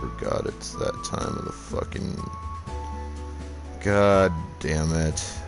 forgot it's that time of the fucking... God damn it.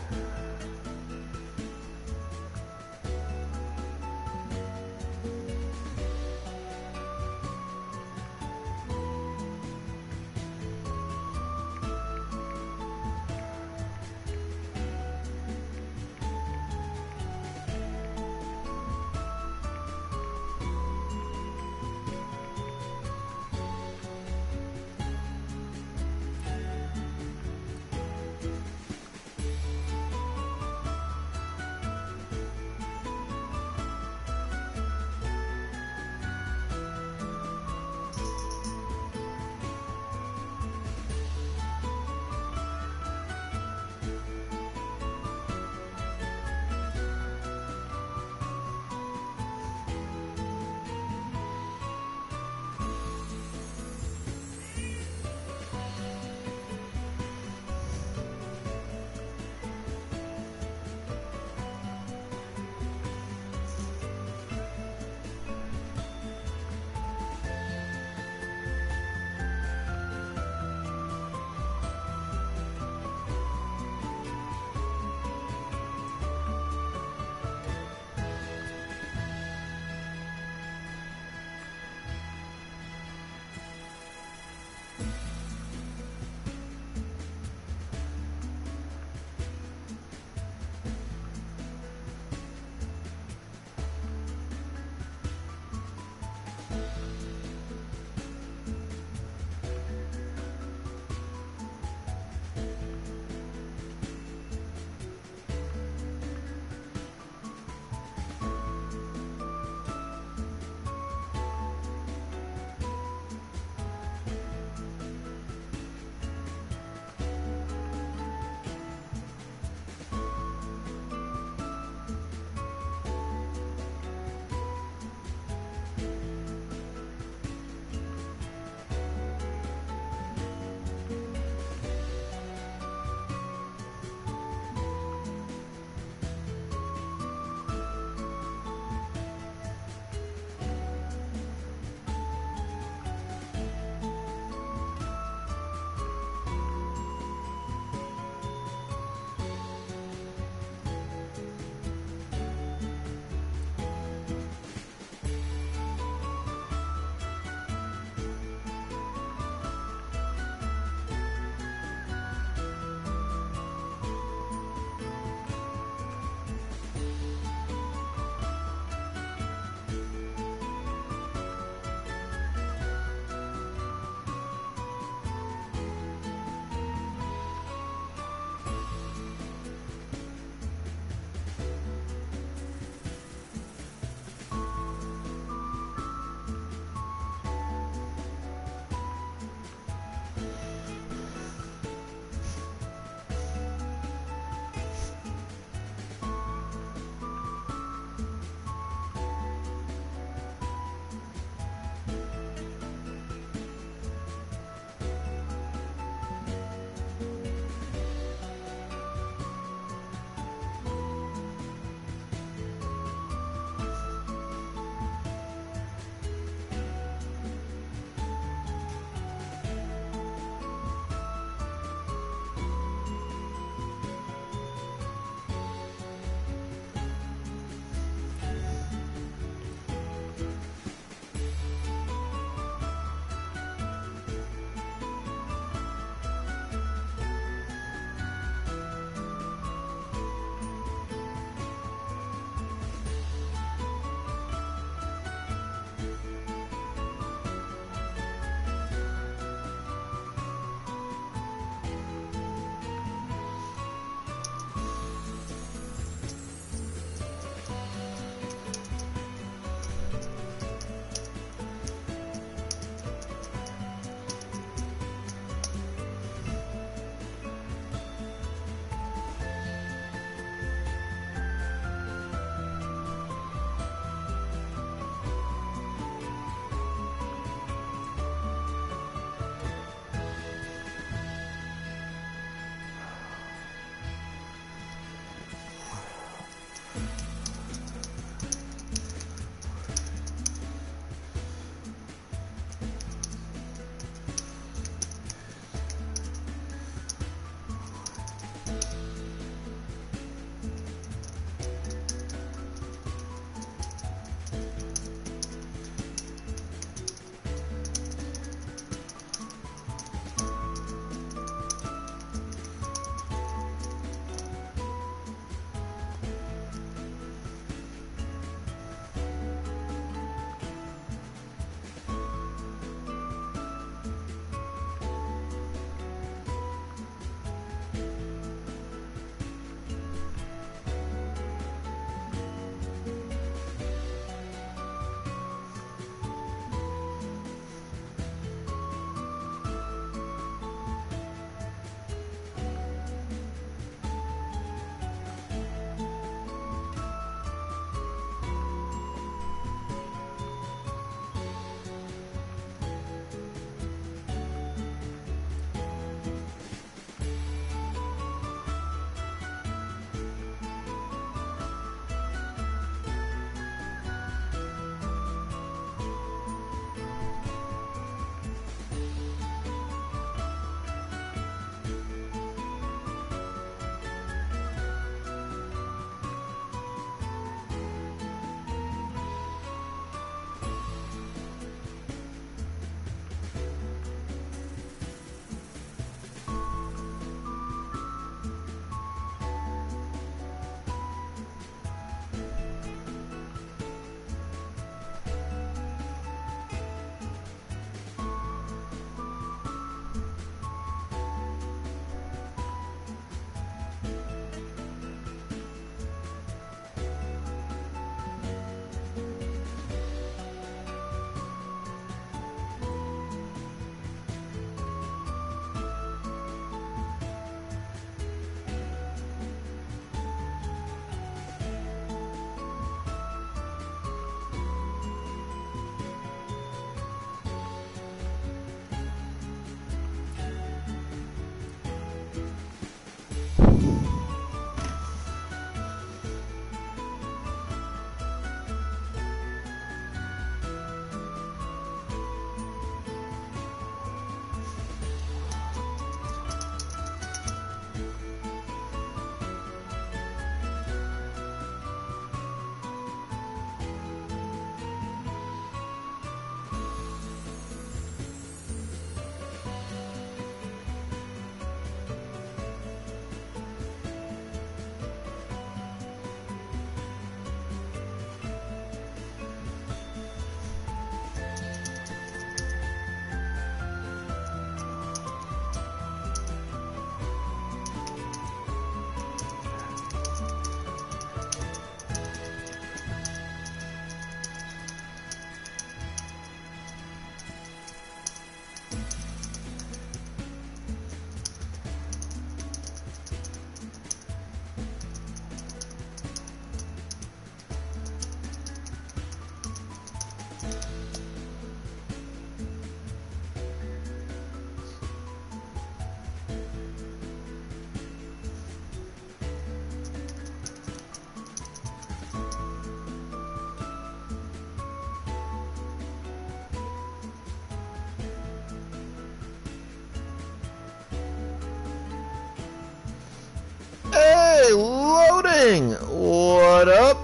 King, what up?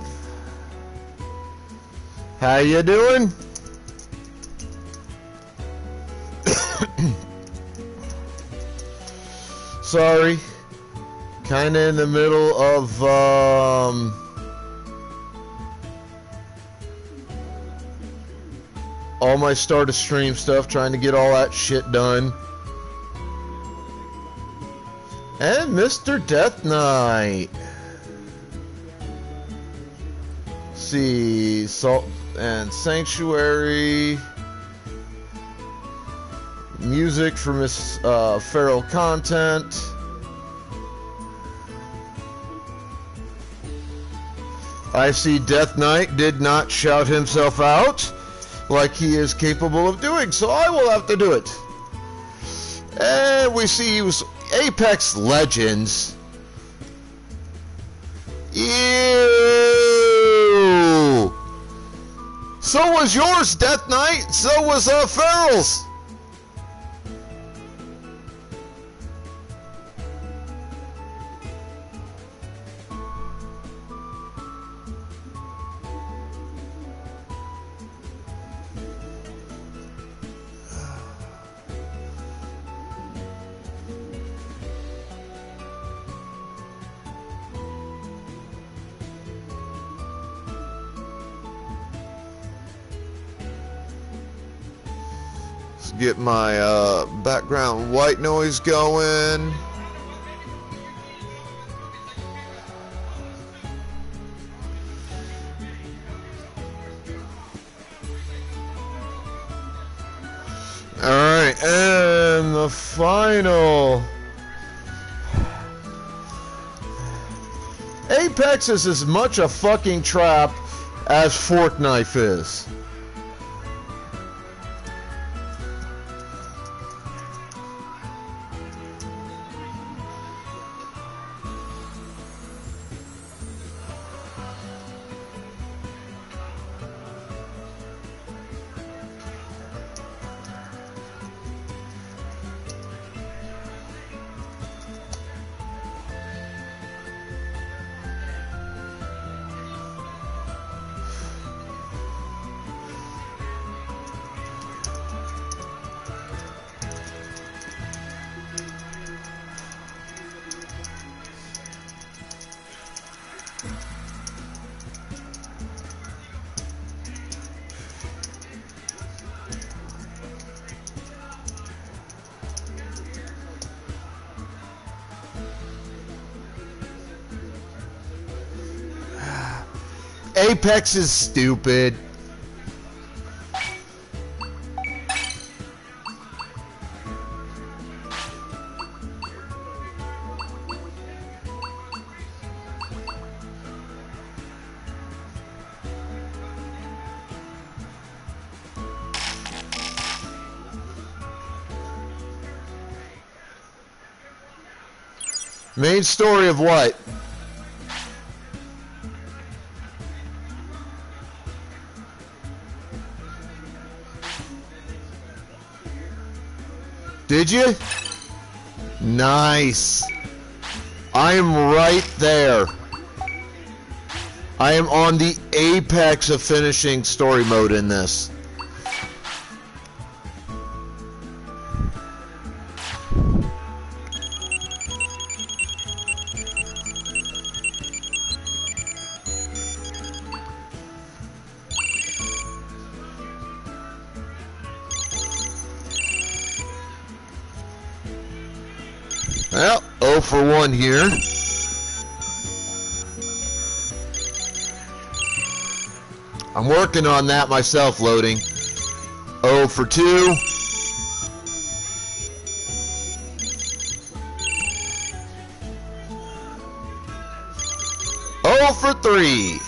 How you doing? Sorry, kinda in the middle of all my start of stream stuff, trying to get all that shit done. And Mr. Death Knight. Let's see, Salt and Sanctuary. Music for Miss Feral Content. I see Death Knight did not shout himself out like he is capable of doing, so I will have to do it. And we see he was Apex Legends. Ew! So was yours, Death Knight. So was Feral's. Get my background white noise going. Alright, and the final. Apex is as much a fucking trap as Fork Knife is. Apex is stupid. Main story of what? Did you? Nice. I am right there. I am on the apex of finishing story mode in this. Well, 0 for 1 here. I'm working on that myself, loading. 0 for 2. For 3.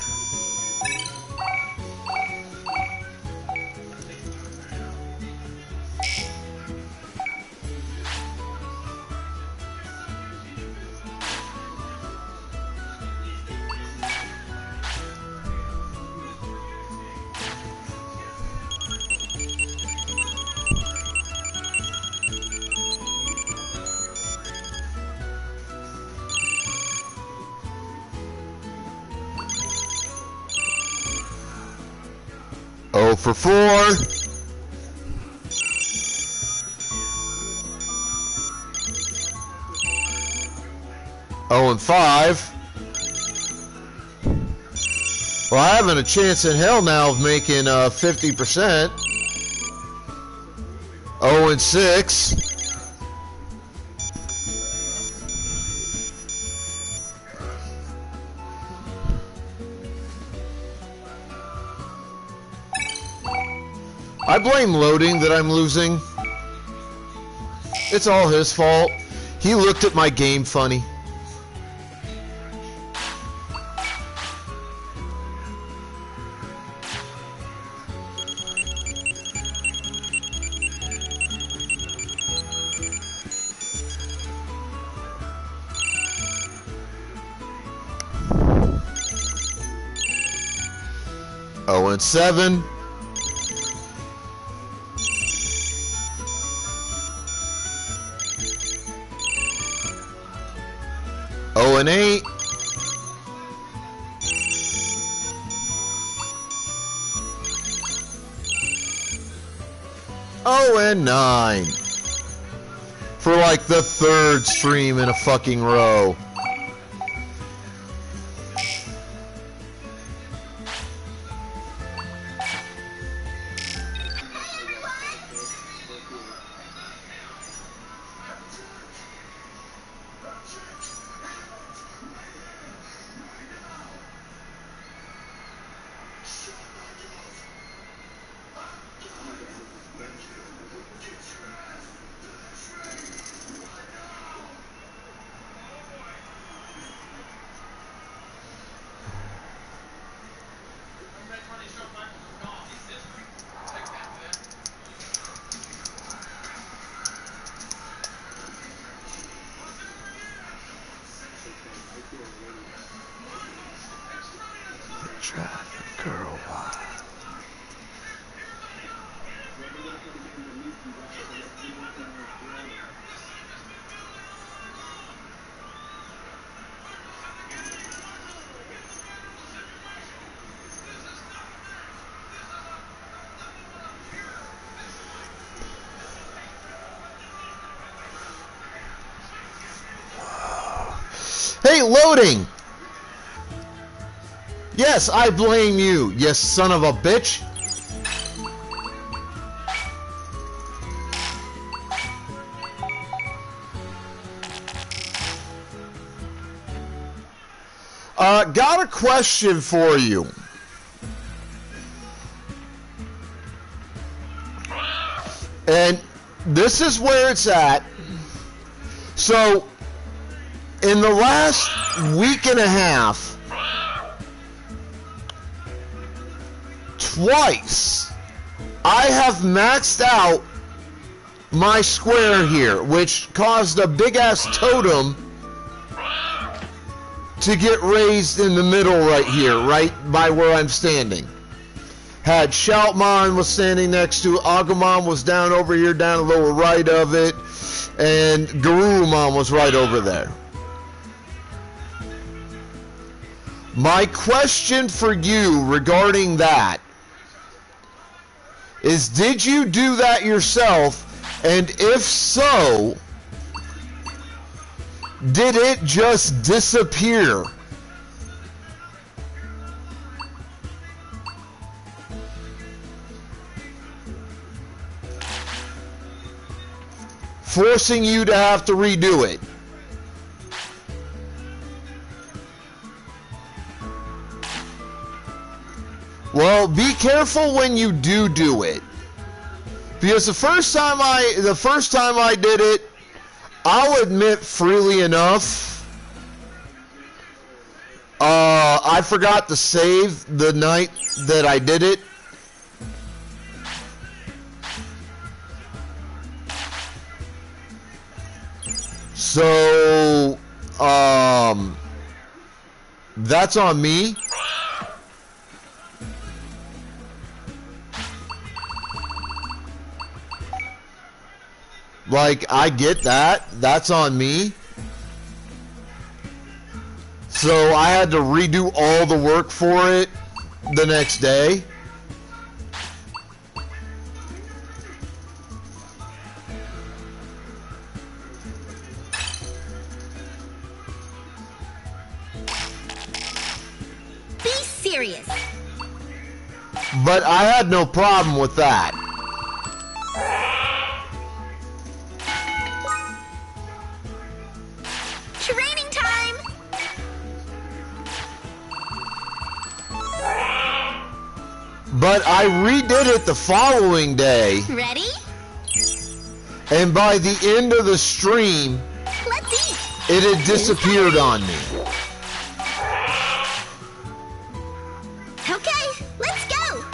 0 for 4. Oh and 5. Well, I haven't a chance in hell now of making 50%. 0 and 6. I blame loading that I'm losing. It's all his fault. He looked at my game funny. Oh and 7. Oh and 8. Oh and 9. For like the 3rd stream in a fucking row. Traffic girl, why? Hey, loading! Yes, I blame you, you son of a bitch! Got a question for you. And this is where it's at. So, in the last week and a half, twice, I have maxed out my square here, which caused a big-ass totem to get raised in the middle right here, right by where I'm standing. Had Shoutmon was standing next to it, Agumon was down over here, down the lower right of it, and Garurumon was right over there. My question for you regarding that is, did you do that yourself? And if so, did it just disappear? Forcing you to have to redo it. Well, be careful when you do it. Because the first time I did it, I'll admit freely enough, I forgot to save the night that I did it. So, that's on me. Like, I get that. That's on me. So I had to redo all the work for it the next day. serious. But I had no problem with that. Training time! But I redid it the following day, Ready? and by the end of the stream, Let's eat! it had disappeared on me. Okay, let's go!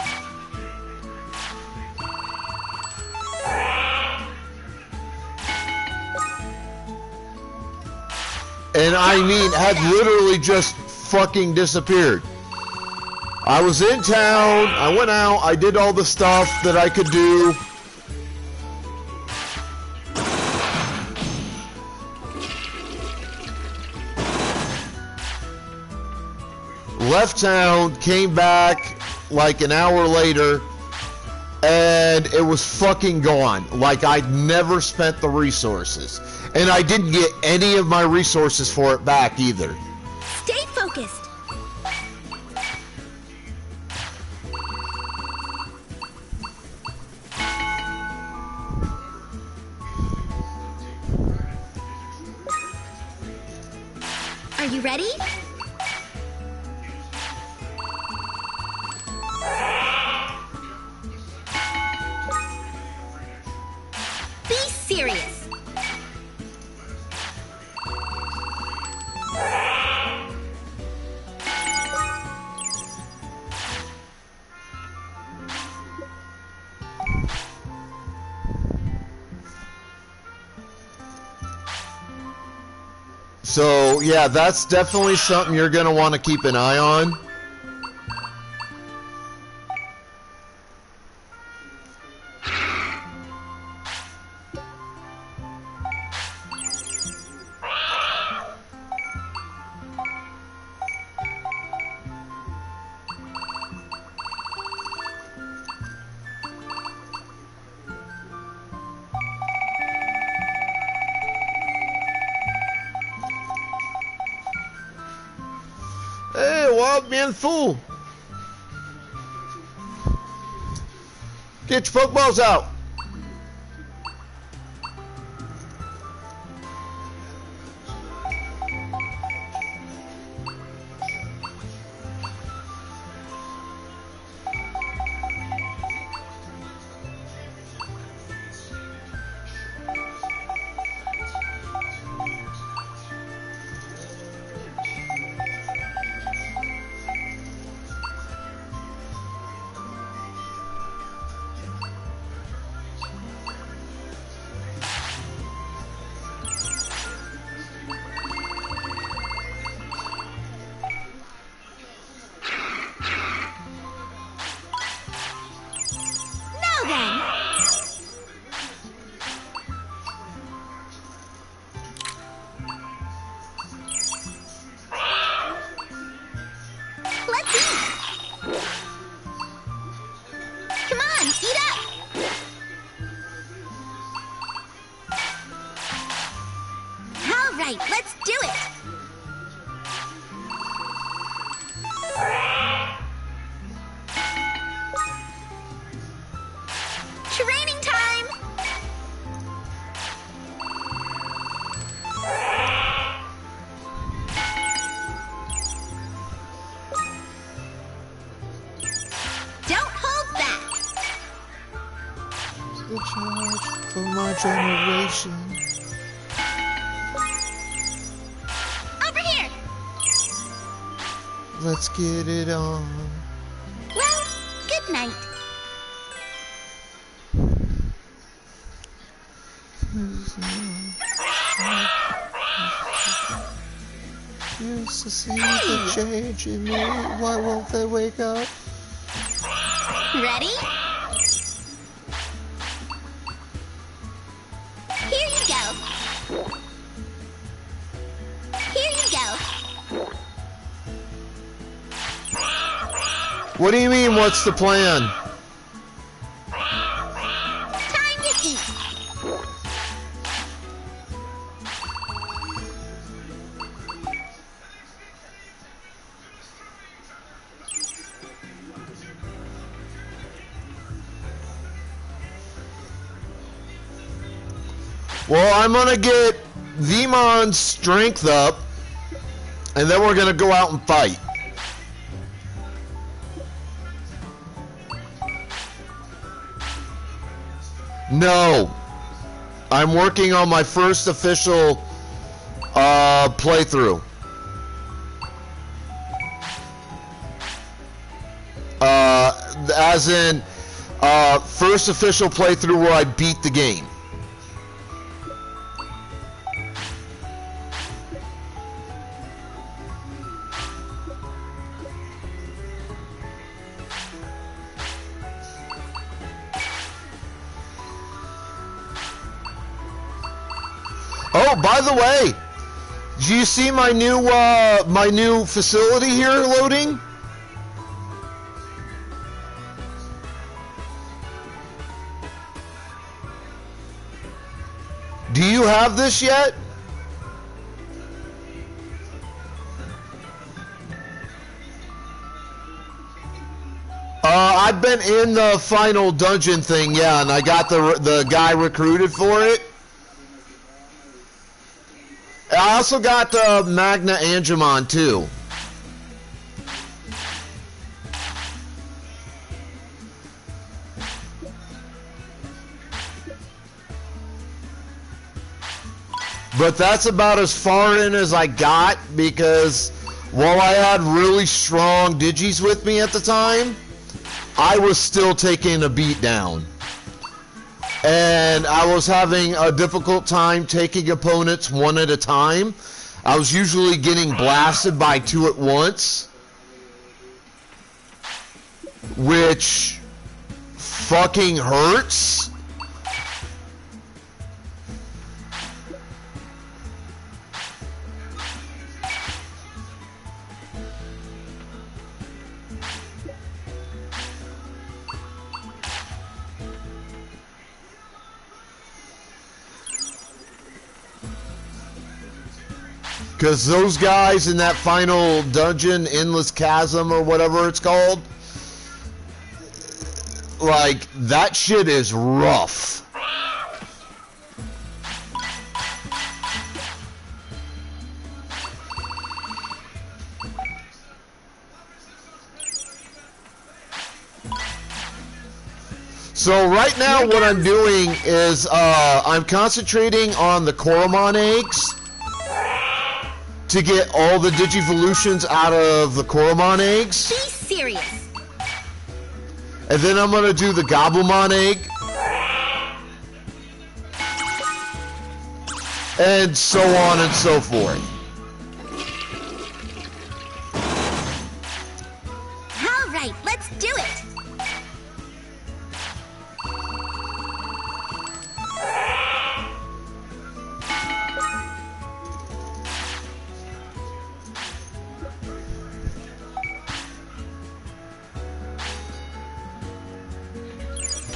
And I mean, had literally just fucking disappeared. I was in town, I went out, I did all the stuff that I could do. Left town, came back like an hour later, and it was fucking gone. Like I'd never spent the resources. And I didn't get any of my resources for it back either. Stay focused. Are you ready? Be serious. So, yeah, that's definitely something you're going to want to keep an eye on. Hey, wild man fool! Get your Pokeballs out! Then. Let's eat. Come on, eat up. All right, let's do it. Training time! Don't hold back! The charge for my generation. Over here! Let's get it on. Well, good night. Used to see the change in me. Why won't they wake up? Ready? Here you go. Here you go. What do you mean, what's the plan? Time to eat. Well, I'm gonna get Vemon's strength up, and then we're gonna go out and fight. No, I'm working on my first official playthrough. As in, first official playthrough where I beat the game. Oh, by the way, do you see my new facility here loading? Do you have this yet? I've been in the final dungeon thing, yeah, and I got the guy recruited for it. I also got Magna Angemon too. But that's about as far in as I got, because while I had really strong Digis with me at the time, I was still taking a beat down. And I was having a difficult time taking opponents one at a time. I was usually getting blasted by two at once, which fucking hurts. Because those guys in that final dungeon, Endless Chasm or whatever it's called, like, that shit is rough. So right now what I'm doing is I'm concentrating on the Koromon eggs to get all the Digivolutions out of the Koromon eggs. Be serious. And then I'm gonna do the Gabumon egg. And so on and so forth. All right, let's do it.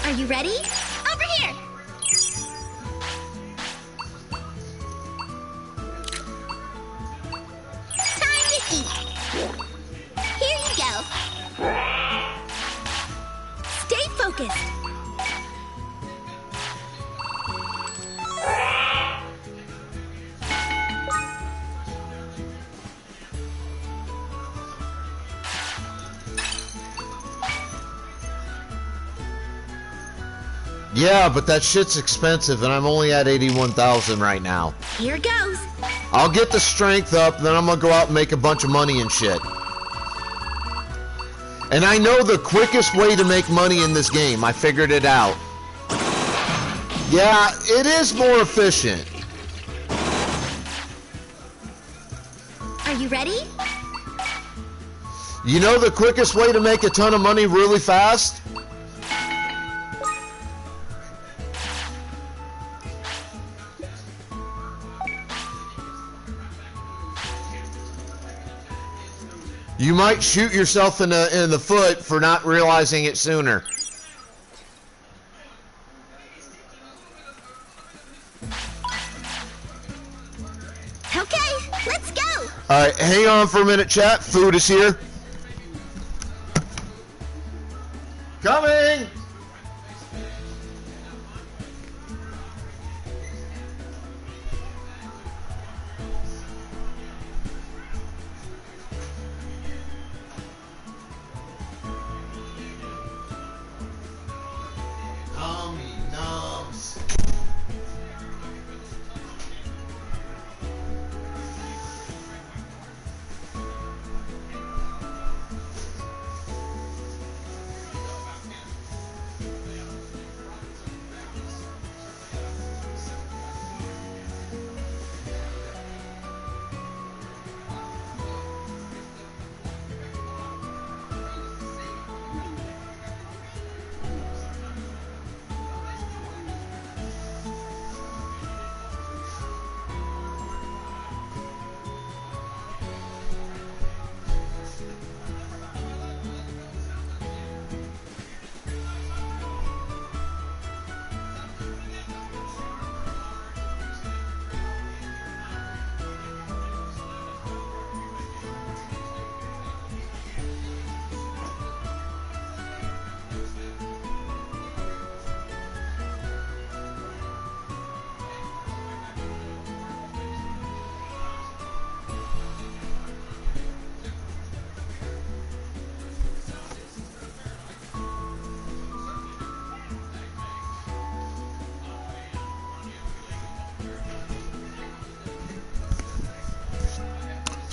Are you ready? Over here! Time to eat! Here you go! Stay focused! Yeah, but that shit's expensive, and I'm only at 81,000 right now. Here goes! I'll get the strength up, then I'm gonna go out and make a bunch of money and shit. And I know the quickest way to make money in this game. I figured it out. Yeah, it is more efficient. Are you ready? You know the quickest way to make a ton of money really fast? You might shoot yourself in the foot for not realizing it sooner. Okay, let's go! Alright, hang on for a minute, chat. Food is here. Coming!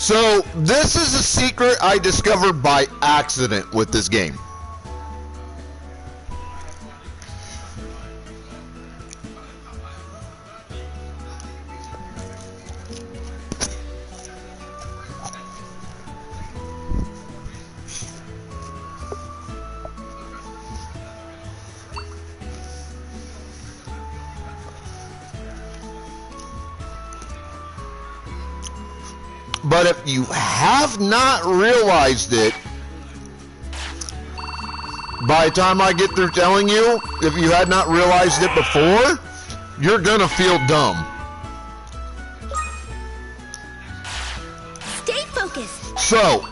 So this is a secret I discovered by accident with this game. But if you have not realized it, by the time I get through telling you, if you had not realized it before, you're gonna feel dumb. Stay focused. So,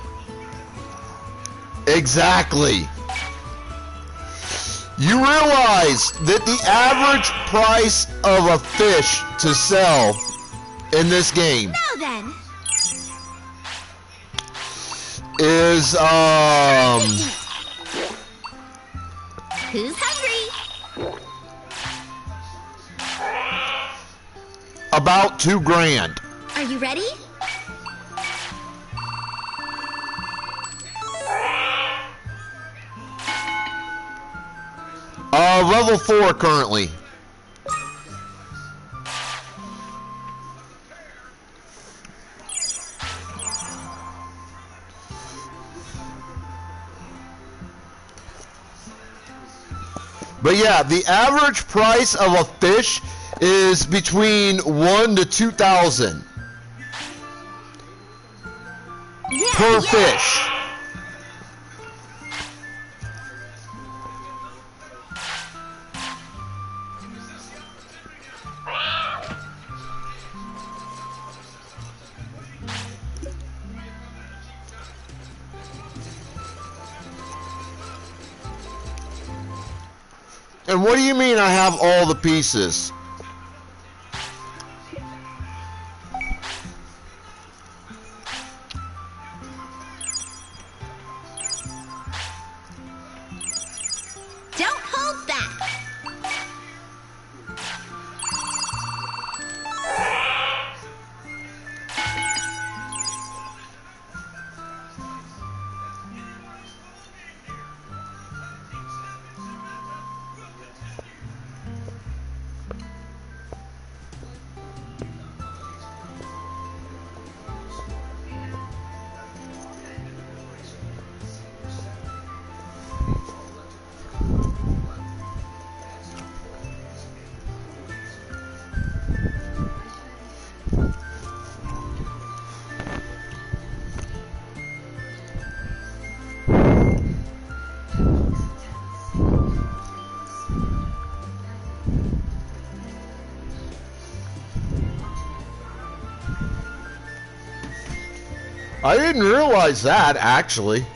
exactly. You realize that the average price of a fish to sell in this game Now then. is Who's hungry? about $2,000. Are you ready? Level 4 currently. But yeah, the average price of a fish is between 1,000 to 2,000 per fish. And what do you mean I have all the pieces? Don't hold back. I didn't realize that, actually.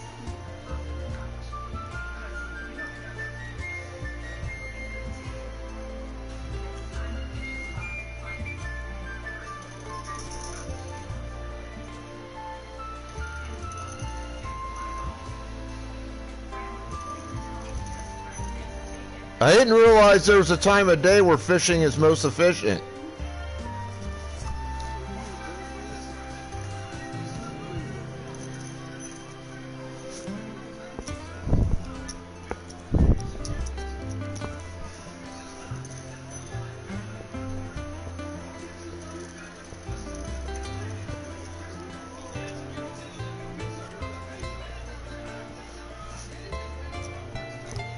I didn't realize there was a time of day where fishing is most efficient.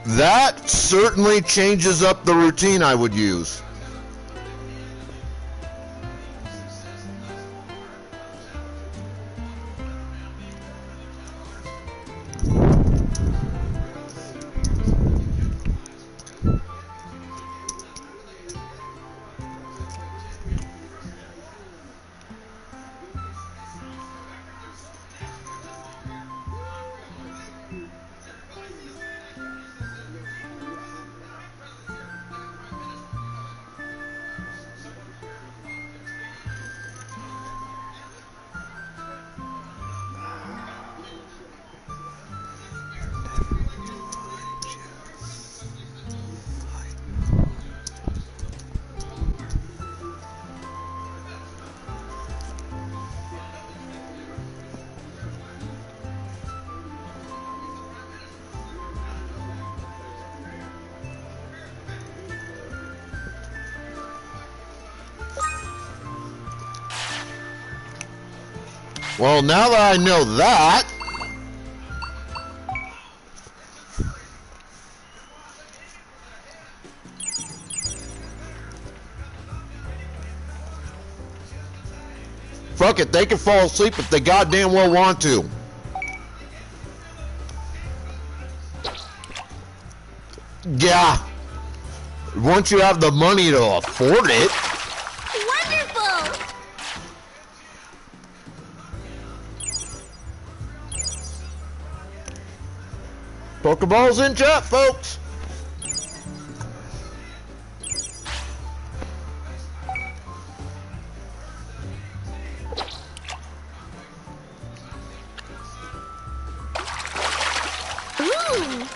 That certainly changes up the routine I would use. Well, now that I know that, fuck it, they can fall asleep if they goddamn well want to. Yeah. Once you have the money to afford it. Wonderful! Pokeballs in chat, folks. Ooh!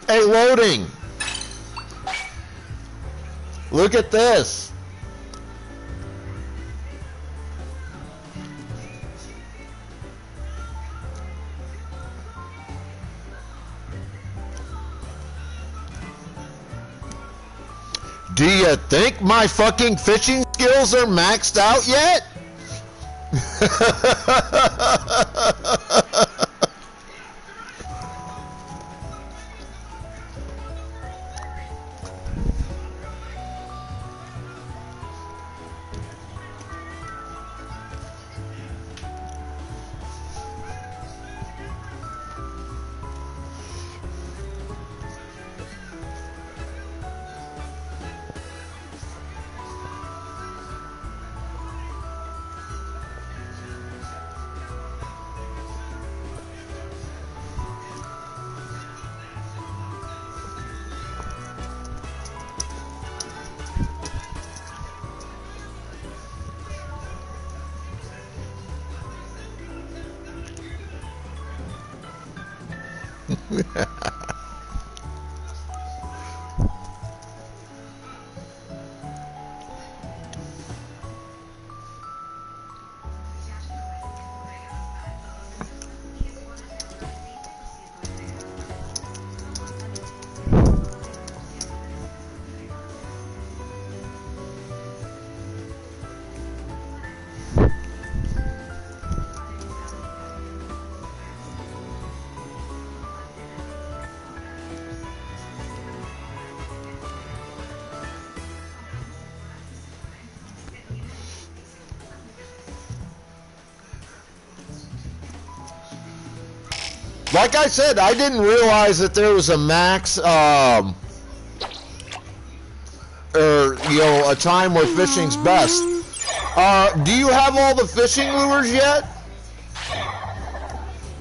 Hey, loading. Look at this. Do you think my fucking fishing skills are maxed out yet? Like I said, I didn't realize that there was a max, or, you know, a time where fishing's best. Do you have all the fishing lures yet?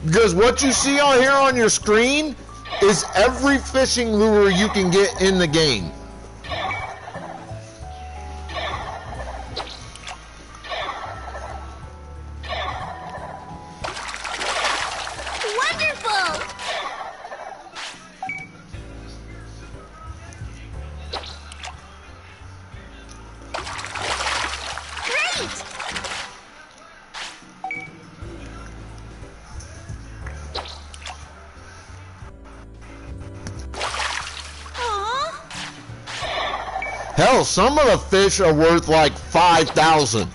Because what you see on here on your screen is every fishing lure you can get in the game. Hell, some of the fish are worth like 5,000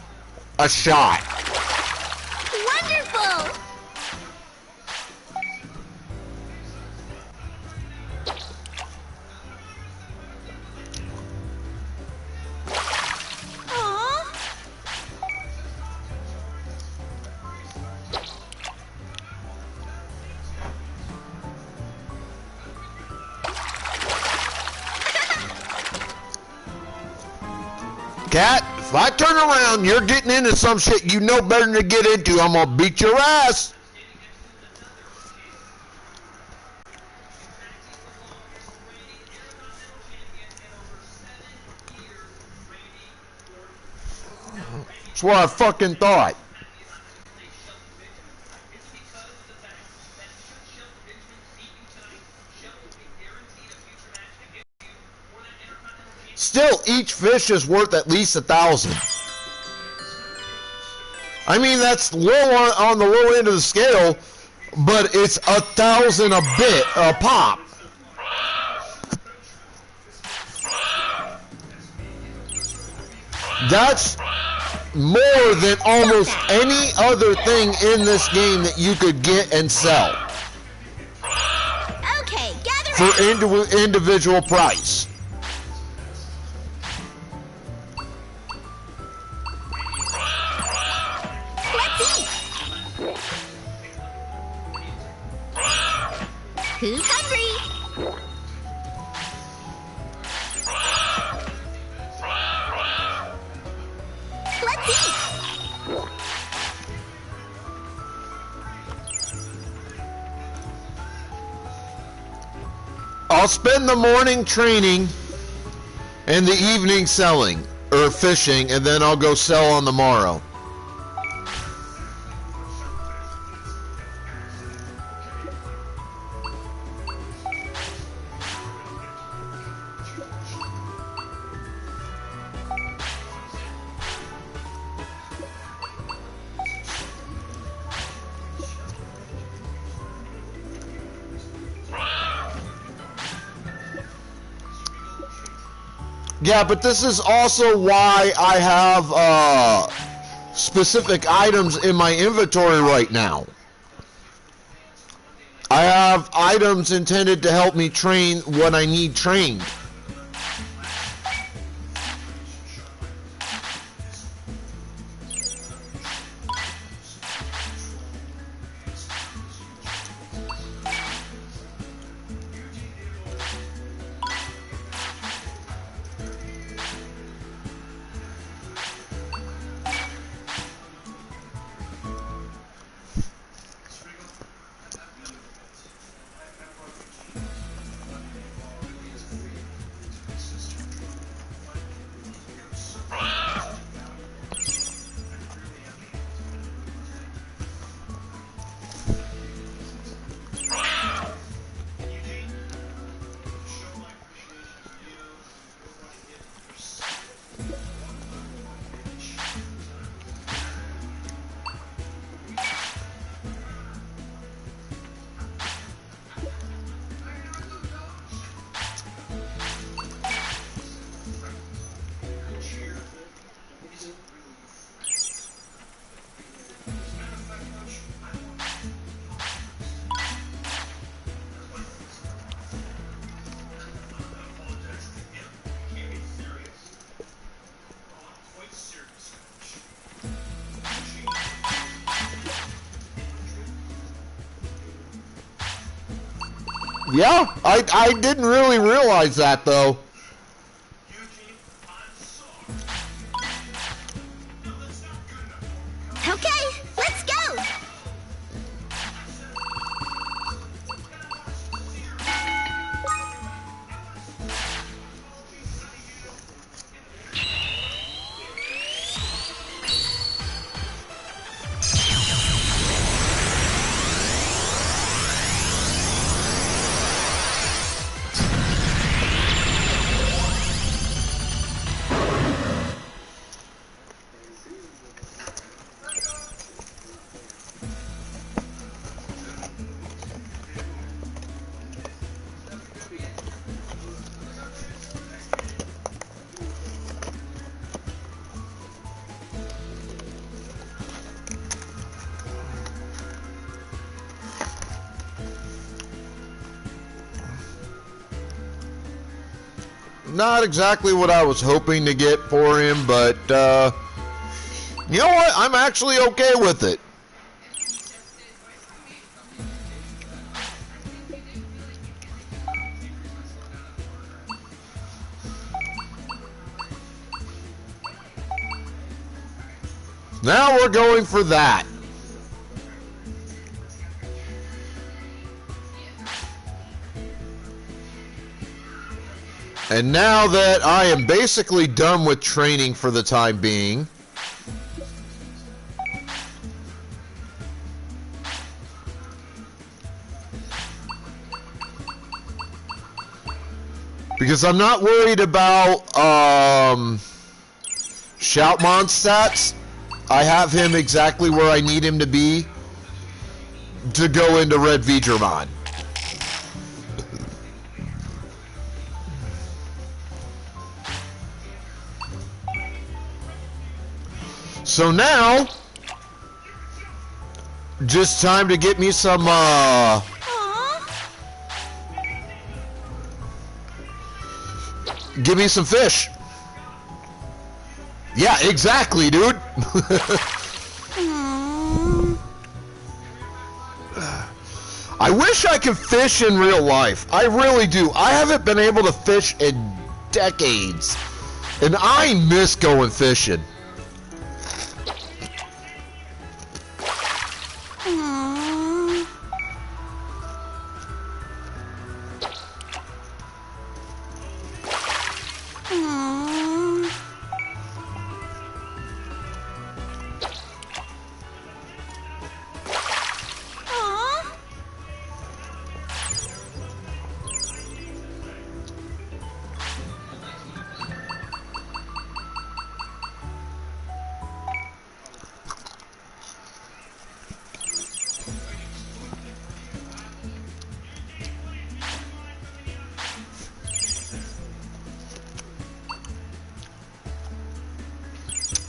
a shot. Wonderful! Aww. Cat, if I turn around, you're getting into some shit you know better than to get into. I'm gonna beat your ass. That's what I fucking thought. Still, each fish is worth at least 1,000. I mean, that's low on the low end of the scale, but it's 1,000 a bit, a pop. That's more than almost any other thing in this game that you could get and sell. Okay, gather For individual price. Let's eat. Who's hungry? Let's eat. I'll spend the morning training and the evening selling or fishing, and then I'll go sell on the morrow. Yeah, but this is also why I have specific items in my inventory right now. I have items intended to help me train when I need trained. Yeah, I didn't really realize that, though. Okay, let's go. Not exactly what I was hoping to get for him, but you know what? I'm actually okay with it. Now we're going for that. And now that I am basically done with training for the time being, Because I'm not worried about Shoutmon's stats. I have him exactly where I need him to be to go into Red Digimon. So now, just time to get me some give me some fish. Yeah, exactly, dude. I wish I could fish in real life. I really do. I haven't been able to fish in decades. And I miss going fishing.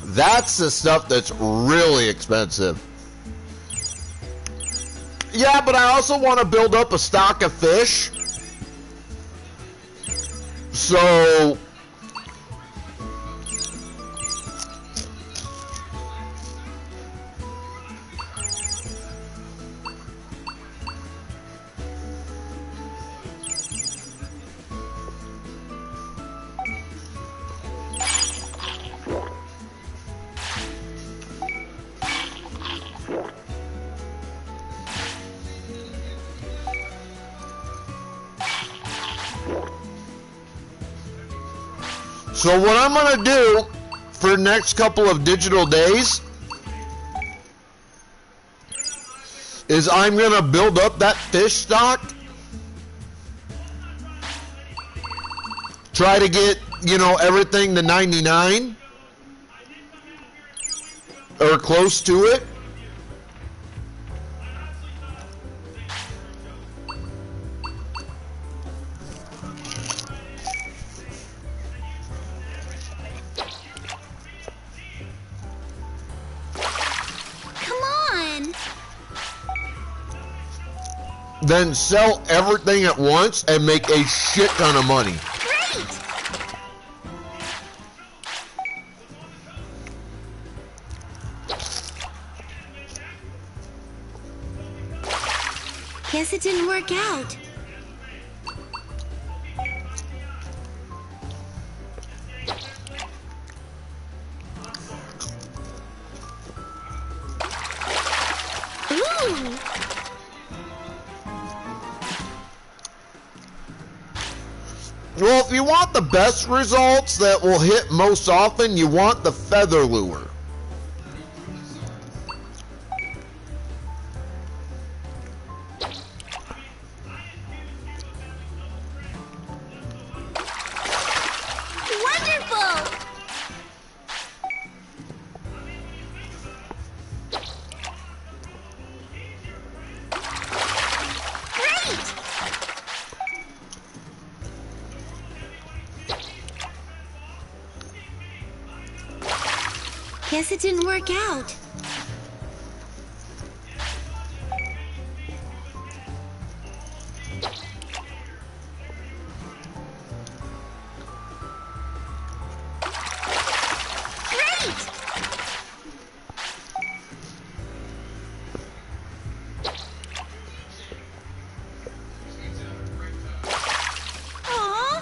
That's the stuff that's really expensive. Yeah, but I also want to build up a stock of fish. So So what I'm going to do for the next couple of digital days is I'm going to build up that fish stock. Try to get, you know, everything to 99 or close to it. Then sell everything at once and make a shit ton of money. Great! Guess it didn't work out. Ooh! Well, if you want the best results that will hit most often, you want the feather lure. Wonderful! Great! Guess it didn't work out. Great! Aw!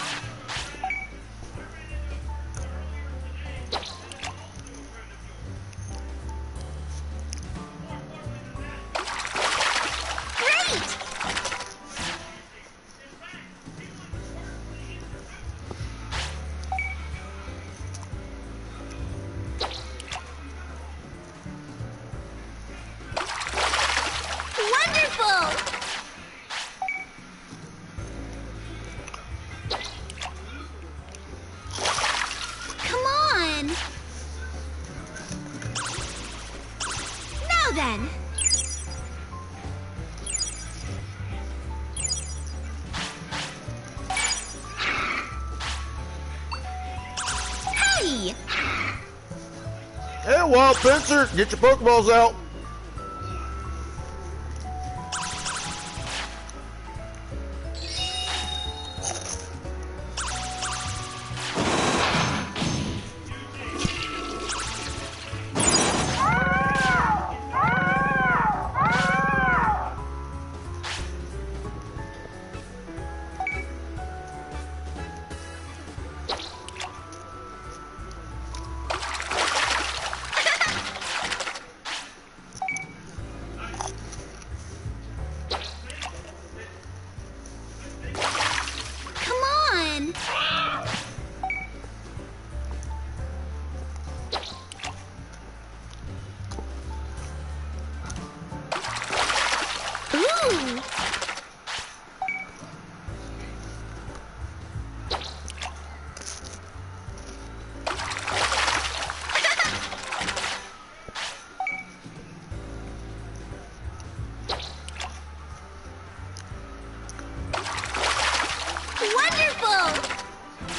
then. Hey! Hey, Wild Pincer, get your Pokeballs out.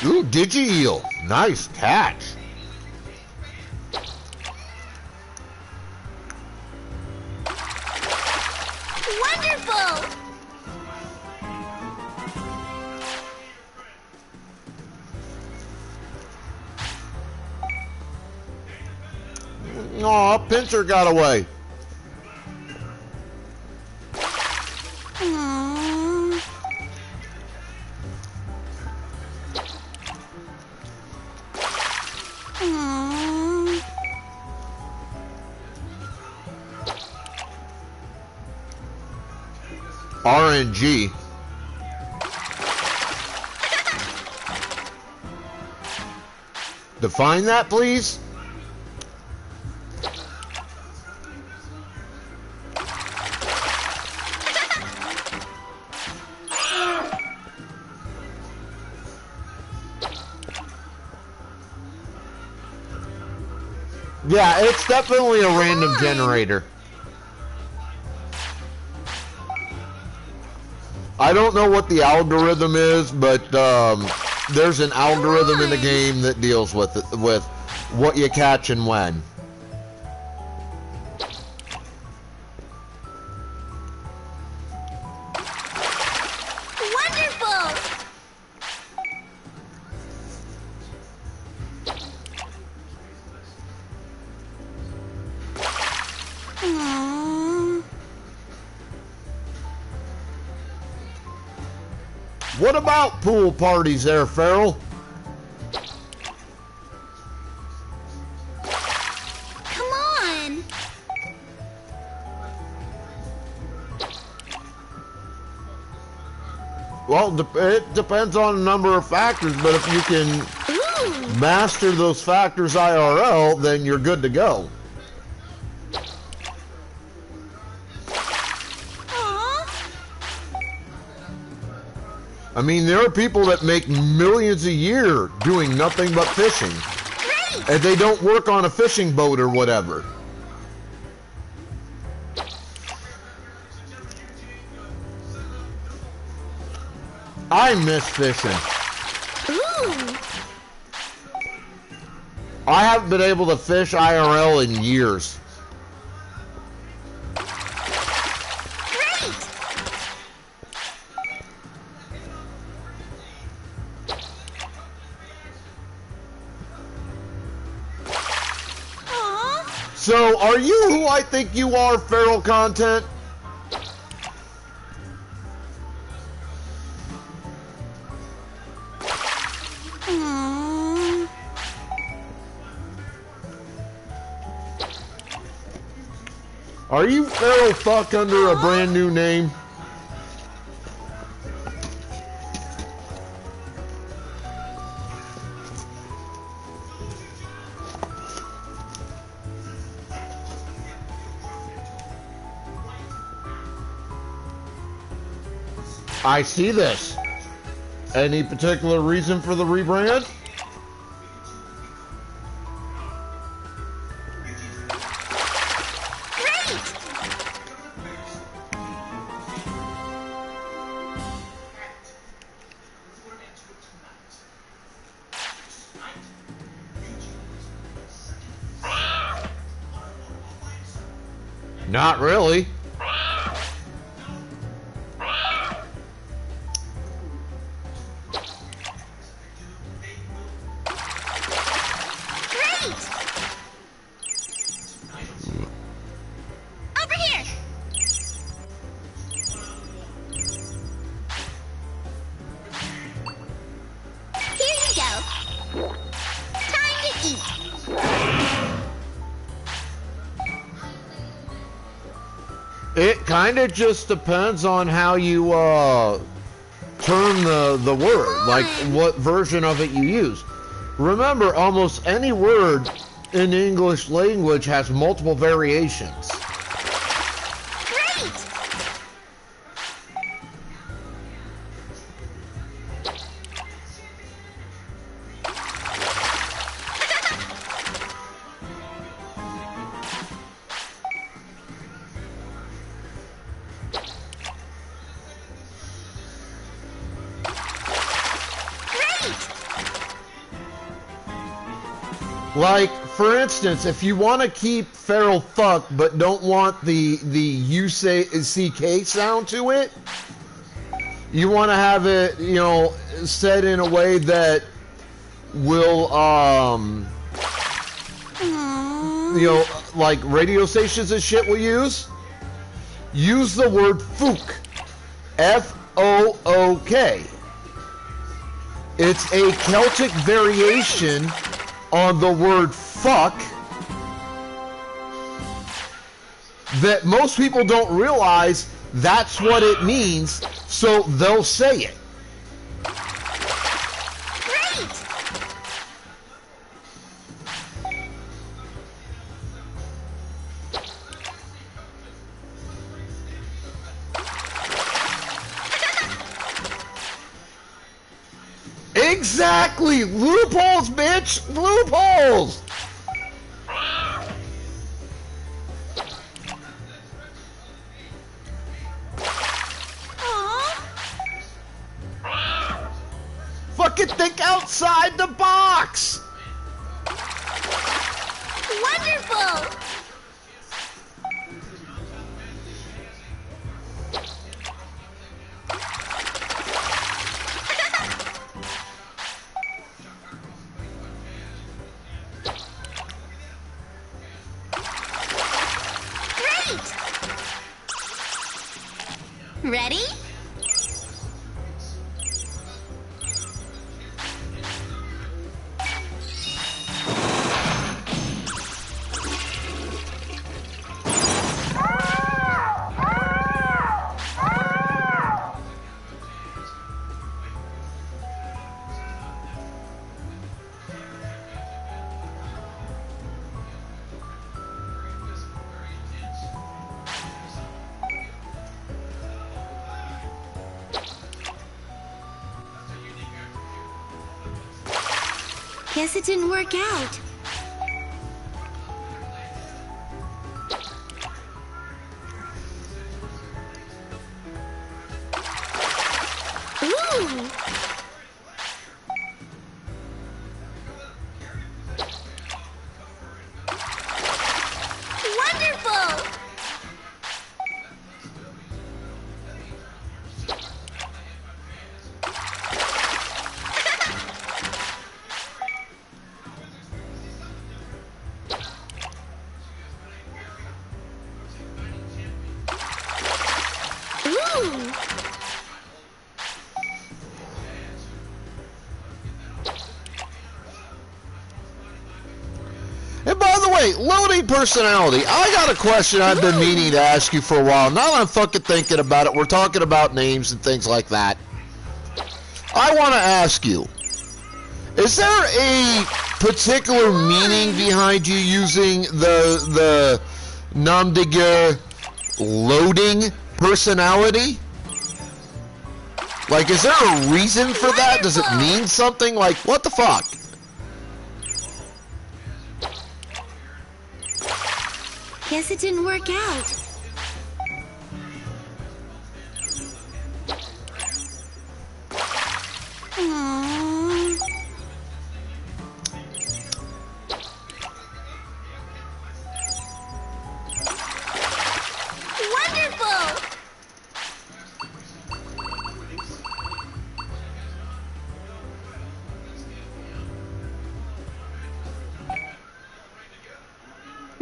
Ooh, Digi-Eel. Nice catch. Wonderful! Aw, Pincer got away. RNG. Define that, please. Yeah, it's definitely a random generator. I don't know what the algorithm is, but there's an algorithm in the game that deals with it, with what you catch and when. What about pool parties there, Farrell? Come on! Well, it depends on a number of factors, but if you can master those factors IRL, then you're good to go. I mean, there are people that make millions a year doing nothing but fishing. Great. And they don't work on a fishing boat or whatever. I miss fishing. Ooh. I haven't been able to fish IRL in years. So, are you who I think you are, Feral Content? Are you Feral Fuck under a brand new name? I see this. Any particular reason for the rebrand? Great! Not really. It kind of just depends on how you turn the word, like what version of it you use. Remember, almost any word in the English language has multiple variations. Like, for instance, if you want to keep feral fuck but don't want the UCK sound to it, you want to have it, you know, said in a way that will, you know, like radio stations and shit will use the word fook. F-O-O-K. It's a Celtic variation on the word fuck that most people don't realize that's what it means, so they'll say it. Exactly! Loopholes, bitch! Loopholes! Fucking think outside the box! Wonderful! Ready? Guess it didn't work out. Ooh! Wonderful! And by the way, loading personality, I got a question I've been meaning to ask you for a while. Now that I'm fucking thinking about it, we're talking about names and things like that. I want to ask you, is there a particular meaning behind you using the Namdiger loading personality? Like, is there a reason for that? Does it mean something? Like, what the fuck? Guess it didn't work out. Aww.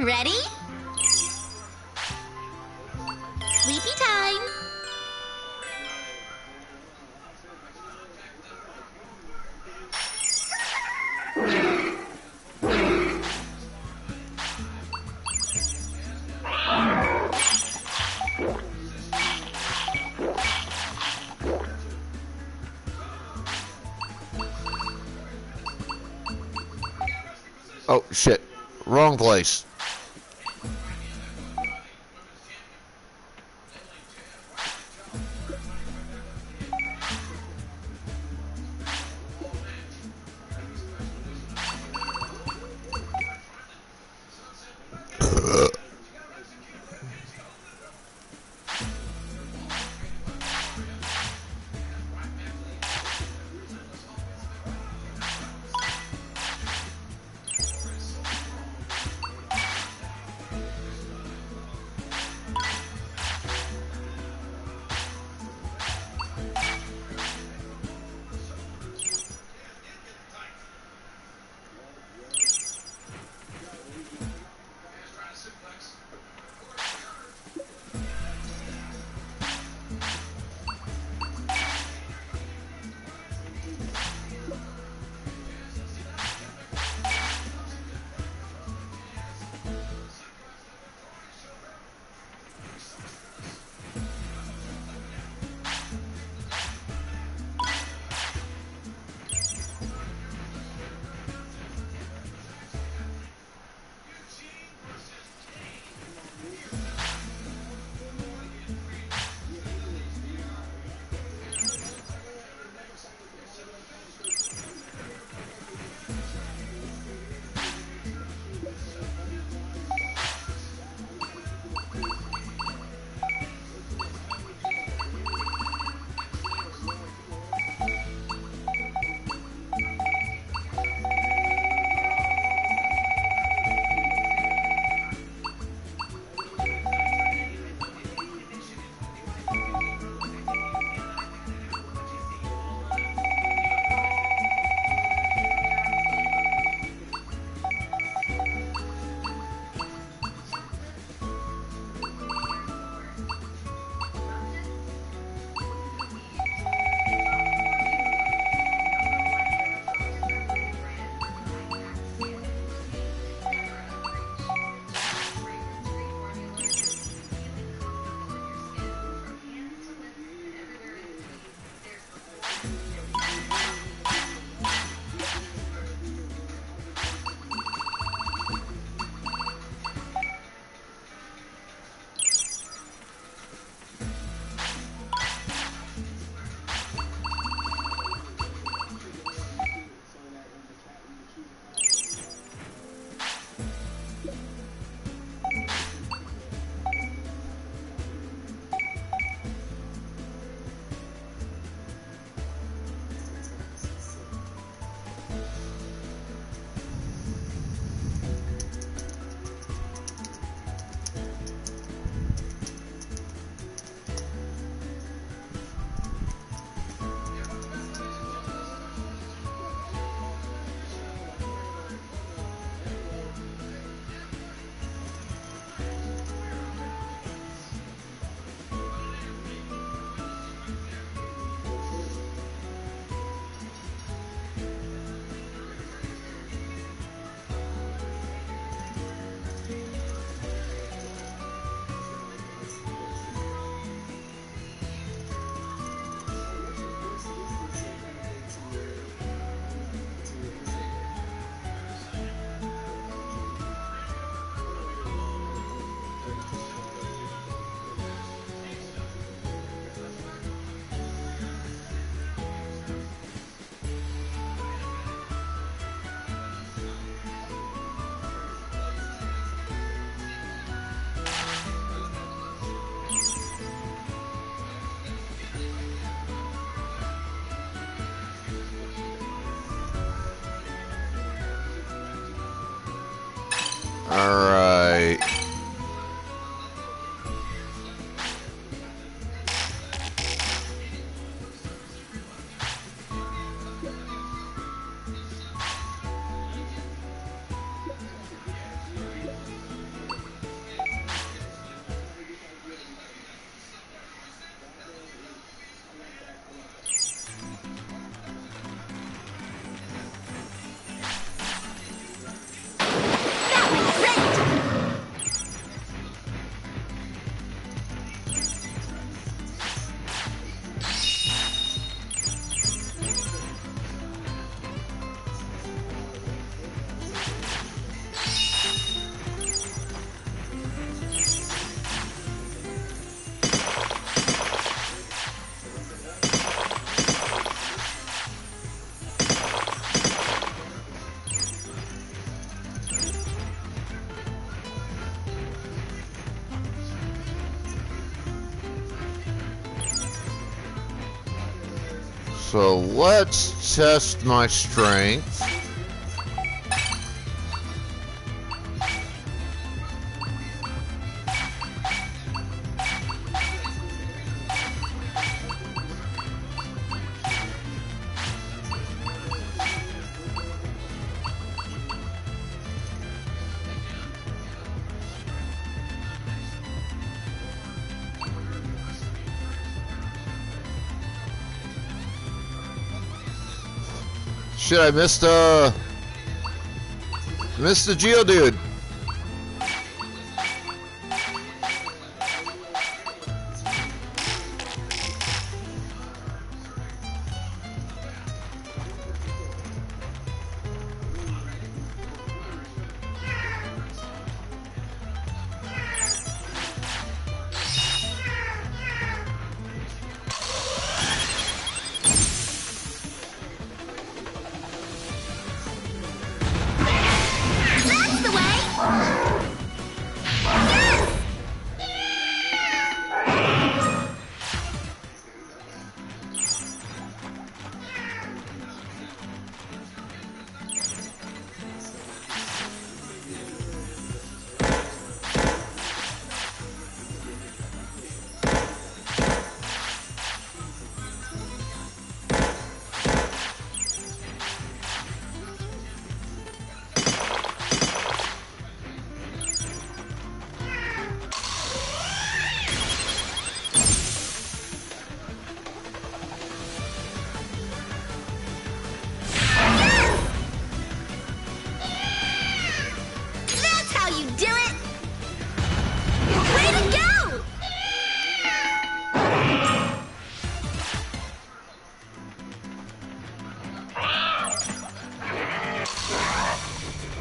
Ready? Sleepy time. Oh, shit. Wrong place. Alright. So let's test my strength. Shit, I missed the Geodude.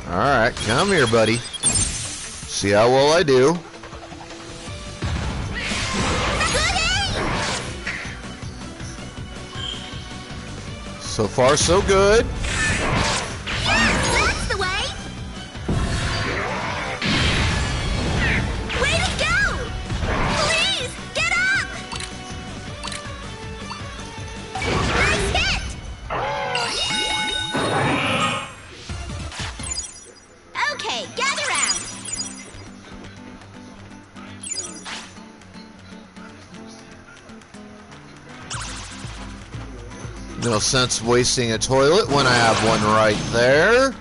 Alright, come here, buddy. See how well I do. So far, so good. That's the way. Way to go! Please, get up! Nice hit! Okay, gather round. No sense wasting a toilet when I have one right there.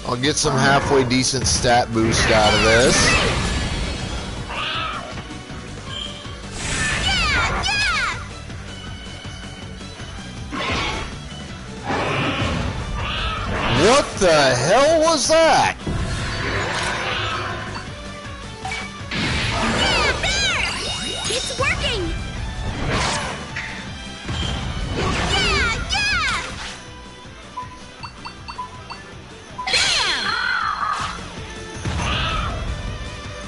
I'll get some halfway decent stat boost out of this. What the hell was that? It's working! Bam!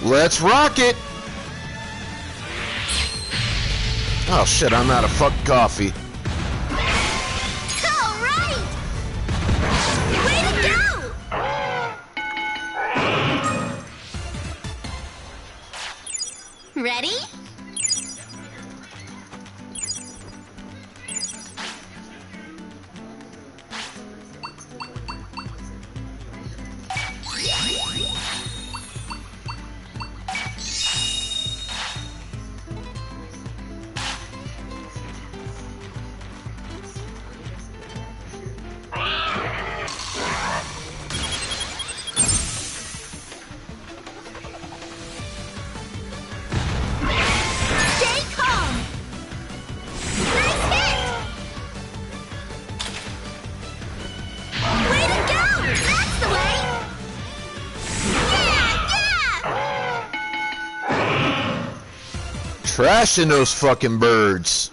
Let's rock it! Oh shit, I'm out of fuck coffee. Ready? Trashing those fucking birds.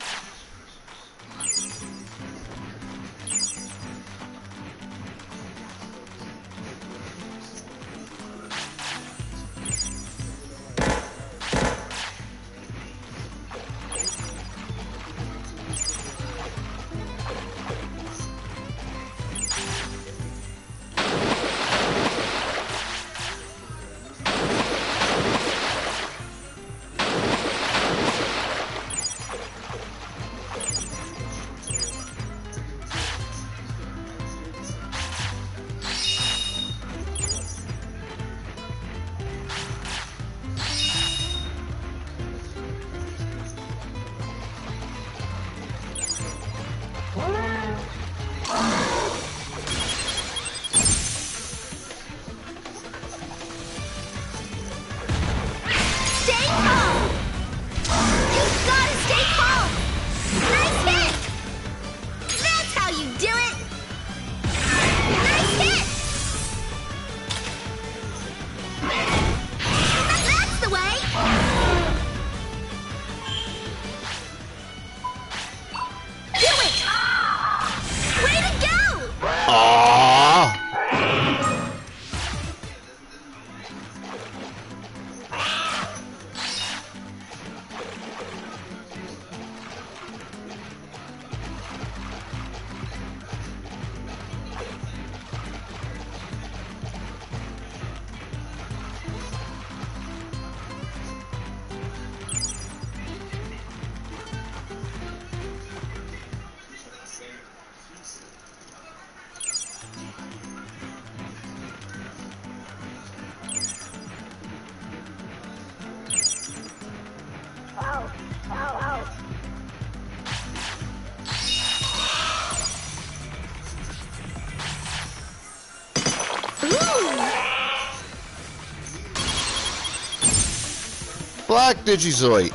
Black Digizoid.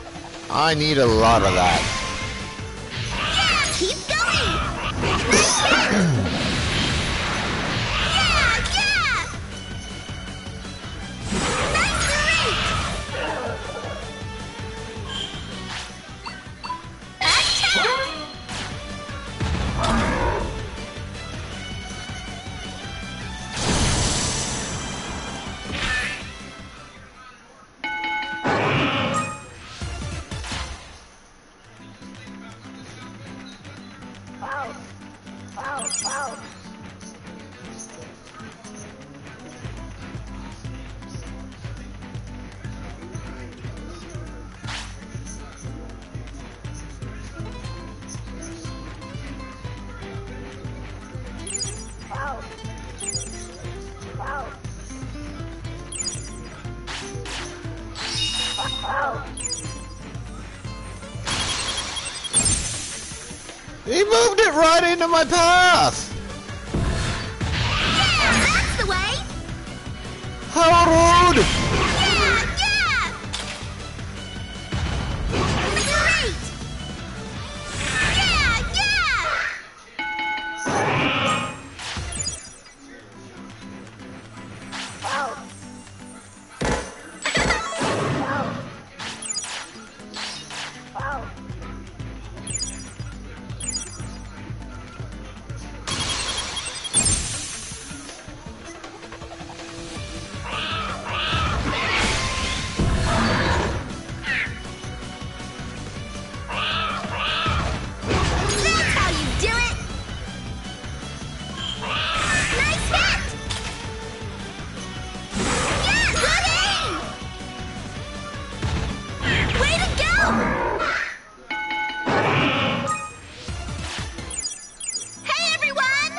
I need a lot of that. Yeah, keep going. Yeah. Nice reach. Attack. He moved it right into my path. Yeah, that's the way. How rude! Yeah. Great. Yeah. That's how you do it. Nice hit. Yeah, good aim. Way to go. Hey, everyone.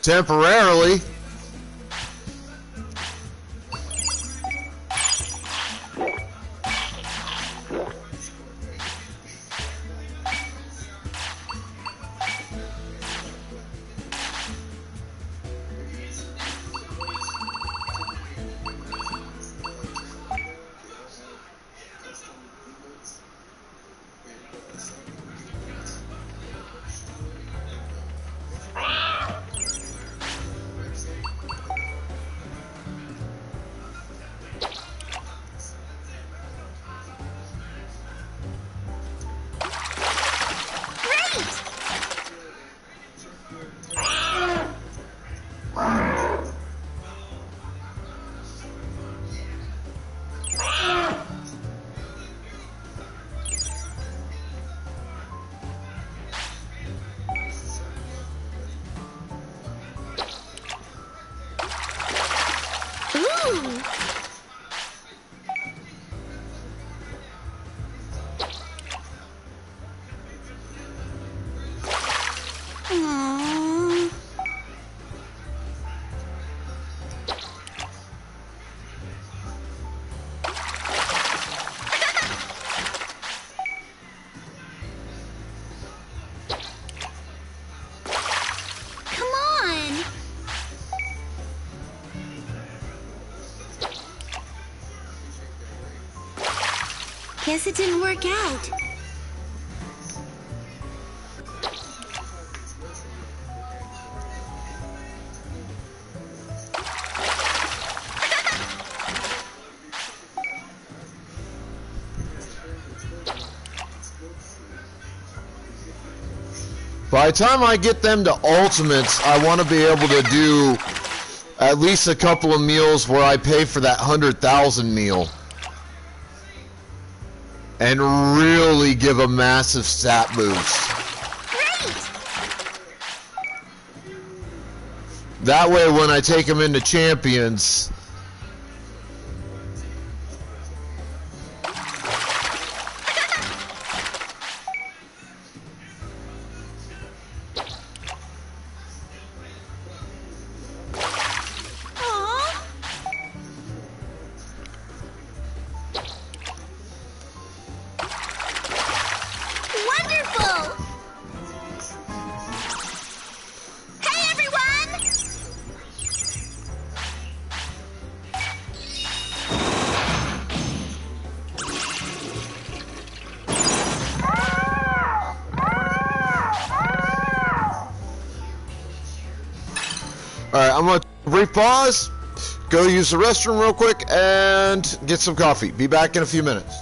Temporarily. Guess it didn't work out. By the time I get them to ultimates, I want to be able to do at least a couple of meals where I pay for that 100,000 meal. And really give a massive stat boost. Great! That way when I take them into champions, Aw. Wonderful! Hey, everyone! alright, I'm going to brief pause, go use the restroom real quick, and get some coffee. Be back in a few minutes.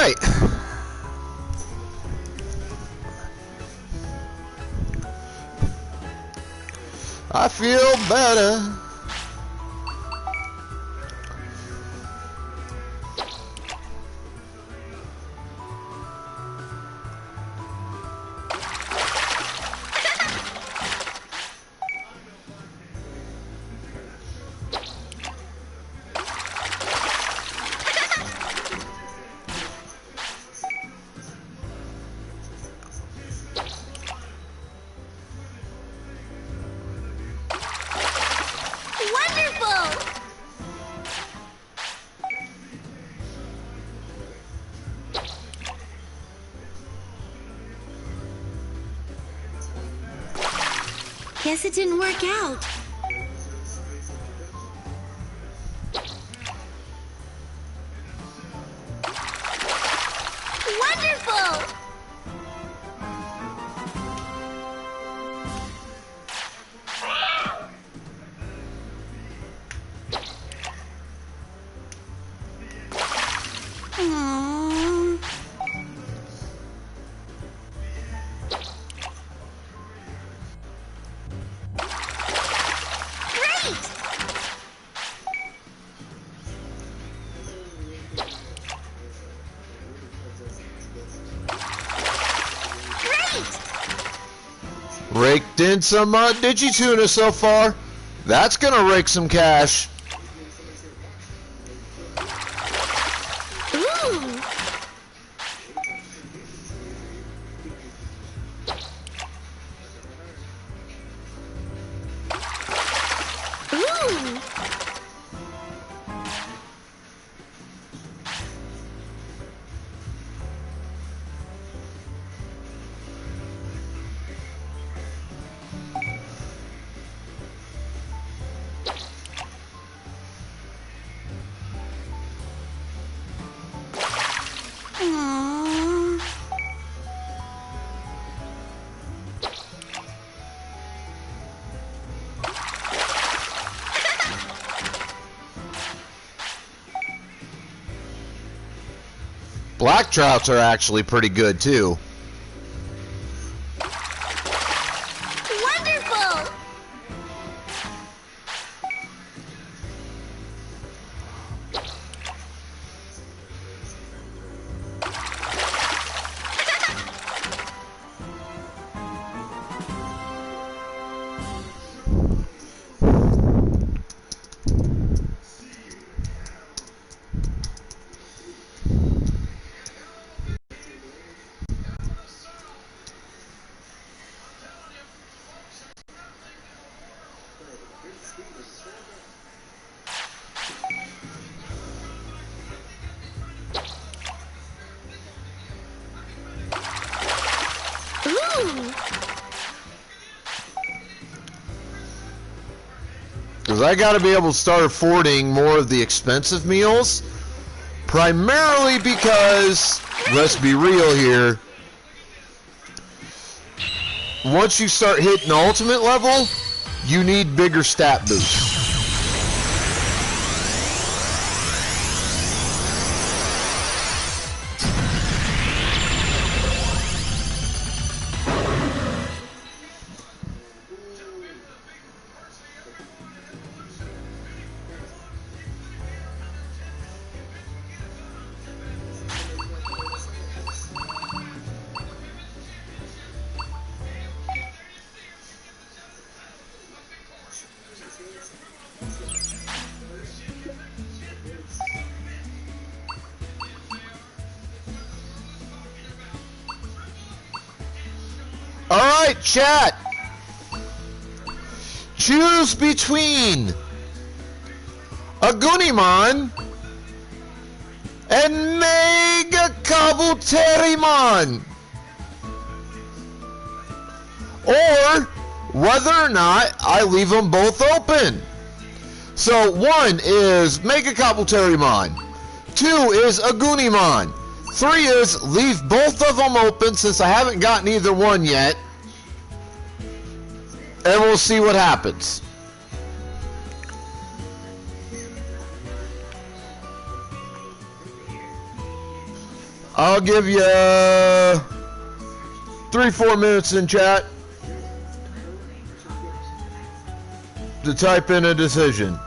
right. I feel better. Guess it didn't work out. Wonderful! Aww. Raked in some Digi-Tuna so far. That's gonna rake some cash. Ooh. Ooh. Aww. Black trouts are actually pretty good too. Wonderful! Ooh. Because I gotta be able to start affording more of the expensive meals. Primarily because, let's be real here, once you start hitting ultimate level, you need bigger stat boosts. Alright, chat. Choose between a Gunimon and Mega Kabuterimon. Or whether or not I leave them both open. So 1 is Mega Kabuterimon. 2 is a Gunimon. 3 is leave both of them open since I haven't gotten either one yet. And we'll see what happens. I'll give you 3-4 minutes in chat to type in a decision.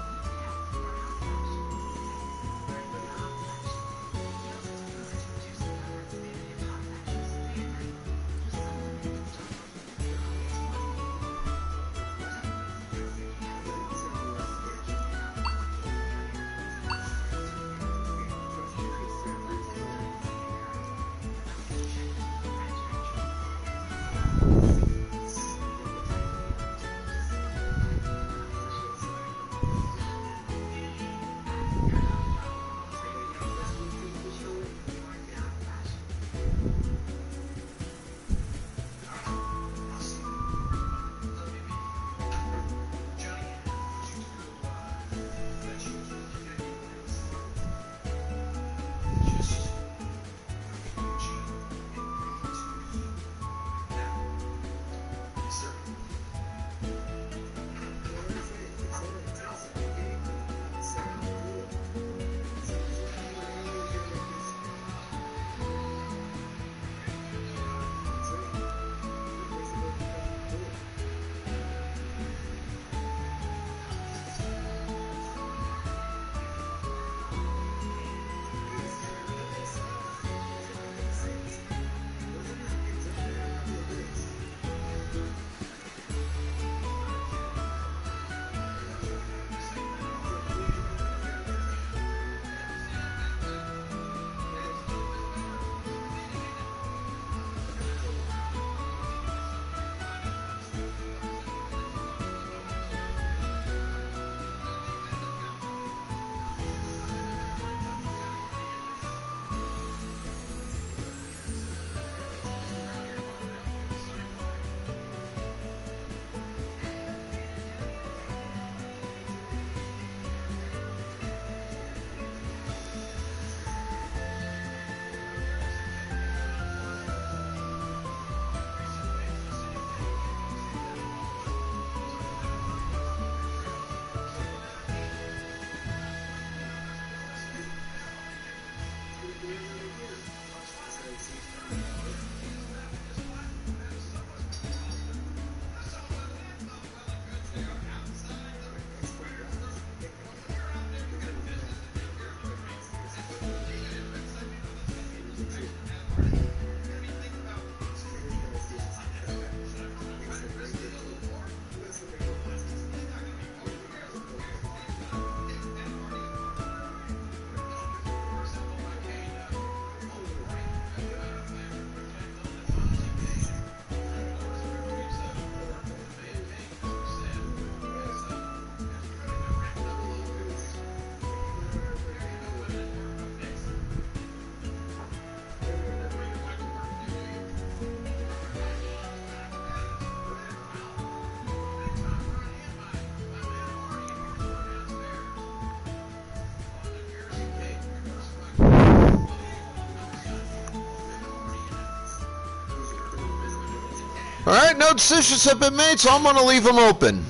All right, no decisions have been made, so I'm going to leave them open.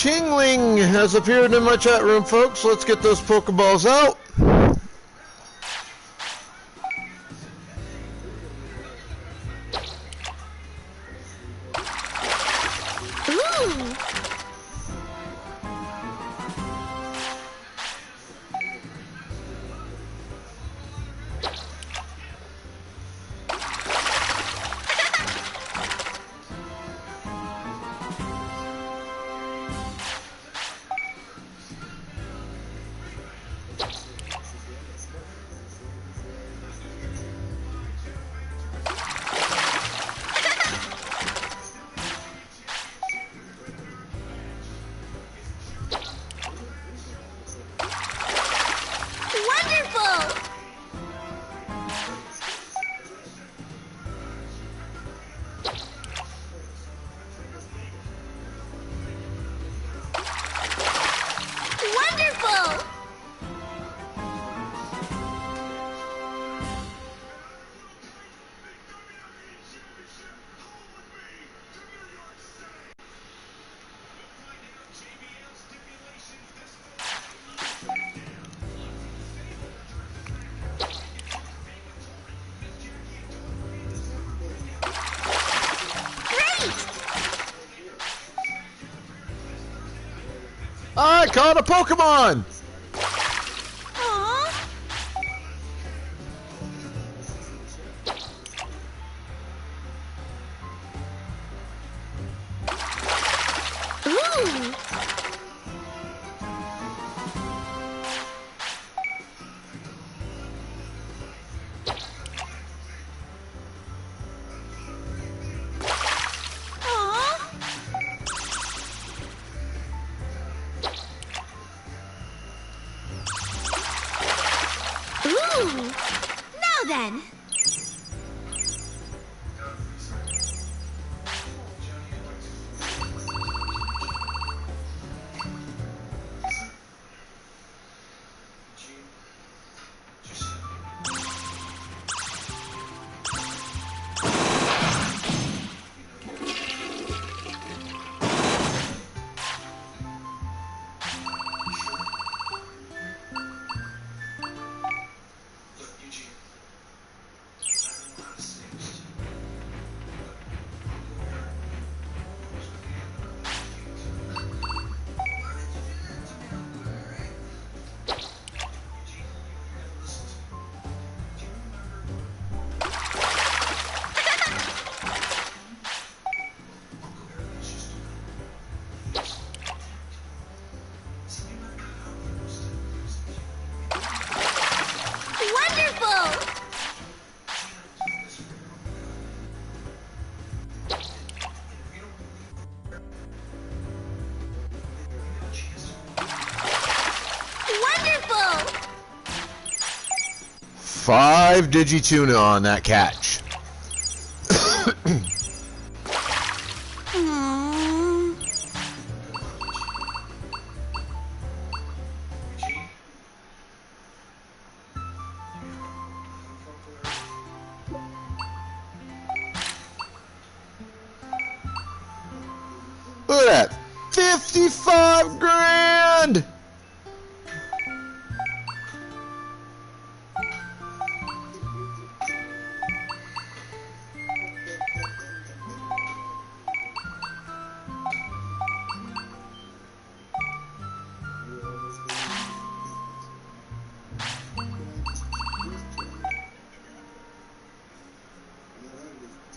Chingling has appeared in my chat room, folks. Let's get those Pokeballs out. Ooh. Wonderful! Wonderful! I caught a Pokemon! Aww. Ooh. Aww. Ooh. Now then. Wonderful! 5 Digituna on that catch. Look at that. 55 grand!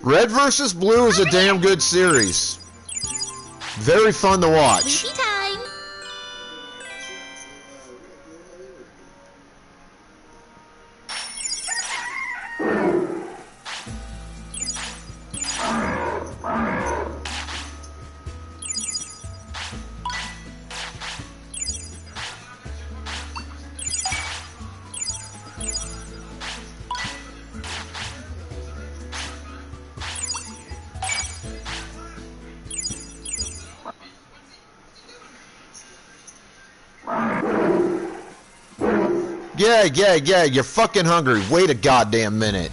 Red versus Blue is a damn good series. Very fun to watch. Sleepy time. Yeah, you're fucking hungry. Wait a goddamn minute.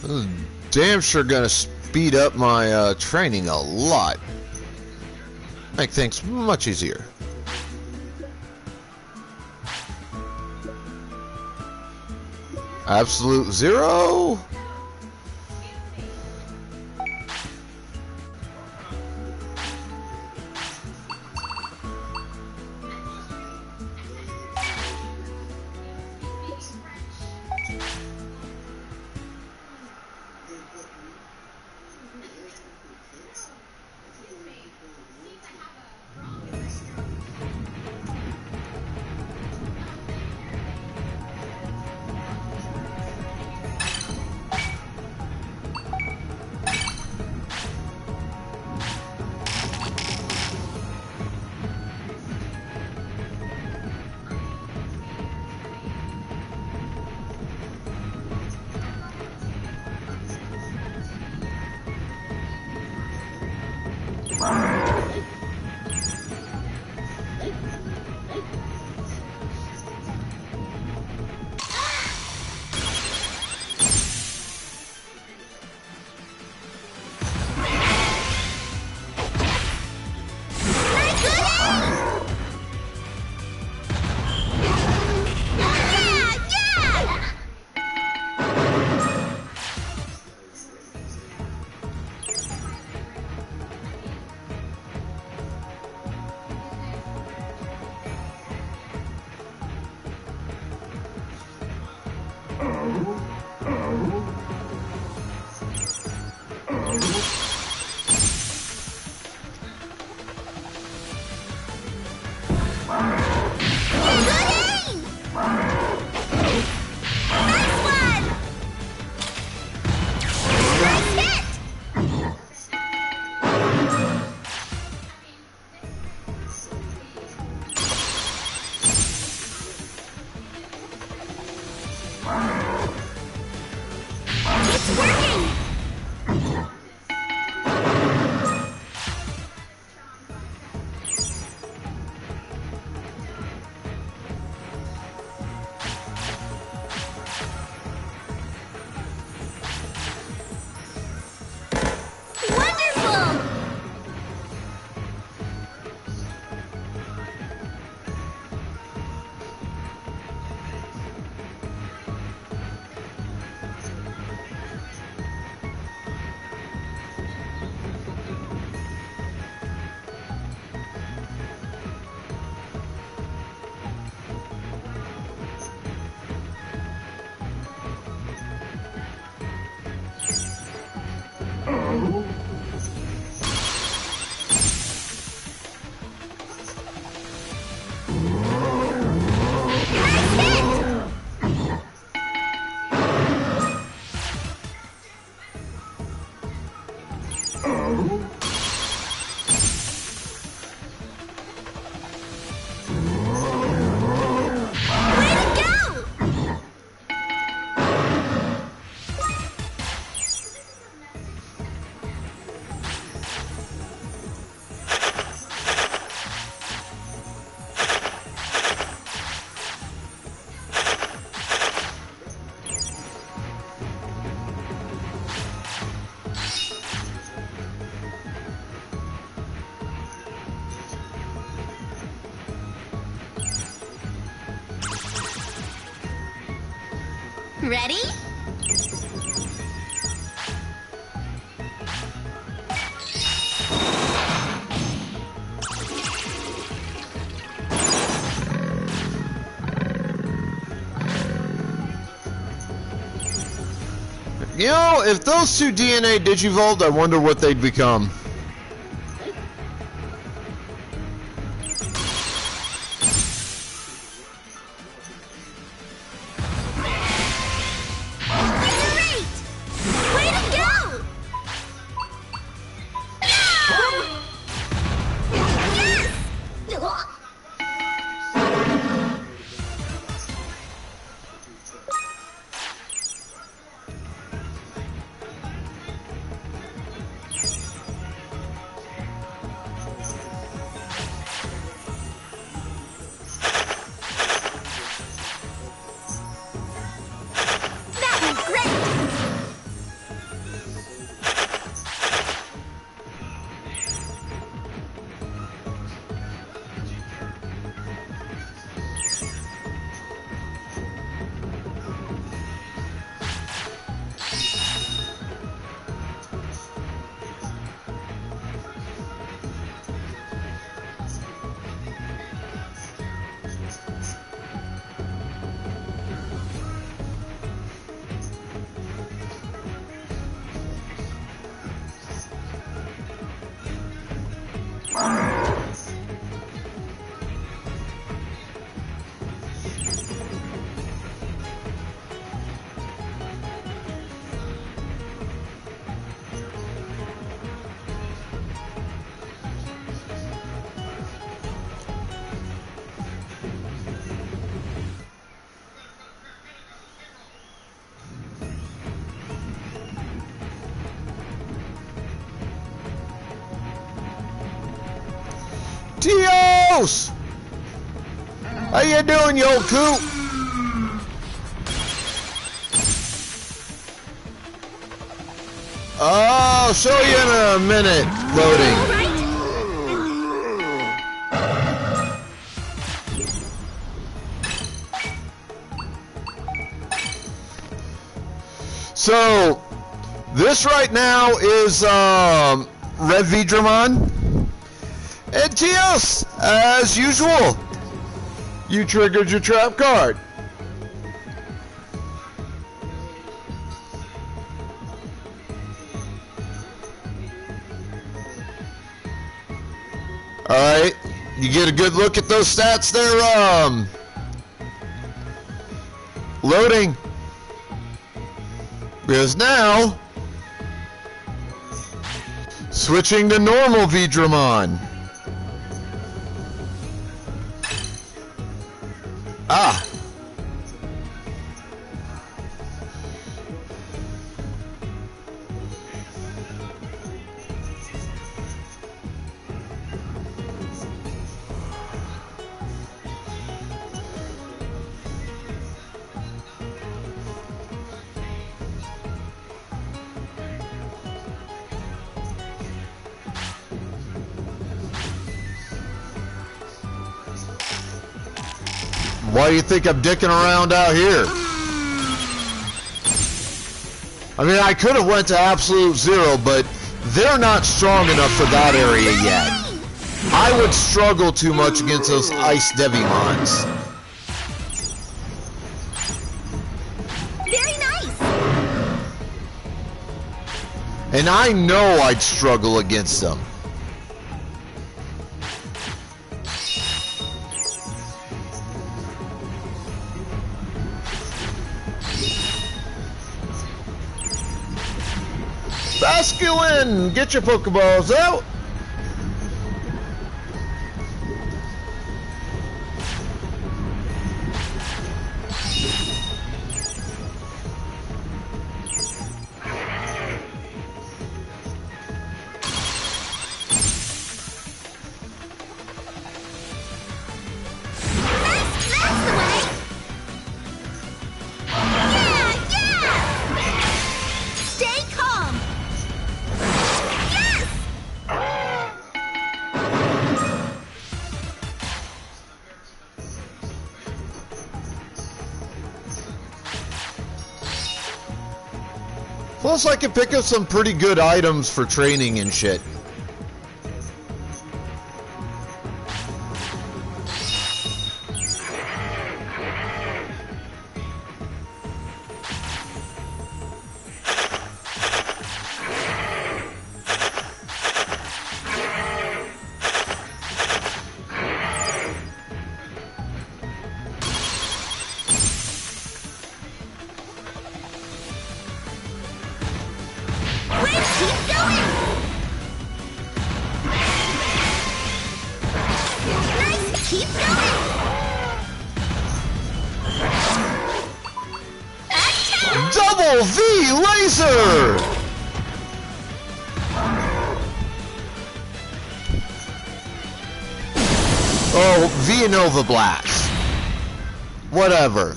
This is damn sure gonna speed up my training a lot. Make things much easier. Absolute zero. Ready? You know, if those two DNA Digivolved, I wonder what they'd become. close. How you doing, you old coot? I'll show you in a minute. Loading. So, this right now is Red Digimon. And TS, as usual, you triggered your trap card. Alright, you get a good look at those stats there, loading. Because now, switching to normal Digimon. Ah. Why do you think I'm dicking around out here? I mean, I could have went to absolute zero, but they're not strong enough for that area yet. I would struggle too much against those ice Digimons. Very nice. And I know I'd struggle against them. Basculin, get your Pokeballs out. Plus, I can pick up some pretty good items for training and shit. Double V laser! Oh, Villanova Blast. Whatever.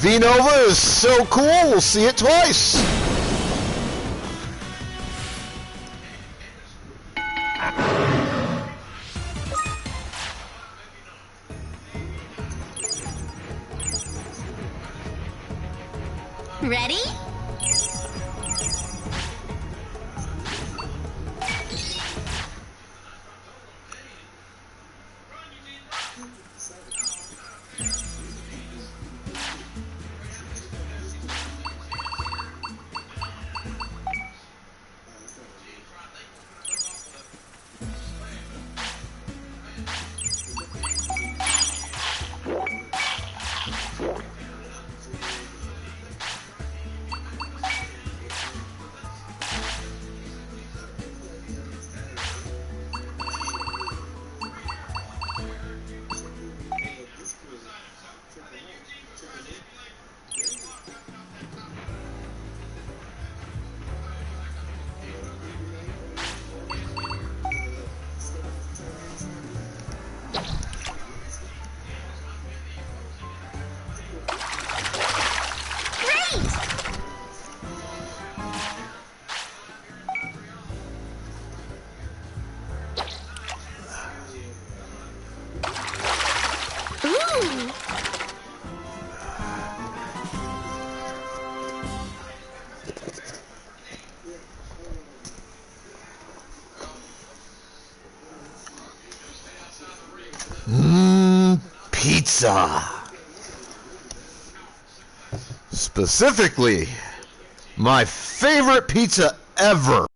V-Nova is so cool, we'll see it twice. Ready? pizza. Specifically, my favorite pizza ever.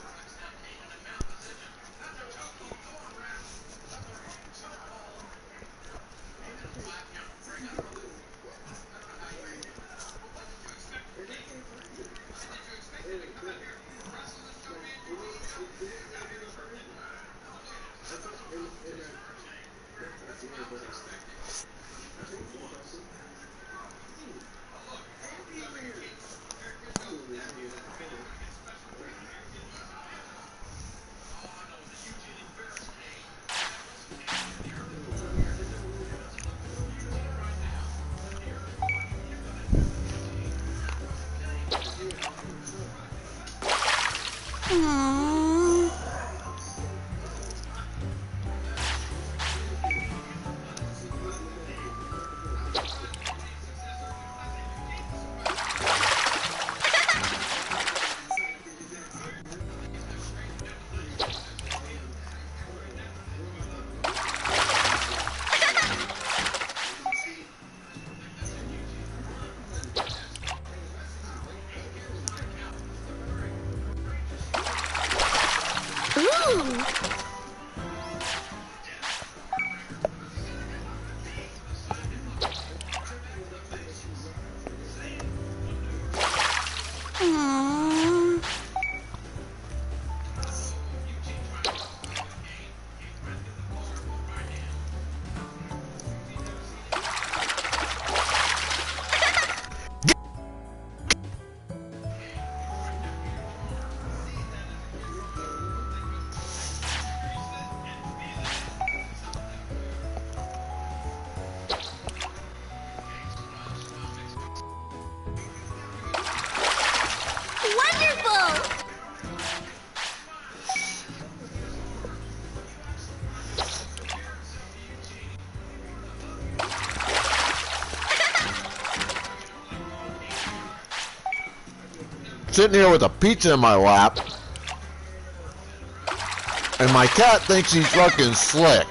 Sitting here with a pizza in my lap, and my cat thinks he's fucking slick.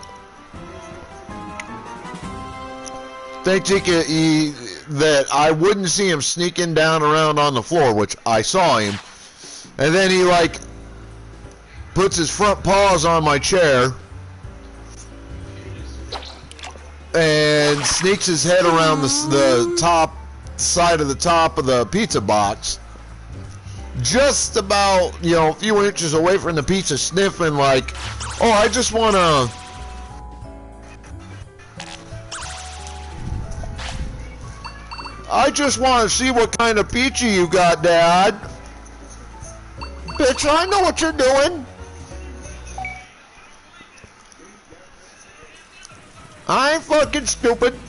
Thinks that I wouldn't see him sneaking down around on the floor, which I saw him. And then he like puts his front paws on my chair and sneaks his head around the top side of the top of the pizza box. Just about, you know, a few inches away from the pizza, sniffing like, oh, I just want to see what kind of pizza you got, Dad. Bitch, I know what you're doing. I ain't fucking stupid.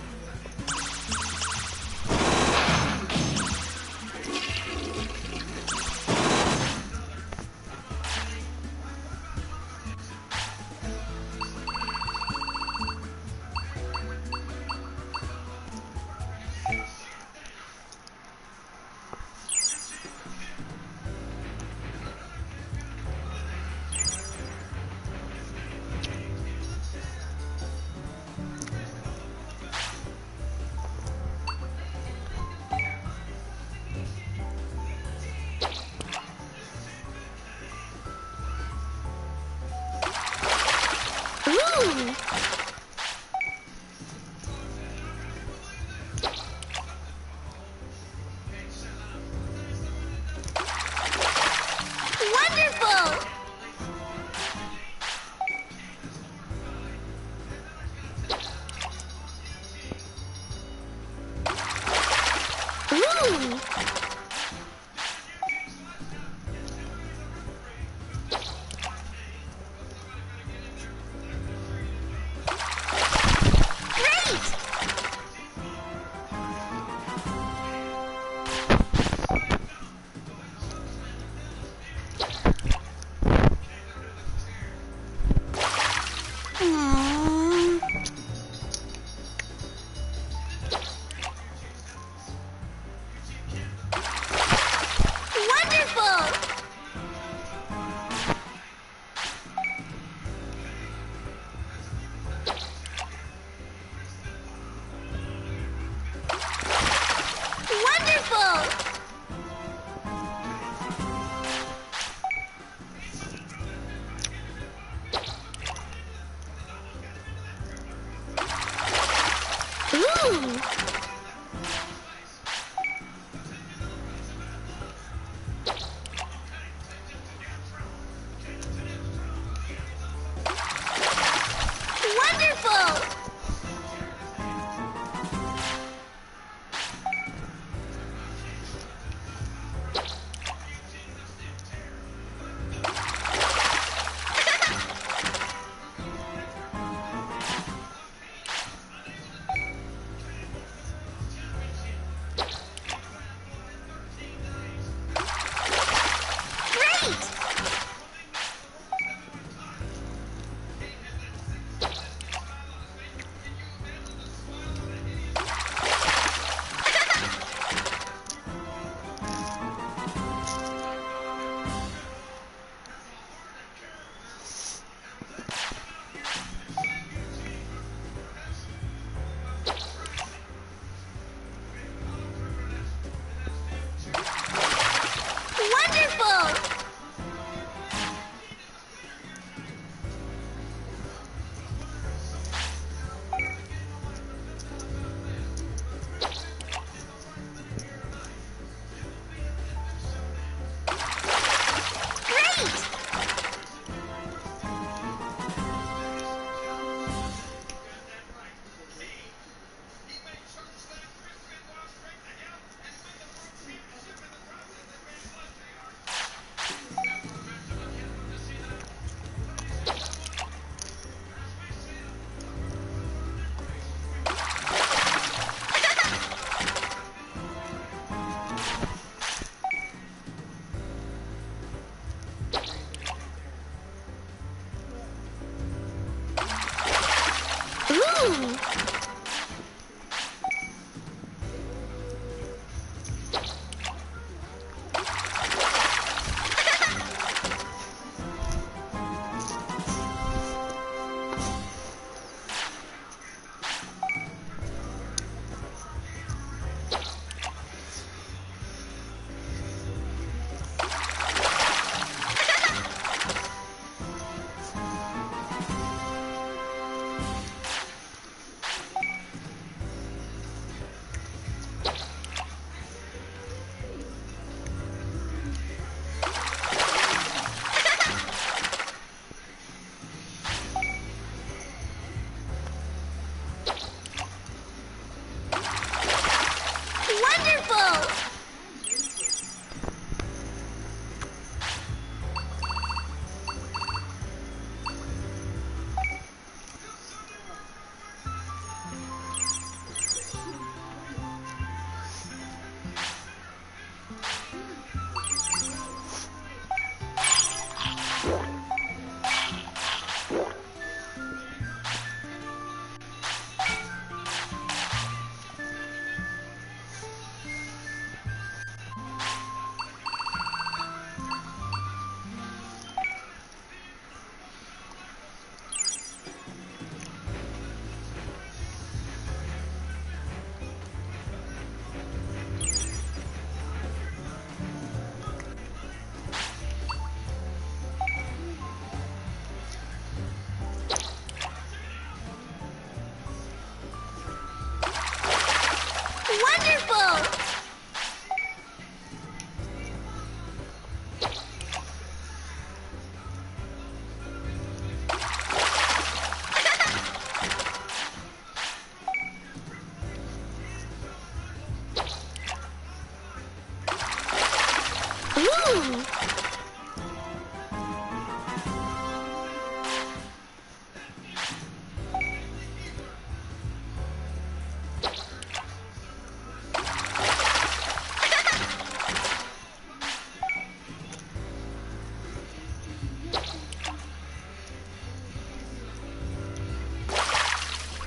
Ooh.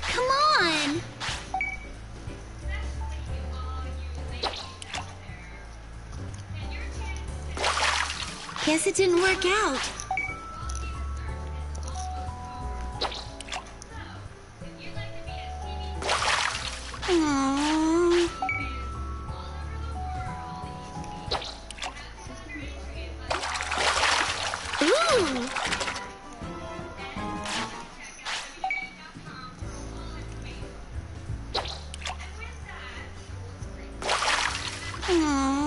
Come on. Guess it didn't work out. Aww. Ooh. Aww.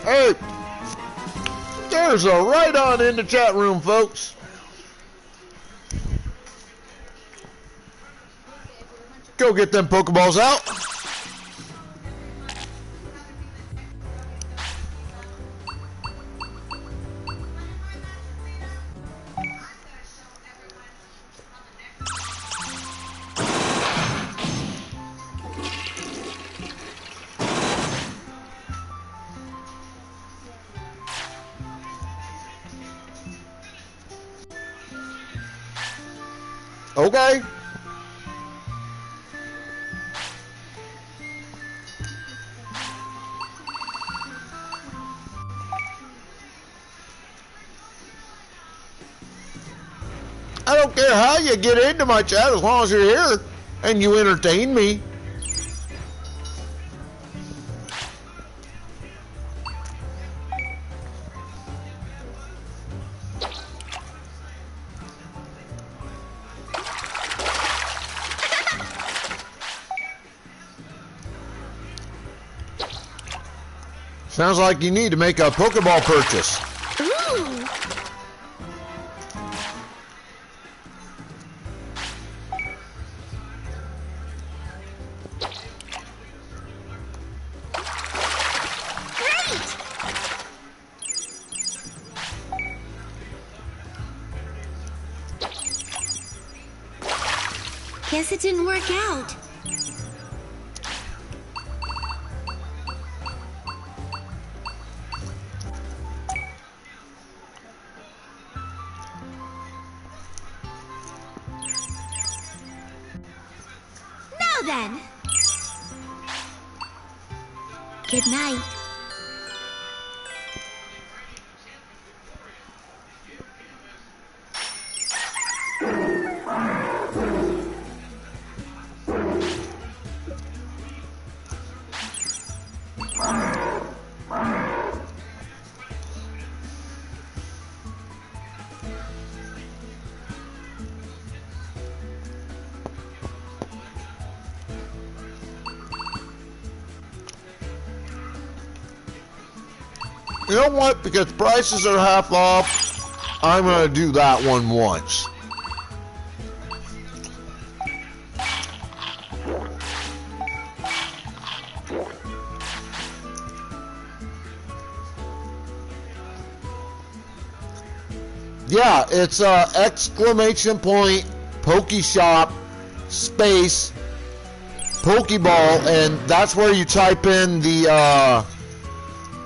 Hey, there's a right on in the chat room, folks. Go get them Pokeballs out. Okay. I don't care how you get into my chat as long as you're here and you entertain me. Sounds like you need to make a Pokeball purchase. Ooh. Great. Guess it didn't work out. Then. Good night. You know what? Because prices are half off, I'm going to do that one once. Yeah, it's exclamation point, Pokeshop, space, Pokeball, and that's where you type in the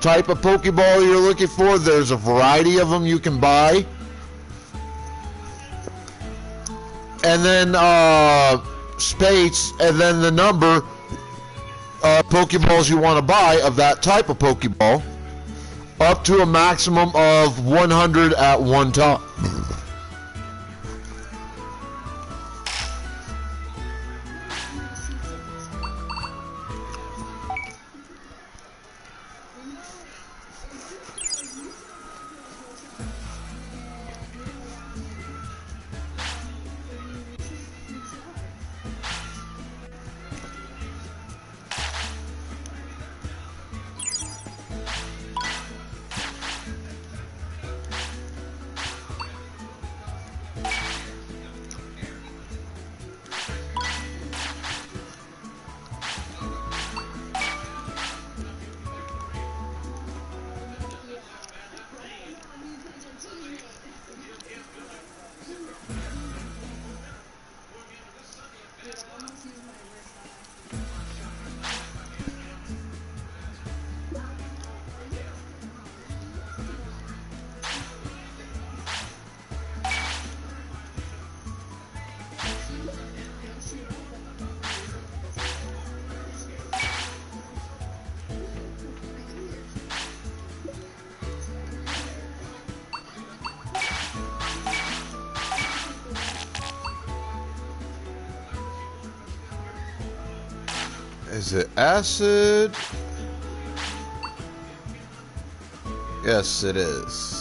type of Pokeball you're looking for. There's a variety of them you can buy. And then space and then the number Pokeballs you want to buy of that type of Pokeball, up to a maximum of 100 at one time. Is it acid? Yes, it is.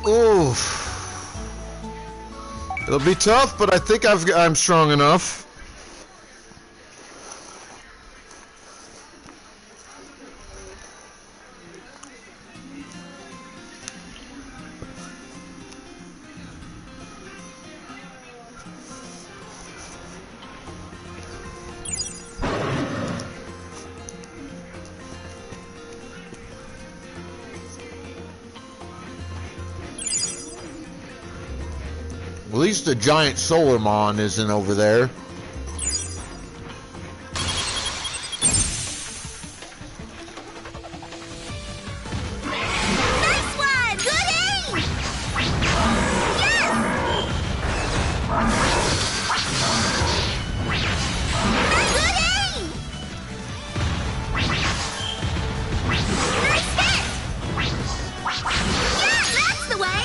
Oof. It'll be tough, but I think I'm strong enough. At least the giant Solarmon isn't over there. Nice one! Good aim! Yes! Good aim! Nice hit! Yeah, that's the way!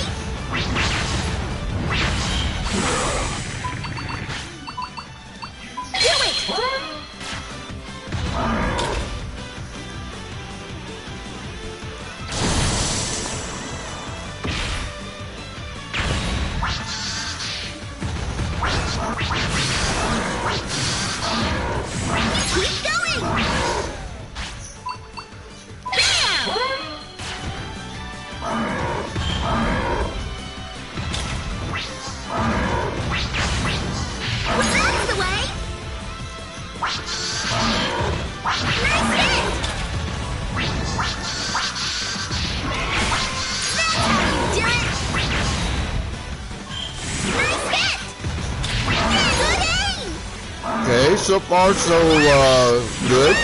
So far, so good.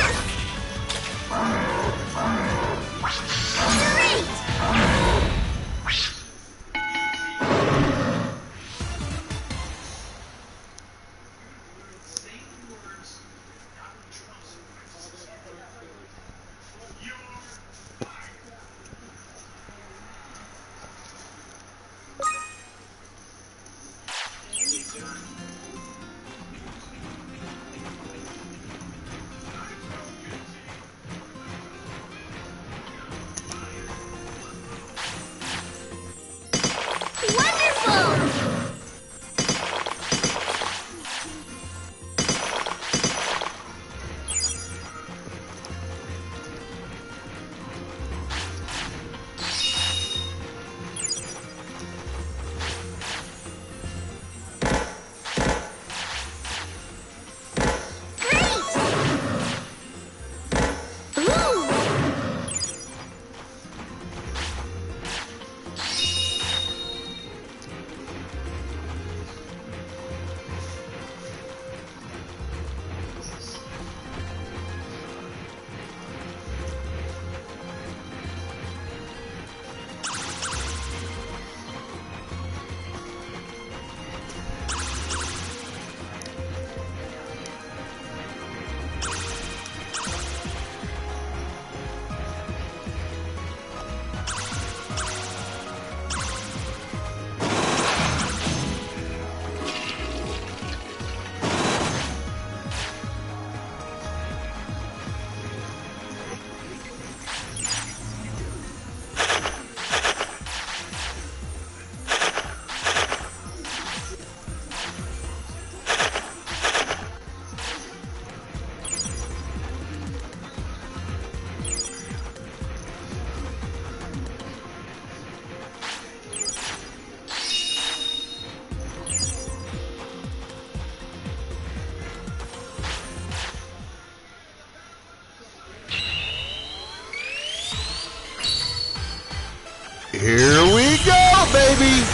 Here we go, baby!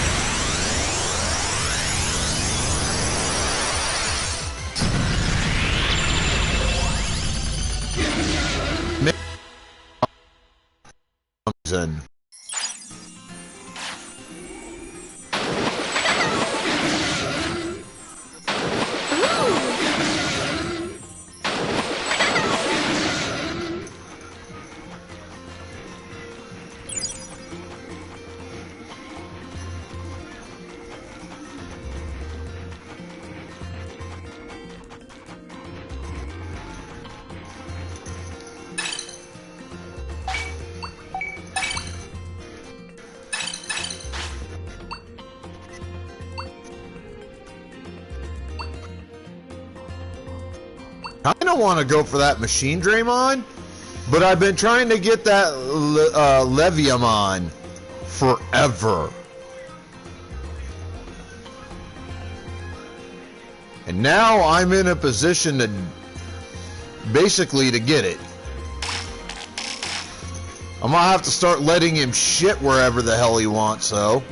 In. I don't want to go for that Machine Draymon, but I've been trying to get that Leviamon forever. And now I'm in a position to basically to get it. I'm gonna have to start letting him shit wherever the hell he wants, though.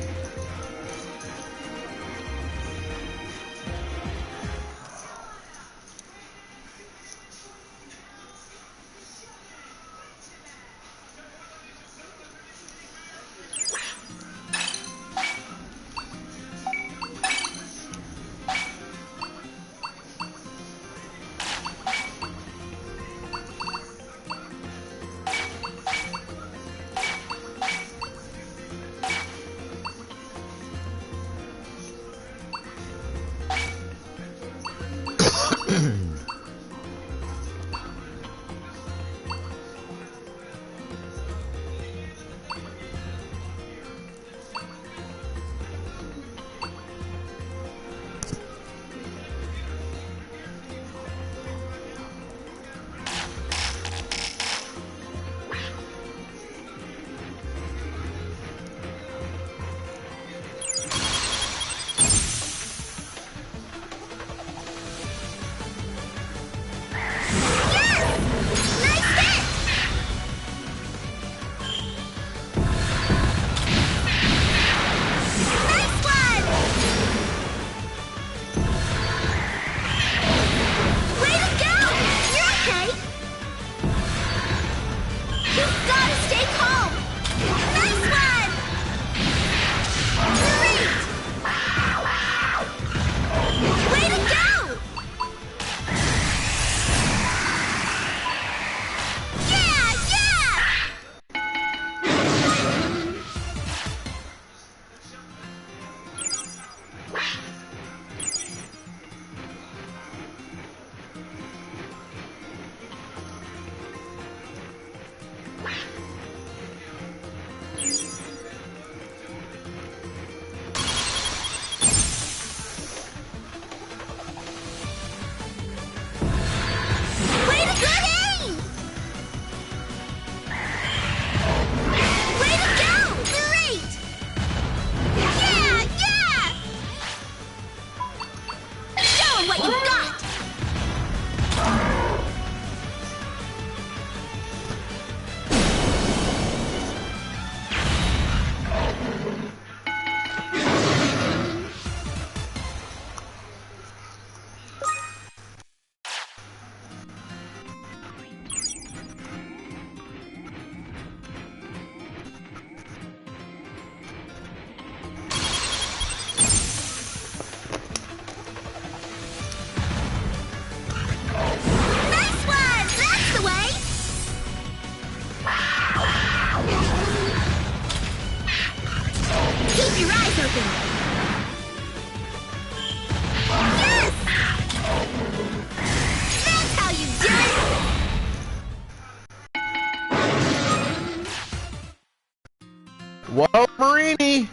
Wild Marini!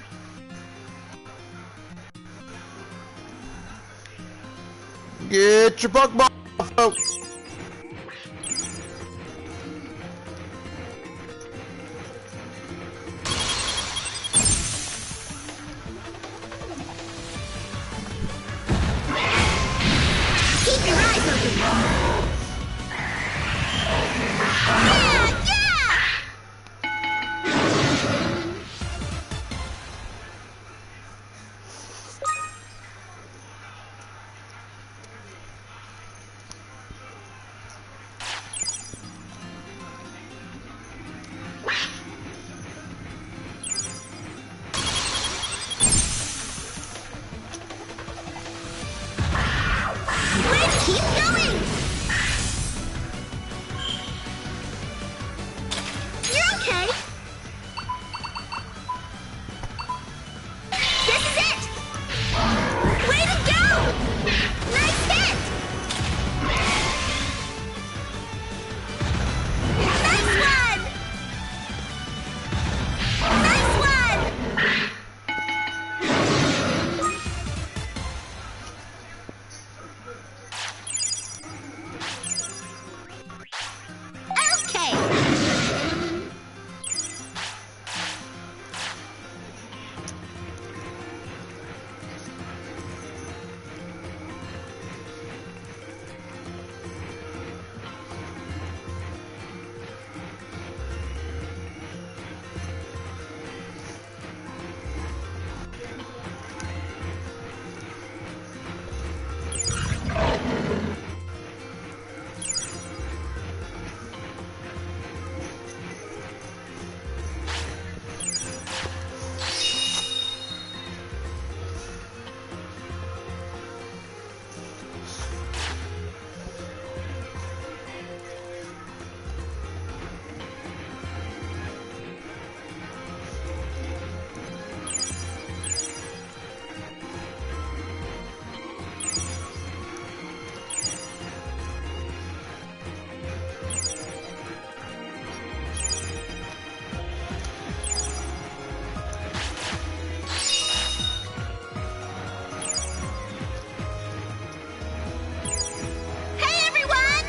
Get your Pokeball, folks! Keep your eyes open. Yeah, yeah! Let's keep going. You're okay. This is it. Way to go. Nice hit. Nice one. Nice one. Okay. Hey everyone!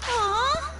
Aw.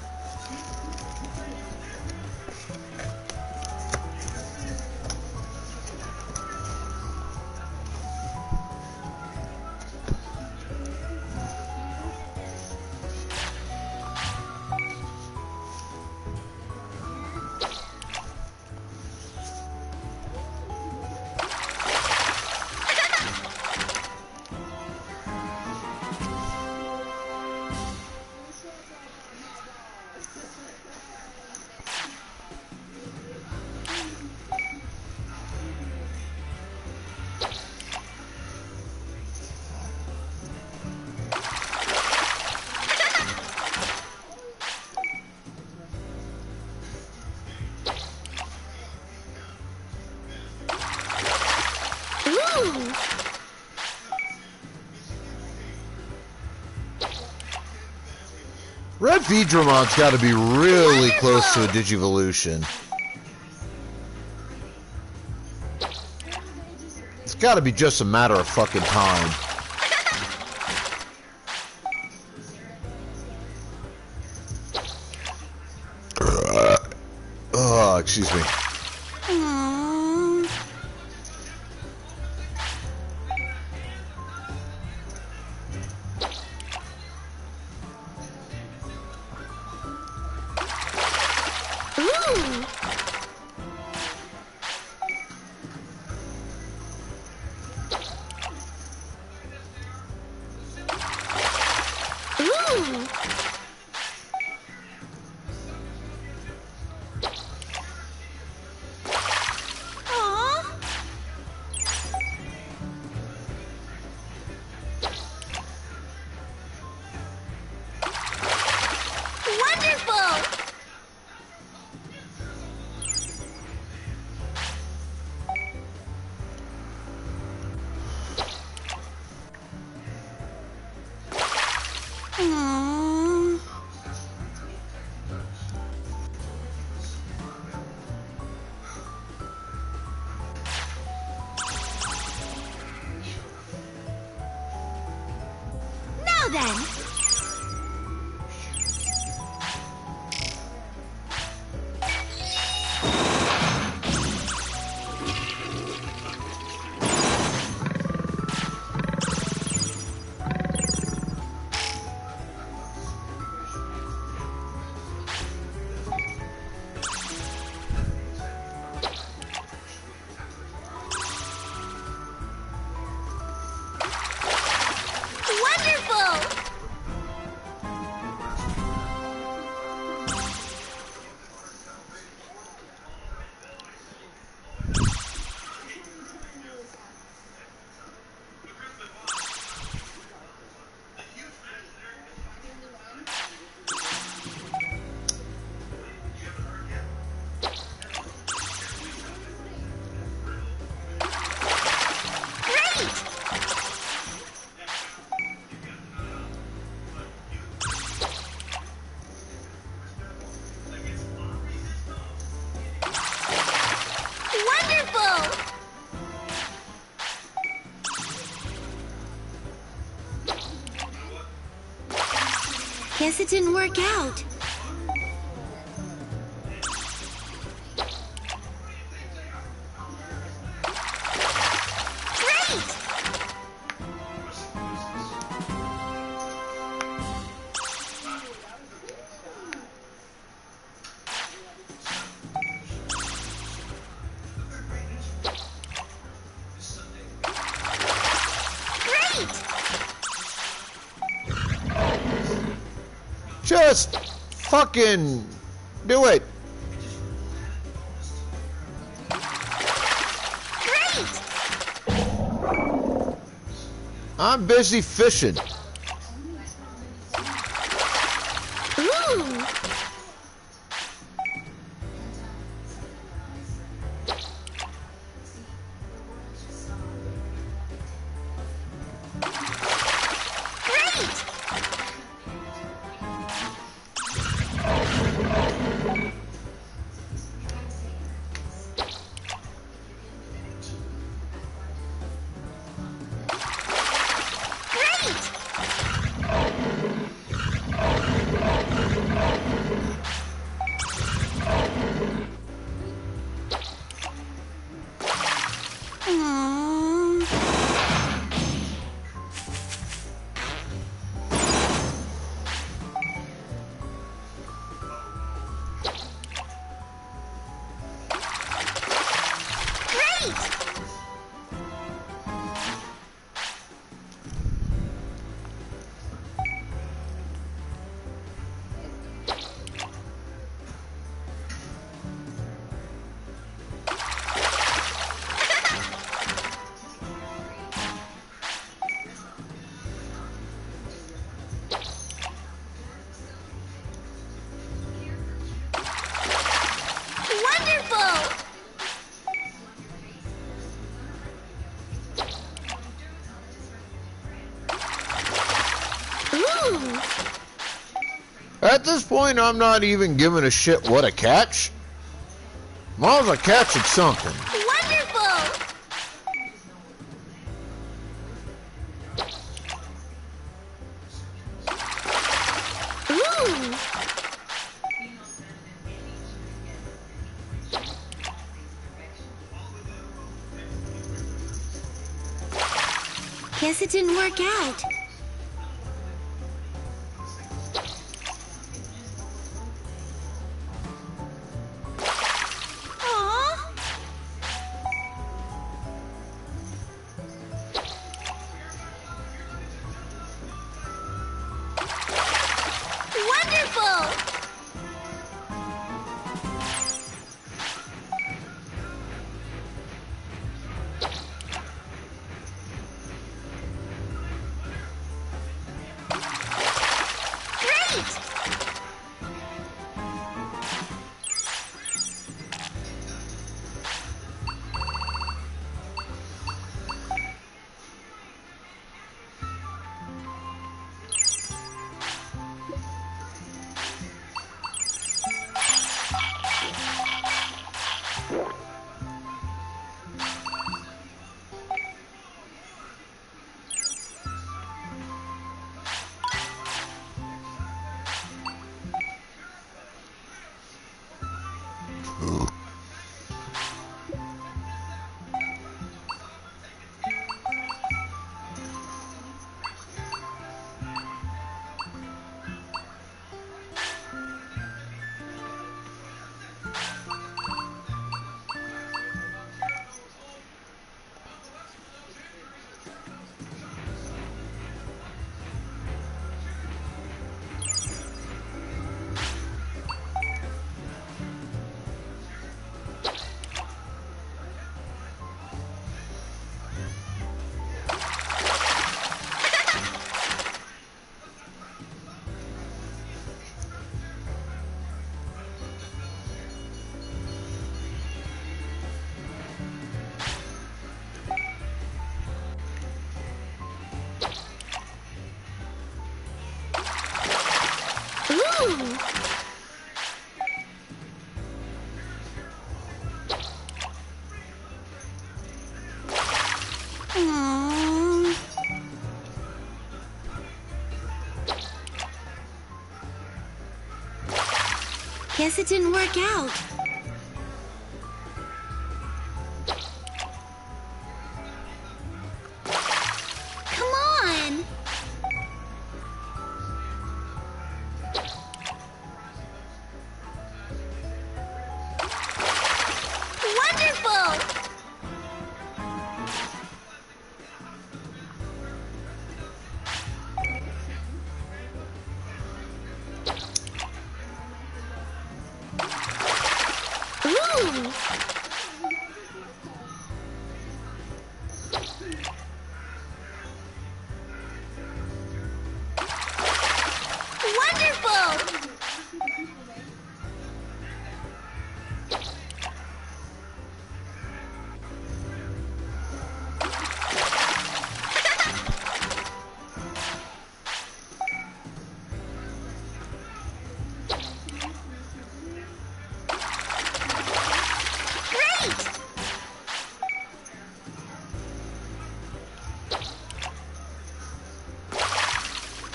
Ooh. Red Veedramon's got to be really close to a Digivolution. It's got to be just a matter of fucking time. excuse me. Aww. Ooh. Ooh. Aw. Wonderful. Aww. Now then. Wonderful. Great. Wonderful. Guess it didn't work out. Great. Great. Just fucking do it. Great. I'm busy fishing. Ooh. Great. Great. Aww. Great. Wonderful. Ooh. At this point, I'm not even giving a shit what I catch. As long as I catch it something. Wonderful. Ooh. Guess it didn't work out. Aw. Wonderful! Ooh! Aww. Guess it didn't work out. Come on! Wonderful! Ooh! Wonderful!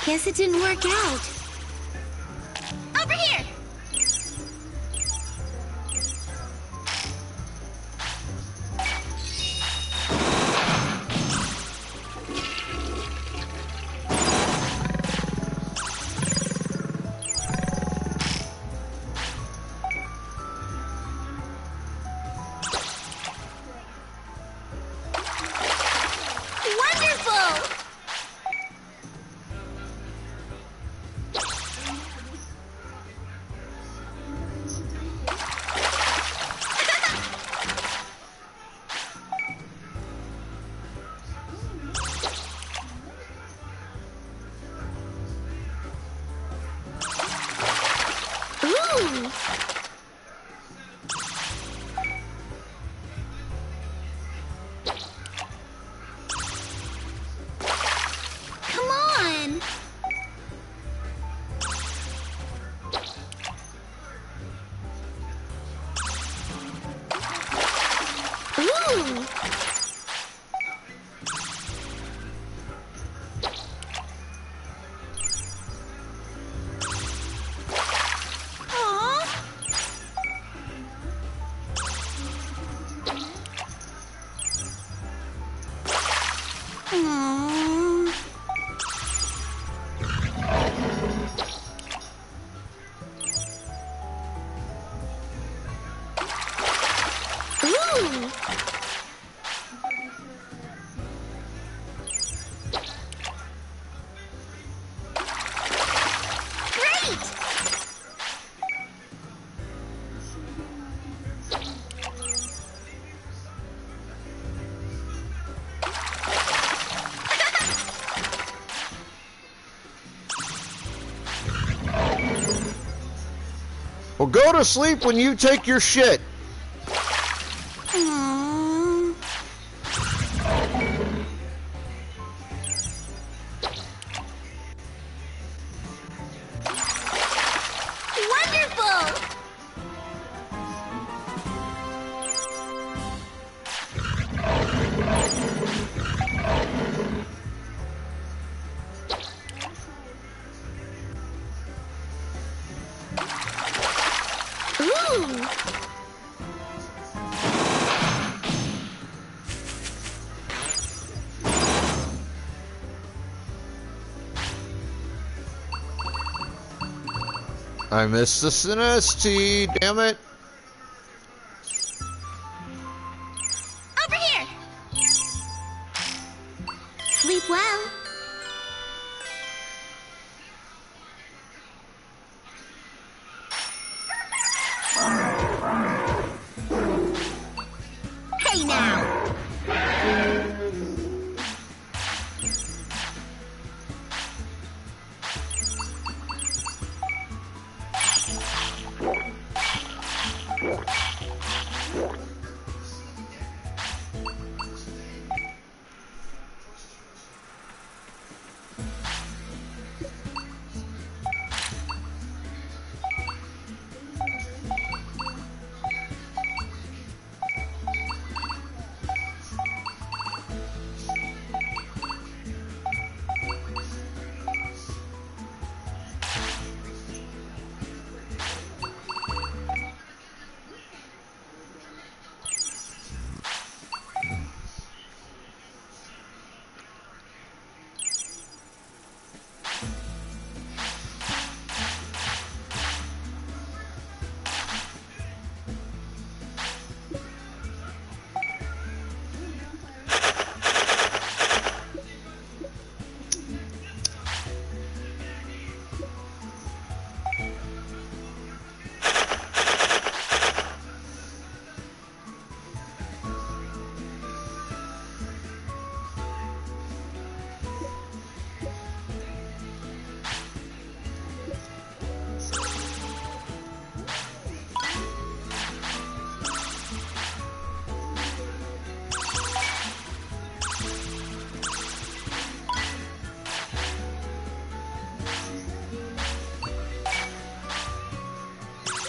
Guess it didn't work out. Over here! Wonderful! Ooh! Come on! Ooh! Aw! Aww. Ooh! Great! Well, go to sleep when you take your shit. Aww. Wonderful! Ooh! I missed the Sinesti, damn it. Over here! Sleep well. Hey now!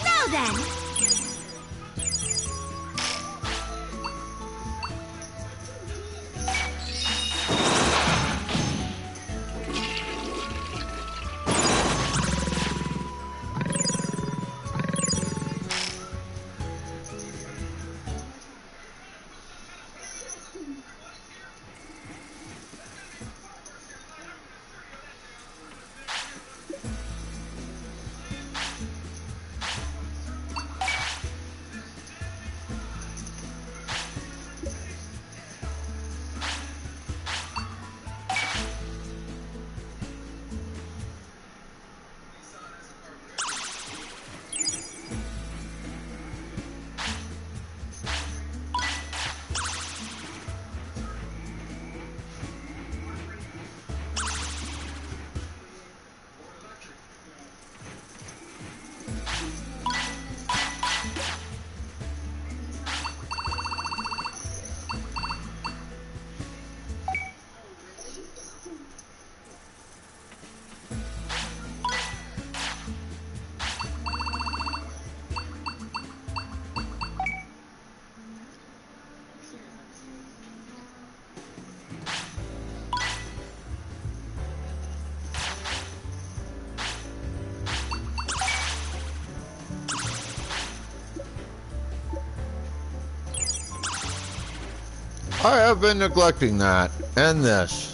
Now then! I have been neglecting that. And this.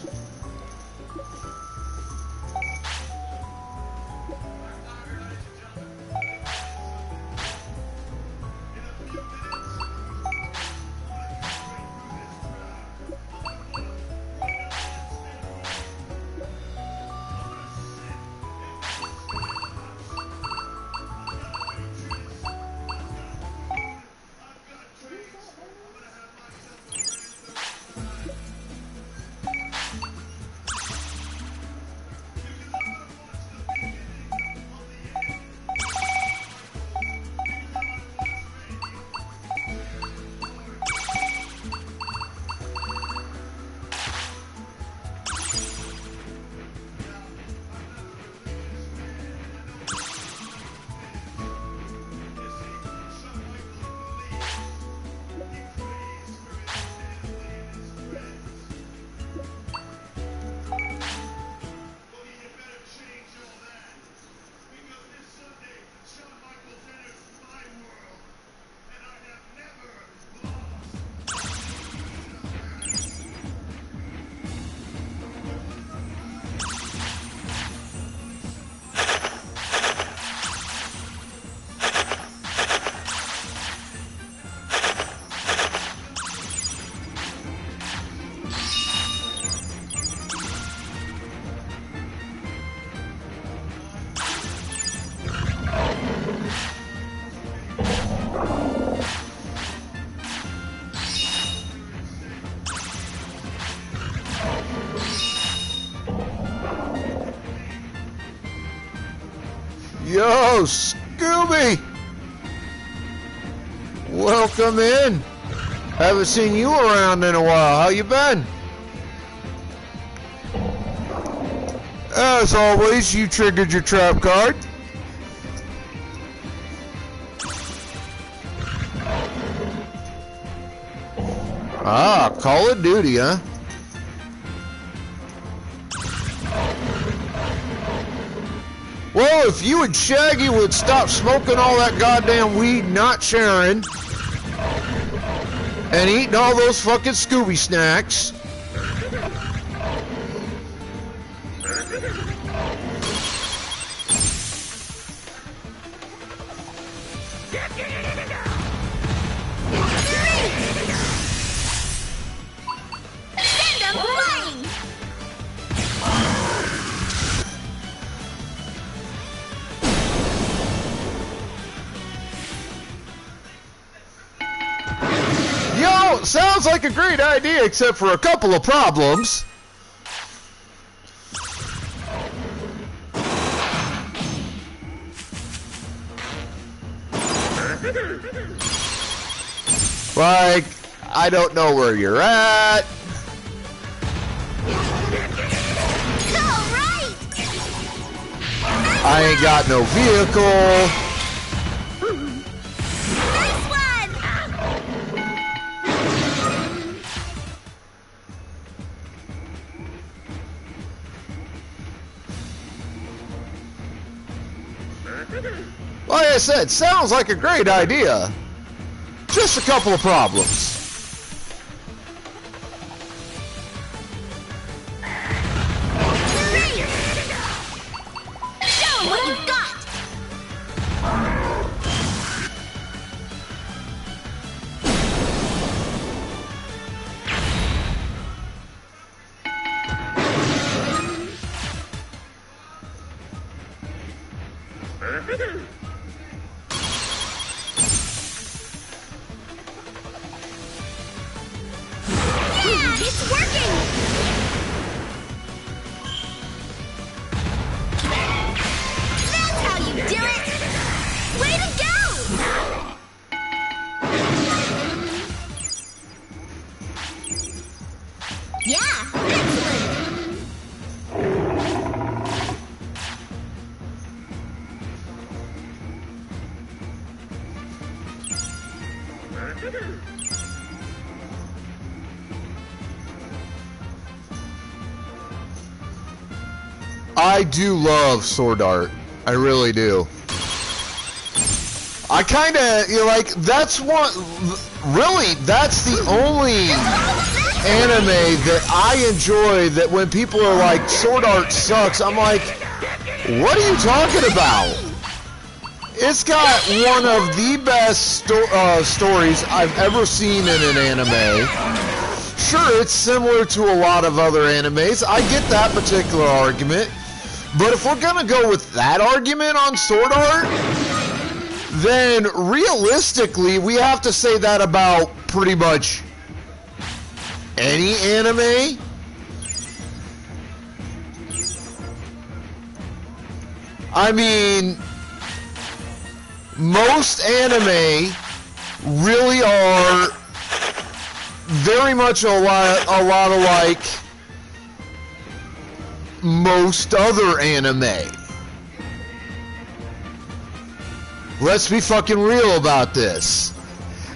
Yo, Scooby! Welcome in. Haven't seen you around in a while. How you been? As always, you triggered your trap card. Ah, Call of Duty, huh? Well, if you and Shaggy would stop smoking all that goddamn weed, not sharing, and eating all those fucking Scooby snacks. Sounds like a great idea, except for a couple of problems. Like, I don't know where you're at. All right. I ain't got no vehicle. Like I said, sounds like a great idea. Just a couple of problems. Show 'em what you've got. It's working! That's how you do it! Way to go! Yeah, excellent! I do love Sword Art. I really do. I kind of, you know, like, that's what, really, that's the only anime that I enjoy that when people are like, Sword Art sucks, I'm like, what are you talking about? It's got one of the best stories I've ever seen in an anime. Sure, it's similar to a lot of other animes. I get that particular argument. But if we're gonna go with that argument on Sword Art, then realistically, we have to say that about pretty much any anime. I mean, most anime really are very much a lot alike most other anime. Let's be fucking real about this.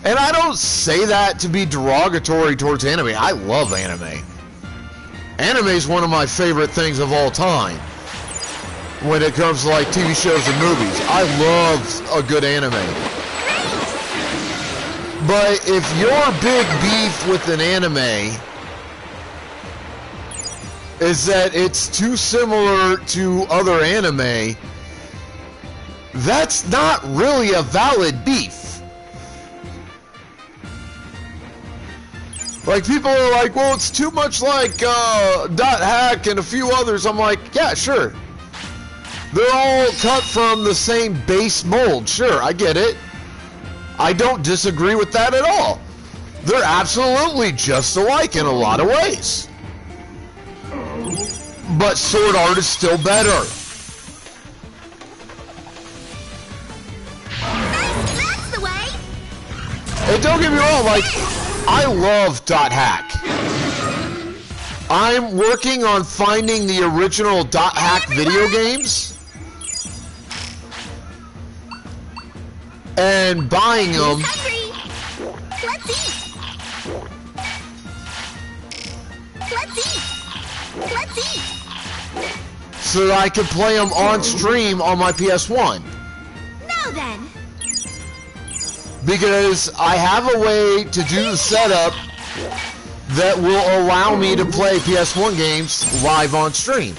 And I don't say that to be derogatory towards anime. I love anime. Anime is one of my favorite things of all time. When it comes to like TV shows and movies, I love a good anime. But if your big beef with an anime is that it's too similar to other anime, that's not really a valid beef. Like, people are like, well, it's too much like Dot Hack and a few others. I'm like, yeah, sure. They're all cut from the same base mold. Sure, I get it. I don't disagree with that at all. They're absolutely just alike in a lot of ways. But Sword Art is still better. And don't get me wrong, like, I love Dot Hack. I'm working on finding the original Dot Hack video games and buying them. Let's eat. Let's eat. Let's eat. So that I can play them on stream on my PS1. Now then. Because I have a way to do the setup that will allow me to play PS1 games live on stream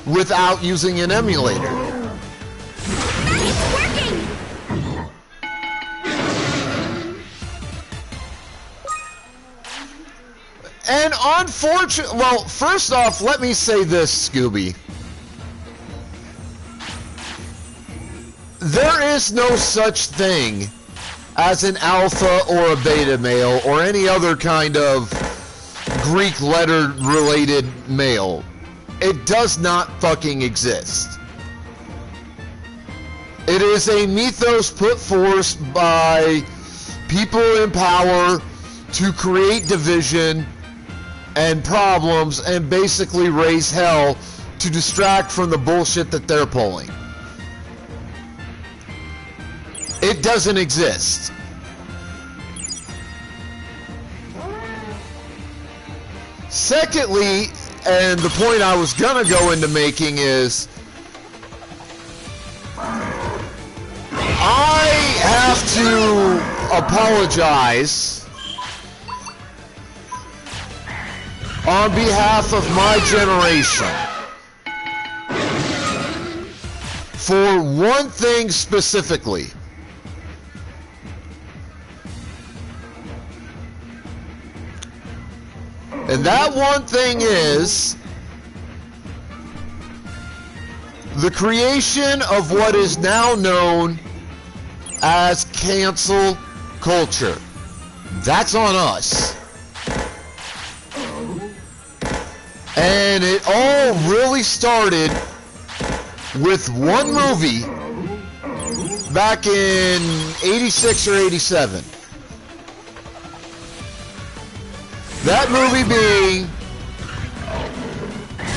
without using an emulator. It's working. And unfortunately, well, first off, let me say this, Scooby. There is no such thing as an alpha or a beta male or any other kind of Greek letter related male. It does not fucking exist. It is a mythos put forth by people in power to create division and problems and basically raise hell to distract from the bullshit that they're pulling. It doesn't exist. Secondly, and the point I was gonna go into making is, I have to apologize on behalf of my generation for one thing specifically. And that one thing is the creation of what is now known as cancel culture. That's on us. And it all really started with one movie back in 86 or 87. That movie being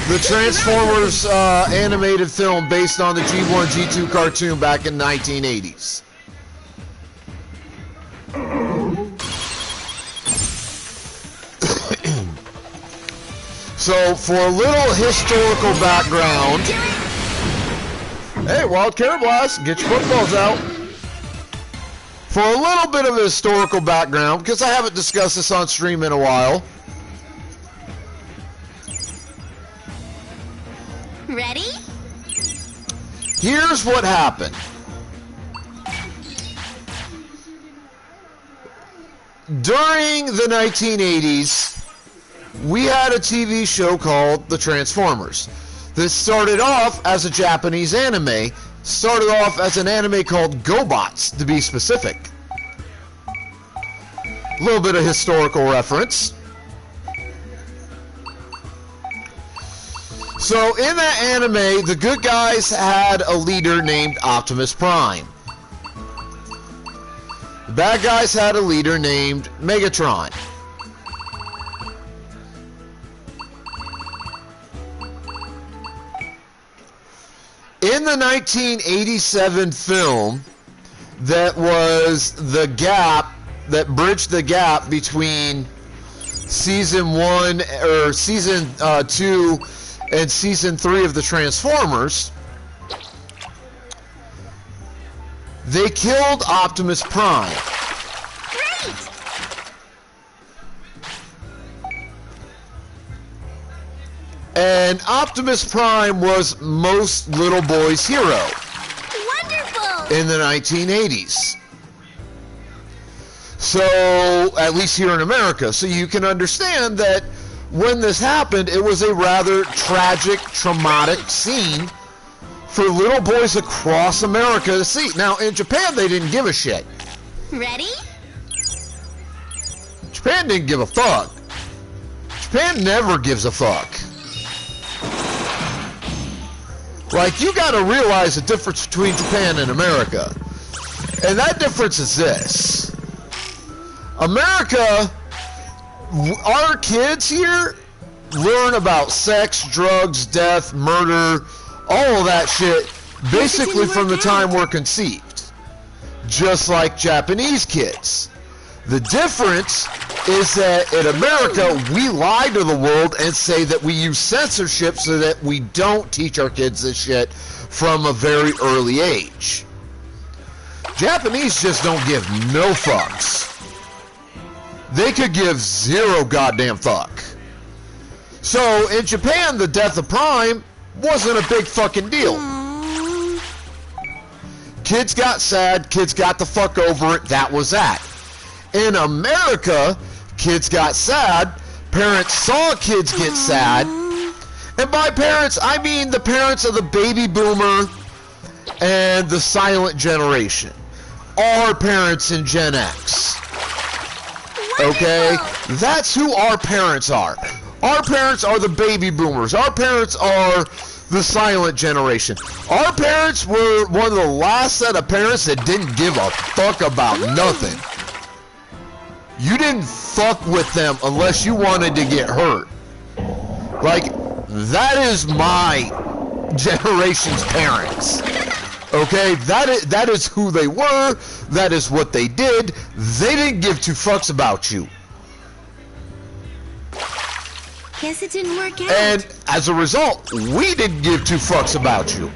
the Transformers animated film based on the G1, G2 cartoon back in the 1980s. So, for a little historical background... Hey, Wild Carrot Blast, get your footballs out. For a little bit of a historical background, because I haven't discussed this on stream in a while. Ready? Here's what happened. During the 1980s, we had a TV show called The Transformers. This started off as a Japanese anime. Started off as an anime called GoBots, to be specific. A little bit of historical reference. So in that anime, the good guys had a leader named Optimus Prime. The bad guys had a leader named Megatron. In the 1987 film, that was the gap, that bridged the gap between season 1 or season 2 and season 3 of the Transformers, they killed Optimus Prime. Great! And Optimus Prime was most little boys' hero. Wonderful! In the 1980s. So, at least here in America. So you can understand that when this happened, it was a rather tragic, traumatic scene for little boys across America to see. Now, in Japan, they didn't give a shit. Ready? Japan didn't give a fuck. Japan never gives a fuck. Like, you gotta realize the difference between Japan and America. And that difference is this. America, our kids here learn about sex, drugs, death, murder, all of that shit basically from the time we're conceived. Just like Japanese kids. The difference is that in America, we lie to the world and say that we use censorship so that we don't teach our kids this shit from a very early age. Japanese just don't give no fucks. They could give zero goddamn fuck. So in Japan, the death of Prime wasn't a big fucking deal. Kids got sad, kids got the fuck over it, that was that. In America, kids got sad, parents saw kids get sad, and by parents, I mean the parents of the baby boomer and the silent generation. Our parents in Gen X. Okay? That's who our parents are. Our parents are the baby boomers. Our parents are the silent generation. Our parents were one of the last set of parents that didn't give a fuck about nothing. You didn't fuck with them unless you wanted to get hurt. Like, that is my generation's parents. Okay? That is who they were. That is what they did. They didn't give two fucks about you. Guess it didn't work out. And as a result, we didn't give two fucks about you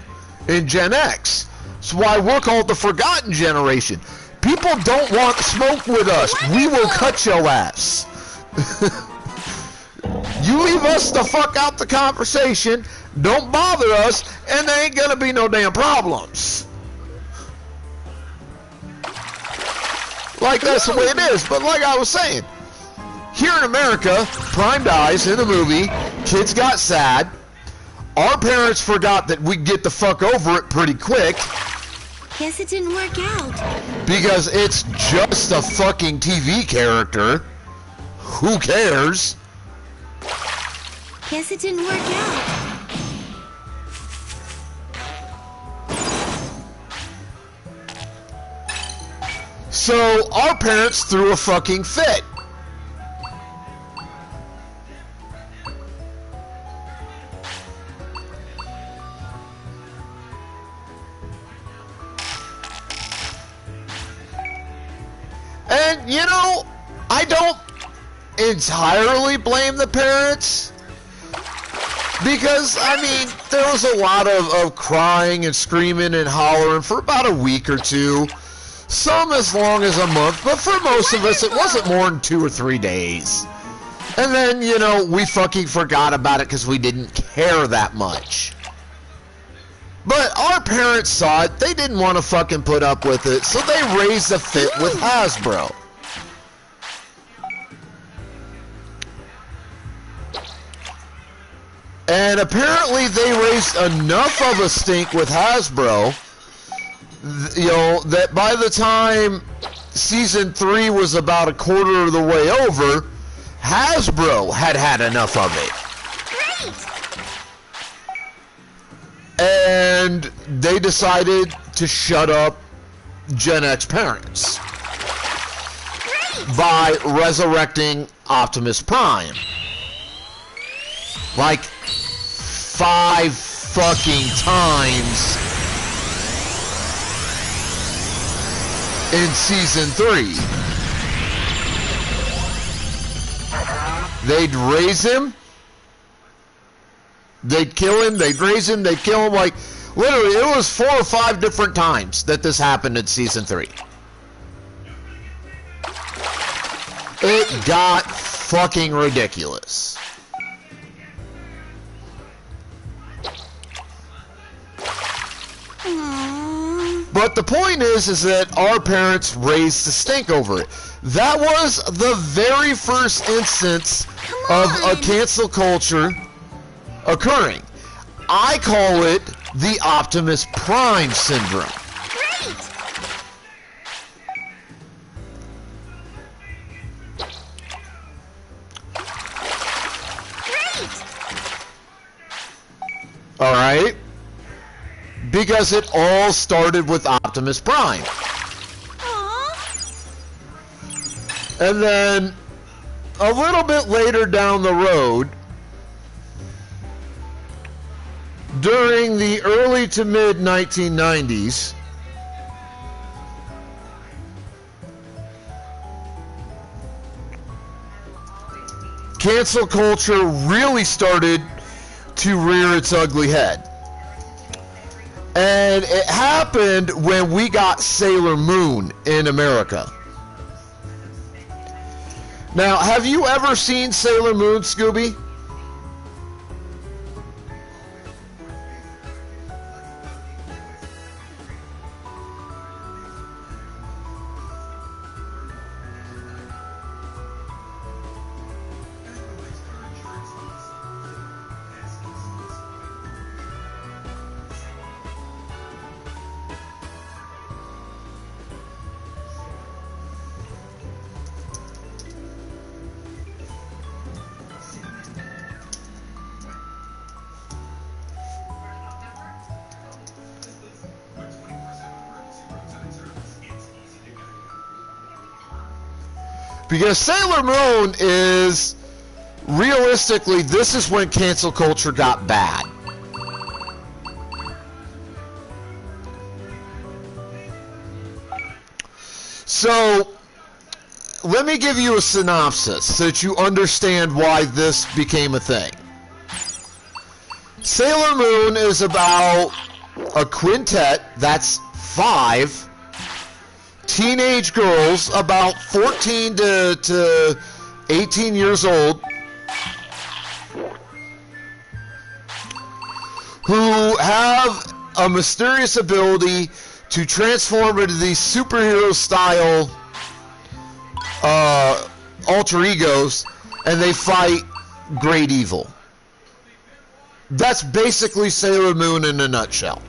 in Gen X. That's why we're called the forgotten generation. People don't want smoke with us. We will cut your ass. You leave us the fuck out the conversation, don't bother us, and there ain't gonna be no damn problems. Like, that's the way it is. But like I was saying, here in America, Prime dies in the movie, kids got sad, our parents forgot that we'd get the fuck over it pretty quick. Guess it didn't work out. Because it's just a fucking TV character. Who cares? Guess it didn't work out. So our parents threw a fucking fit. And, you know, I don't entirely blame the parents. Because, I mean, there was a lot of crying and screaming and hollering for about a week or two. Some as long as a month, but for most of us, it wasn't more than 2 or 3 days. And then, you know, we fucking forgot about it because we didn't care that much. But our parents saw it, they didn't want to fucking put up with it, so they raised a fit with Hasbro. And apparently they raised enough of a stink with Hasbro, you know, that by the time season 3 was about a quarter of the way over, Hasbro had had enough of it. And they decided to shut up Gen X parents by resurrecting Optimus Prime. Like 5 fucking times in season 3. They'd raise him, they'd kill him, they'd raise him, they'd kill him. Like, literally, it was 4 or 5 different times that this happened in season 3. It got fucking ridiculous. But the point is that our parents raised the stink over it. That was the very first instance of a cancel culture occurring. I call it the Optimus Prime syndrome. All right? Because it all started with Optimus Prime. And then a little bit later down the road, during the early to mid 1990s, cancel culture really started to rear its ugly head. And it happened when we got Sailor Moon in America. Now, have you ever seen Sailor Moon, Scooby? Because Sailor Moon is, realistically, this is when cancel culture got bad. So, let me give you a synopsis so that you understand why this became a thing. Sailor Moon is about a quintet, that's 5 teenage girls about 14 to 18 years old who have a mysterious ability to transform into these superhero style alter egos, and they fight great evil. That's basically Sailor Moon in a nutshell.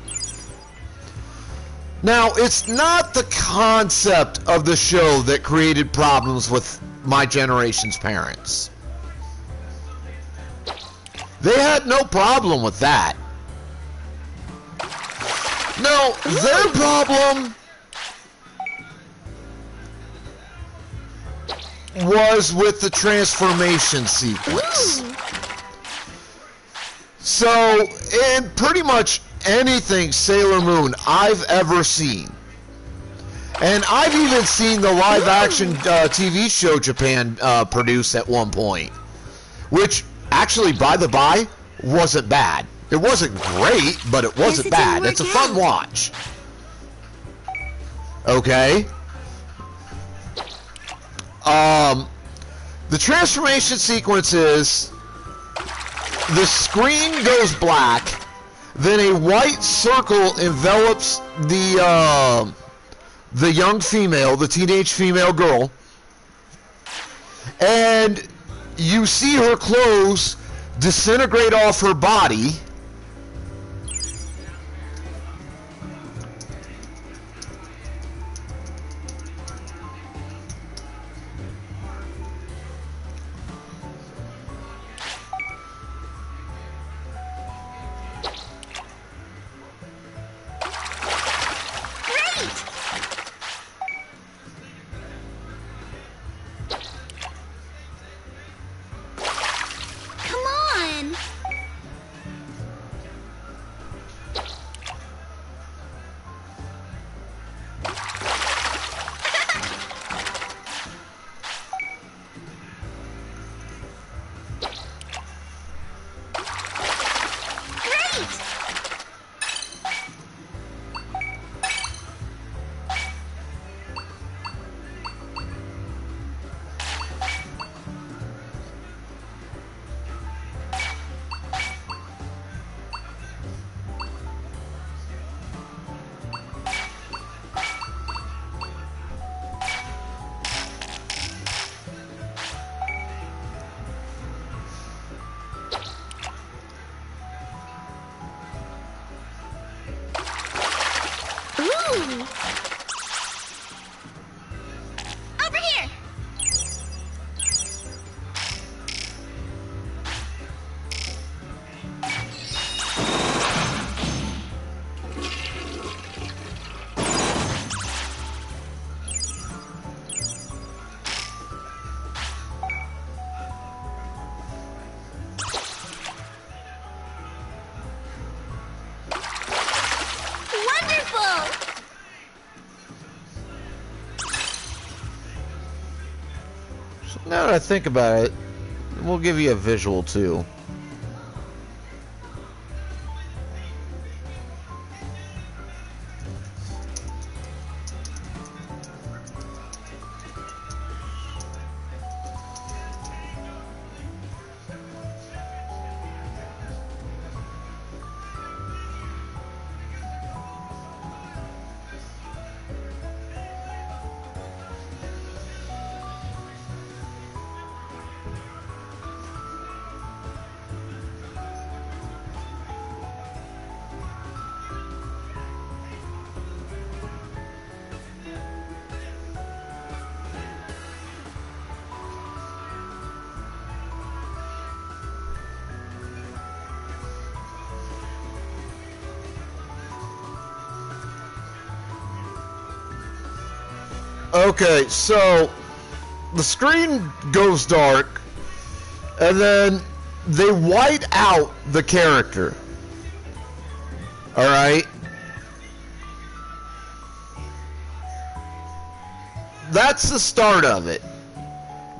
Now, it's not the concept of the show that created problems with my generation's parents. They had no problem with that. No, their problem was with the transformation sequence. So, in pretty much anything Sailor Moon I've ever seen, and I've even seen the live action TV show Japan produced at one point, which actually, by the by, wasn't bad. It wasn't great, but it wasn't bad. It's a fun watch. Okay? The transformation sequence is the screen goes black, then a white circle envelops the young female, the teenage female girl, and you see her clothes disintegrate off her body. Now that I think about it, we'll give you a visual too. Okay, so the screen goes dark, and then they white out the character. Alright? That's the start of it.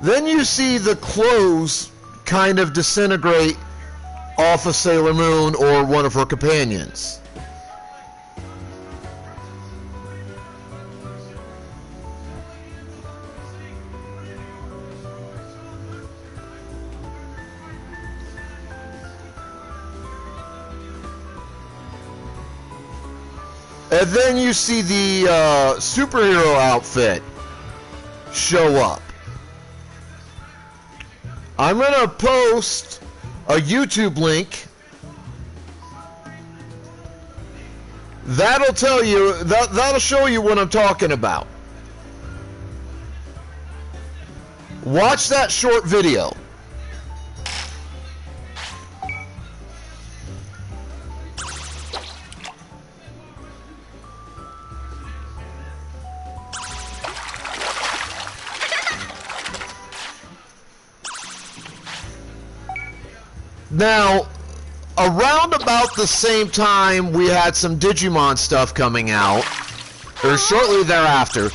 Then you see the clothes kind of disintegrate off of Sailor Moon or one of her companions. And then you see the superhero outfit show up. I'm going to post a YouTube link. That'll tell you, that'll show you what I'm talking about. Watch that short video. Now, around about the same time we had some Digimon stuff coming out, or shortly thereafter,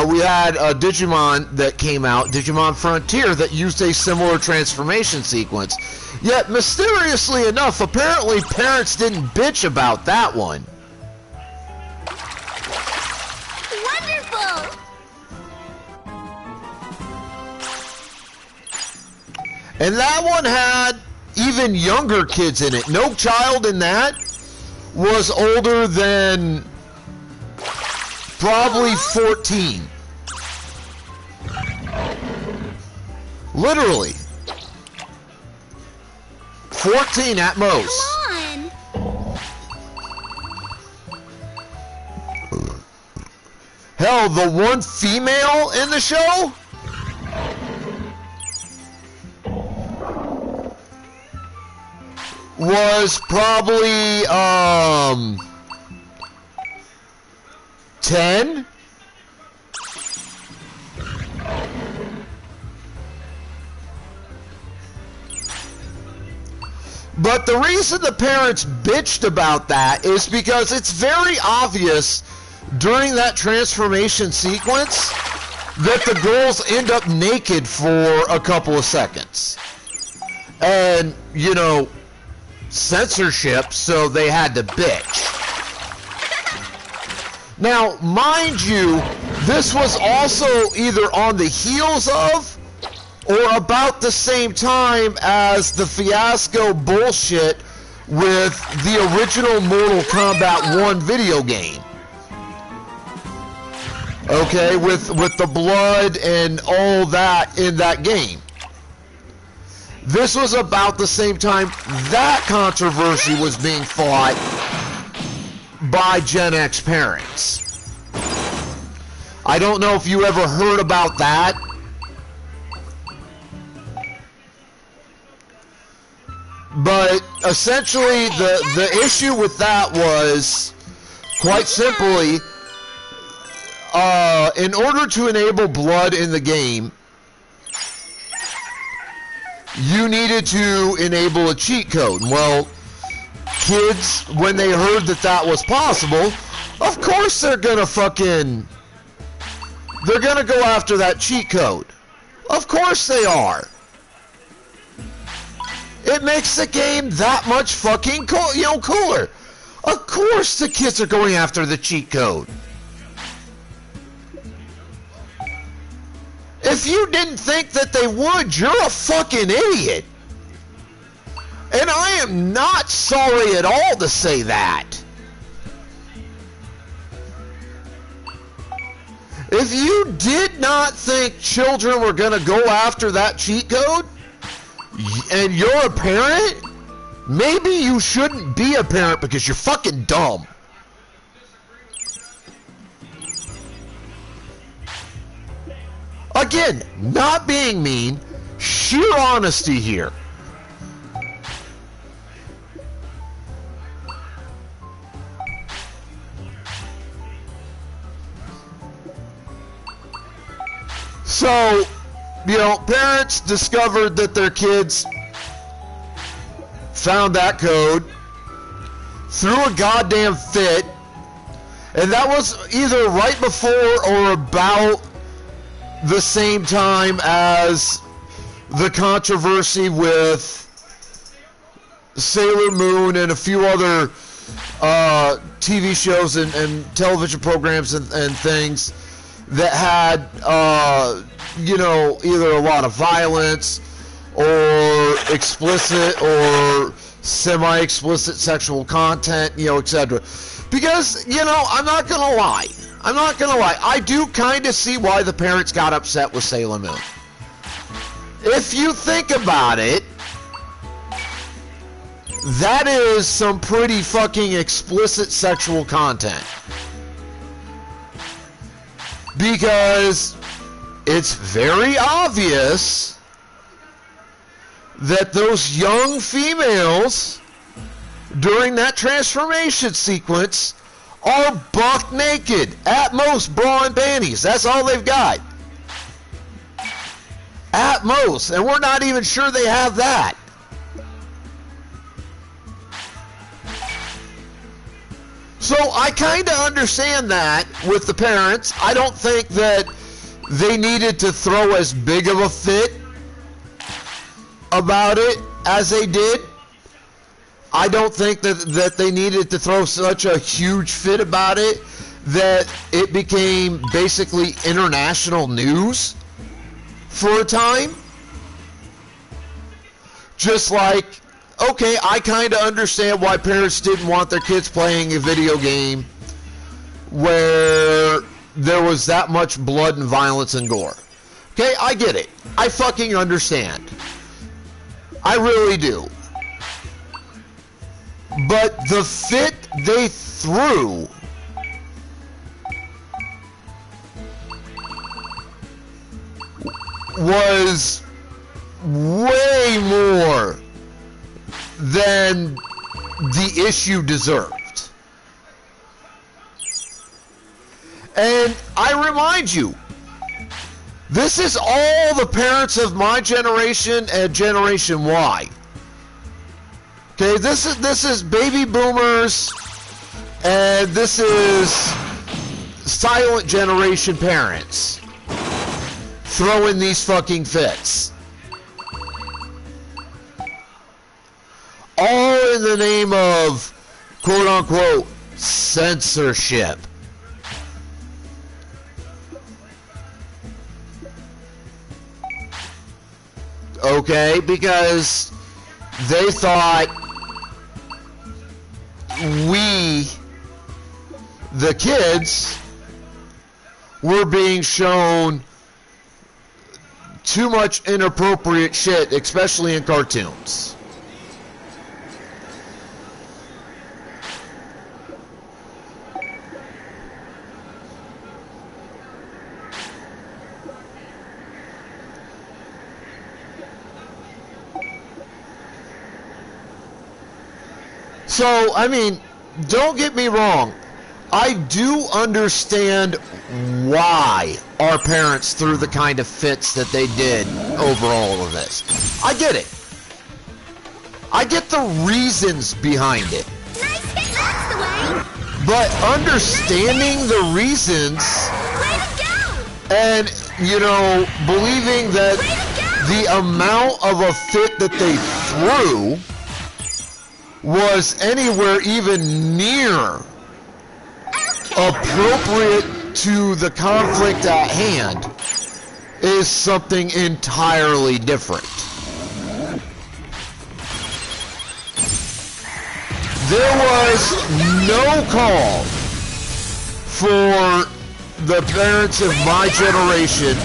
we had a Digimon that came out, Digimon Frontier, that used a similar transformation sequence. Yet, mysteriously enough, apparently parents didn't bitch about that one. Wonderful! And that one had even younger kids in it. No child in that was older than probably 14. Literally. 14 at most. Come on! Hell, the one female in the show was probably 10. But the reason the parents bitched about that is because it's very obvious during that transformation sequence that the girls end up naked for a couple of seconds. And, you know, censorship, so they had to bitch. Now, mind you, this was also either on the heels of or about the same time as the fiasco bullshit with the original Mortal Kombat 1 video game. Okay, with the blood and all that in that game. This was about the same time that controversy was being fought by Gen X parents. I don't know if you ever heard about that. But essentially the issue with that was, quite simply, in order to enable blood in the game, you needed to enable a cheat code. Well, kids, when they heard that that was possible, of course they're gonna go after that cheat code. Of course they are. It makes the game that much fucking cooler. Of course the kids are going after the cheat code. If you didn't think that they would, you're a fucking idiot. And I am not sorry at all to say that. If you did not think children were going to go after that cheat code, and you're a parent, maybe you shouldn't be a parent because you're fucking dumb. Again, not being mean, sheer honesty here. So, you know, parents discovered that their kids found that code, threw a goddamn fit, and that was either right before or about the same time as the controversy with Sailor Moon and a few other TV shows and television programs and things that had, you know, either a lot of violence or explicit or semi-explicit sexual content, you know, etc. Because, you know, I'm not gonna lie. I do kind of see why the parents got upset with Sailor Moon. If you think about it, that is some pretty fucking explicit sexual content. Because it's very obvious that those young females during that transformation sequence are buck naked. At most, bra and panties. That's all they've got. At most. And we're not even sure they have that. So I kind of understand that with the parents. I don't think that they needed to throw as big of a fit about it as they did. I don't think that they needed to throw such a huge fit about it that it became basically international news for a time. Just like, okay, I kind of understand why parents didn't want their kids playing a video game where there was that much blood and violence and gore. Okay, I get it. I fucking understand. I really do. But the fit they threw was way more than the issue deserved. And I remind you, this is all the parents of my generation and Generation Y. Okay, this is baby boomers, and this is silent generation parents throwing these fucking fits. All in the name of, quote unquote, censorship. Okay, because they thought we, the kids, were being shown too much inappropriate shit, especially in cartoons. So, I mean, don't get me wrong. I do understand why our parents threw the kind of fits that they did over all of this. I get it. I get the reasons behind it. Nice hit, that's the way. But understanding the reasons Way to go! And, you know, believing that the amount of a fit that they threw was anywhere even near appropriate to the conflict at hand is something entirely different. There was no call for the parents of my generation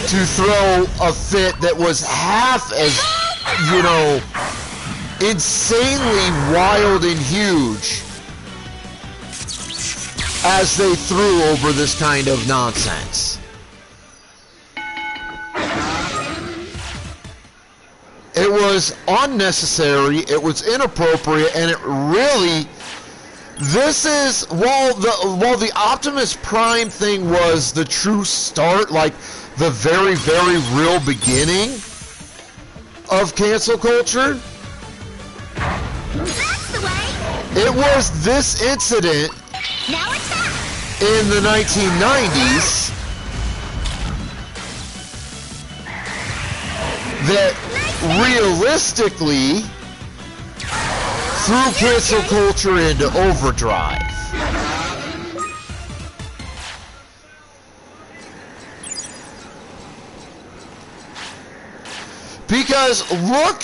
to throw a fit that was half as, you know, insanely wild and huge as they threw over this kind of nonsense. It was unnecessary, it was inappropriate, and it really, this is, while the Optimus Prime thing was the true start, like the very, very real beginning of cancel culture, That's the way. it was this incident Now it's that. in the 1990s that realistically threw cancel culture into overdrive. Because look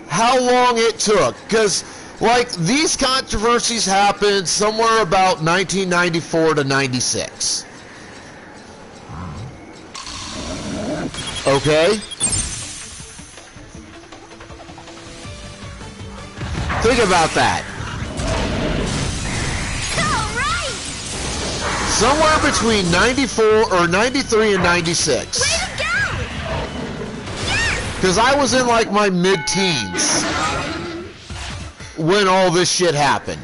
how long it took. Because, like, these controversies happened somewhere about 1994 to 96. Okay? Think about that. All right. Somewhere between 94 or 93 and 96. Way to go. Yes. Because I was in like my mid-teens when all this shit happened.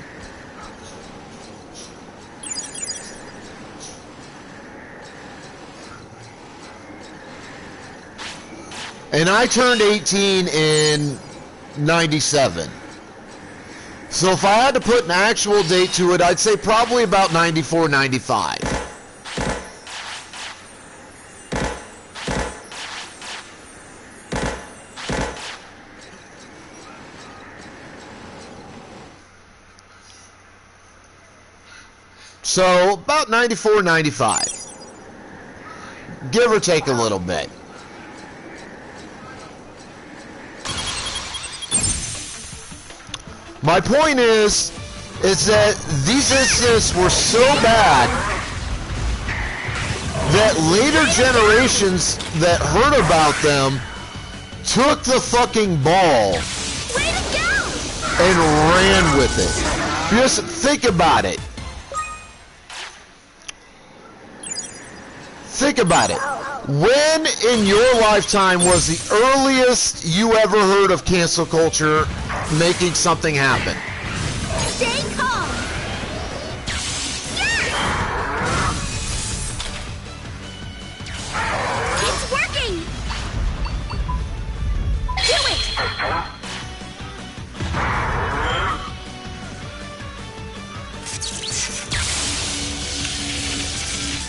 And I turned 18 in 97. So if I had to put an actual date to it, I'd say probably about 94, 95. So about 94, 95. Give or take a little bit. My point is that these incidents were so bad that later generations that heard about them took the fucking ball Way to go. and ran with it. Just think about it. Think about it. When in your lifetime was the earliest you ever heard of cancel culture making something happen? Stay calm. Yes. It's working. Do it.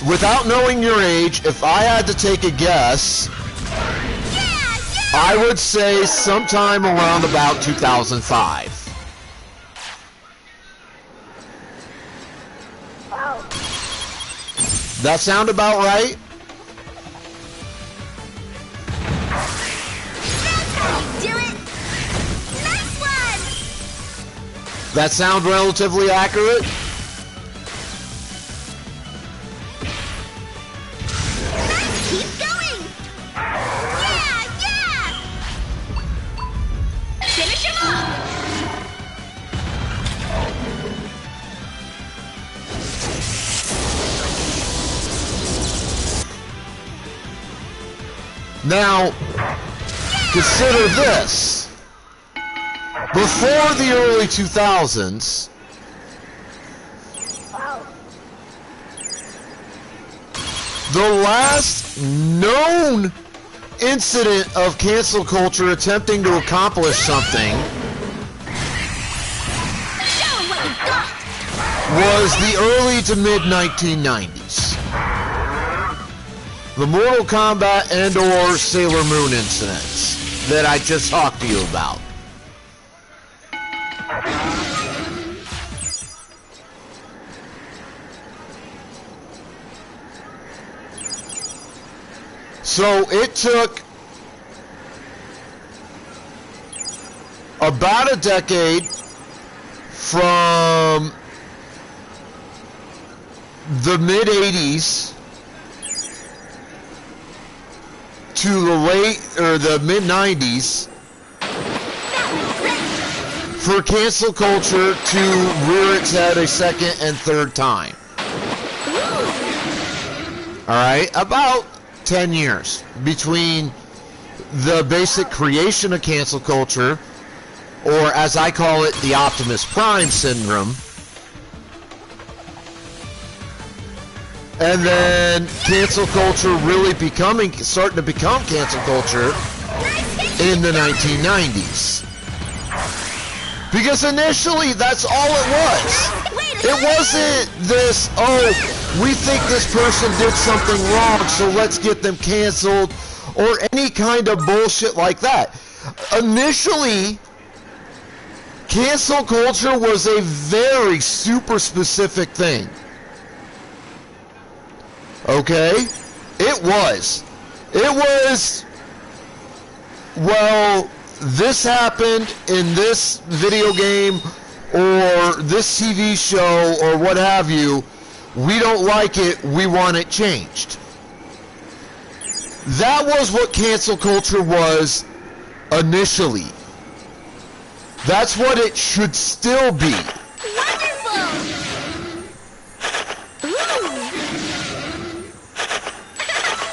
Without knowing your age, if I had to take a guess, I would say sometime around about 2005. That sound about right? That's how you do it. Nice one. That sound relatively accurate? Nice. Keep going. Yeah. Finish him off. Now, consider this. Before the early 2000s, the last known incident of cancel culture attempting to accomplish something Show 'em what you got. was the early to mid 1990s. The Mortal Kombat and or Sailor Moon incidents that I just talked to you about. So it took about a decade from the mid-80s to the mid-90s for cancel culture to rear its head a second and third time. Alright, about 10 years between the basic creation of cancel culture, or as I call it, the Optimus Prime syndrome, and then cancel culture really starting to become cancel culture in the 1990s. Because initially, that's all it was. It wasn't this, oh, we think this person did something wrong, so let's get them canceled, or any kind of bullshit like that. Initially, cancel culture was a very super specific thing. Okay? It was, well, this happened in this video game or this TV show or what have you. We don't like it, we want it changed. That was what cancel culture was initially. That's what it should still be. Wonderful!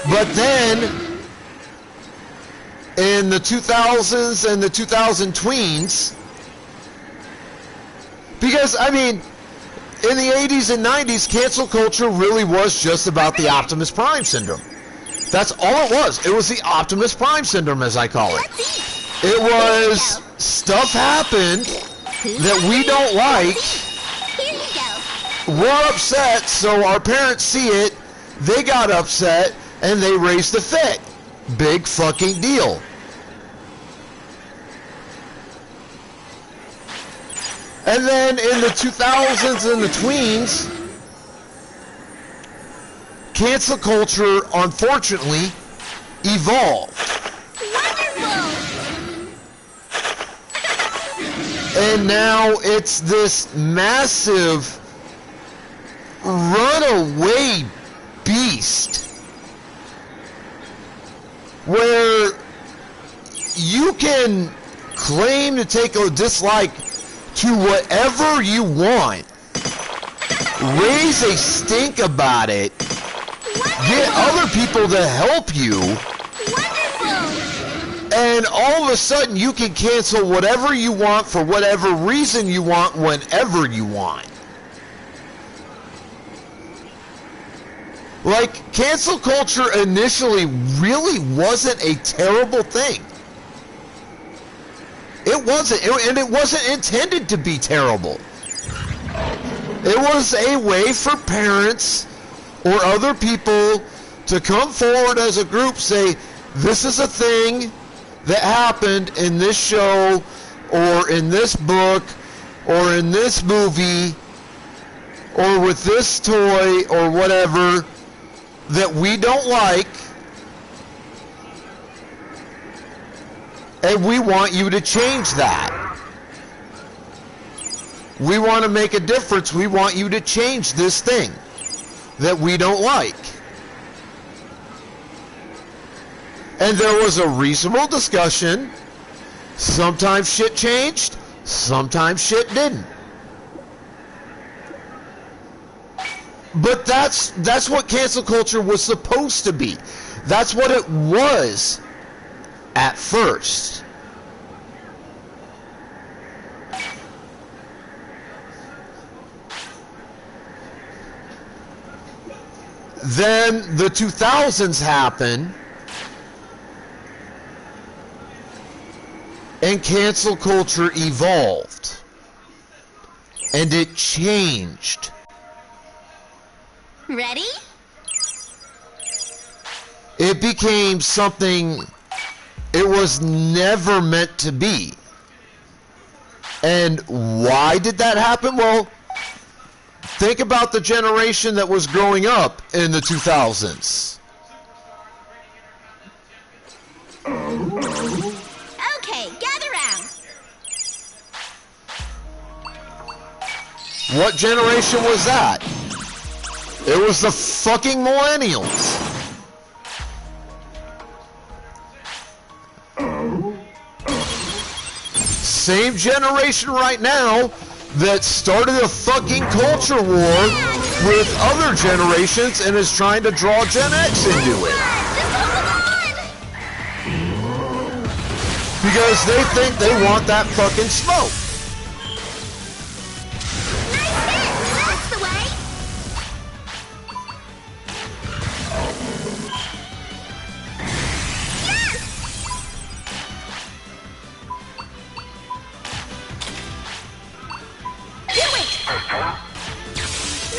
But then, in the 2000s and the 2000 tweens, because, I mean, in the 80s and 90s, cancel culture really was just about the Optimus Prime syndrome. That's all it was. It was the Optimus Prime syndrome, as I call it. It was stuff happened that we don't like. Here you go. We're upset, so our parents see it. They got upset, and they raised a fit. Big fucking deal. And then in the 2000s and the tweens, cancel culture, unfortunately, evolved. Wonderful! And now it's this massive runaway beast where you can claim to take a dislike to whatever you want, raise a stink about it, get other people to help you, Wonderful! and all of a sudden you can cancel whatever you want for whatever reason you want whenever you want. Like, cancel culture initially really wasn't a terrible thing. It wasn't, and it wasn't intended to be terrible. It was a way for parents or other people to come forward as a group, say, this is a thing that happened in this show, or in this book, or in this movie, or with this toy, or whatever, that we don't like, and we want you to change that. We want to make a difference. We want you to change this thing that we don't like. And there was a reasonable discussion. Sometimes shit changed, sometimes shit didn't. But that's what cancel culture was supposed to be. That's what it was at first. Then the 2000s happen, and cancel culture evolved, and it changed. Ready? it became something it was never meant to be. And why did that happen? Well, think about the generation that was growing up in the 2000s. Okay, gather round. What generation was that? It was the fucking millennials. Same generation right now that started a fucking culture war with other generations and is trying to draw Gen X into it. Because they think they want that fucking smoke. That's the way. Yes! Do it!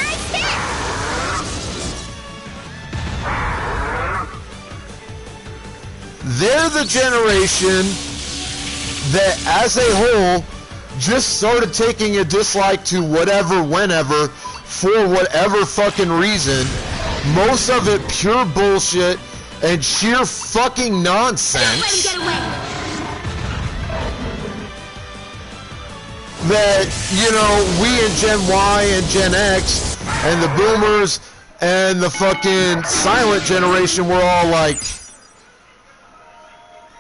Nice hit! They're the generation that, as a whole, just started taking a dislike to whatever, whenever, for whatever fucking reason. Most of it pure bullshit and sheer fucking nonsense. Don't let him get away. That, you know, we and Gen Y and Gen X and the boomers and the fucking silent generation were all like,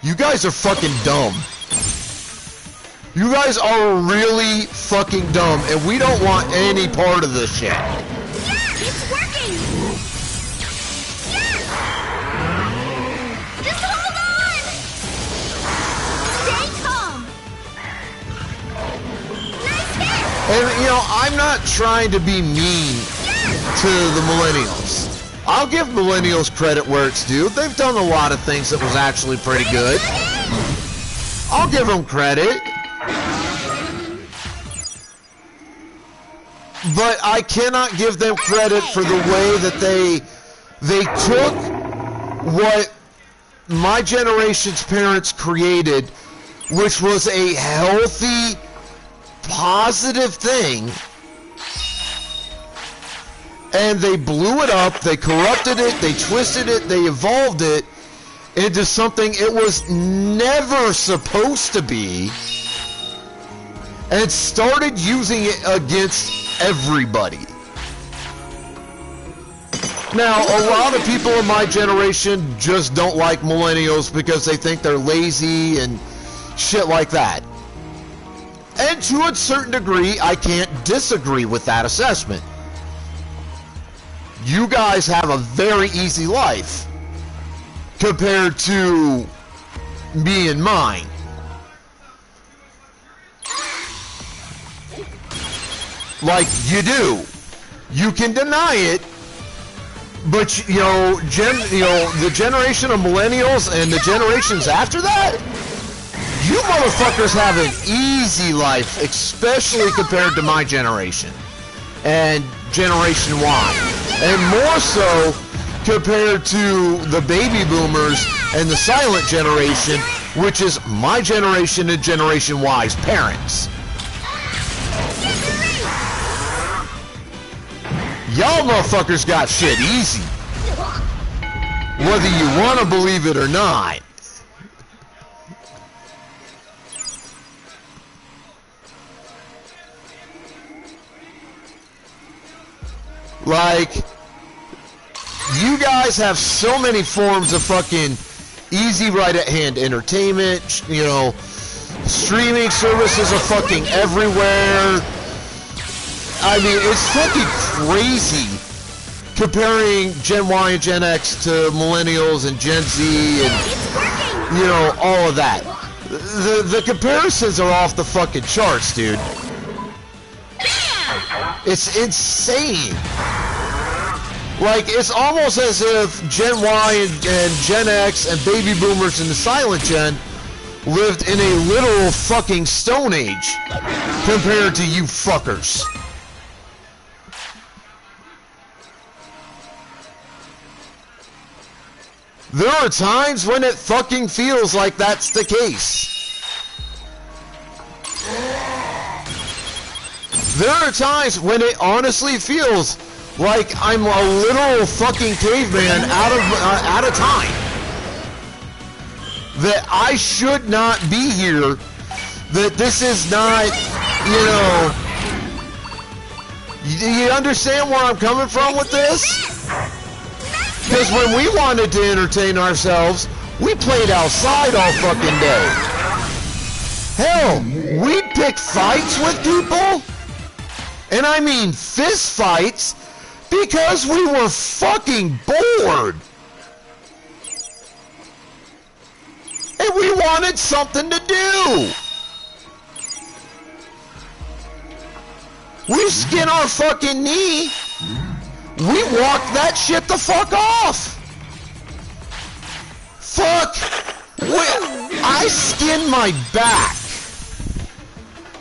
you guys are fucking dumb. You guys are really fucking dumb, and we don't want any part of this shit. Yeah, it's working. Yes. Just hold on. Stay calm. Nice hit. And, you know, I'm not trying to be mean to the millennials. I'll give millennials credit where it's due. They've done a lot of things that was actually pretty good. I'll give them credit. But I cannot give them credit for the way that they took what my generation's parents created, which was a healthy, positive thing, and they blew it up, they corrupted it, they twisted it, they evolved it into something it was never supposed to be, and started using it against everybody. Now, a lot of people in my generation just don't like millennials because they think they're lazy and shit like that. And to a certain degree, I can't disagree with that assessment. You guys have a very easy life compared to me and mine. Like, you do. You can deny it, but you know, the generation of millennials and the generations after that, you motherfuckers have an easy life, especially compared to my generation and Generation Y, and more so compared to the baby boomers and the silent generation, which is my generation and Generation Y's parents. Y'all motherfuckers got shit easy, whether you want to believe it or not. Like, you guys have so many forms of fucking easy right-at-hand entertainment, you know, streaming services are fucking everywhere. I mean, it's fucking crazy comparing Gen Y and Gen X to millennials and Gen Z and, you know, all of that. The comparisons are off the fucking charts, dude. It's insane. Like, it's almost as if Gen Y and Gen X and baby boomers and the silent gen lived in a literal fucking Stone Age compared to you fuckers. There are times when it fucking feels like that's the case. There are times when it honestly feels like I'm a literal fucking caveman out of time. That I should not be here. That this is not, you know... You understand where I'm coming from with this? Because when we wanted to entertain ourselves, we played outside all fucking day. Hell, we'd pick fights with people. And I mean fist fights, because we were fucking bored. And we wanted something to do. We skin our fucking knee. We walk that shit the fuck off. Fuck. I skinned my back.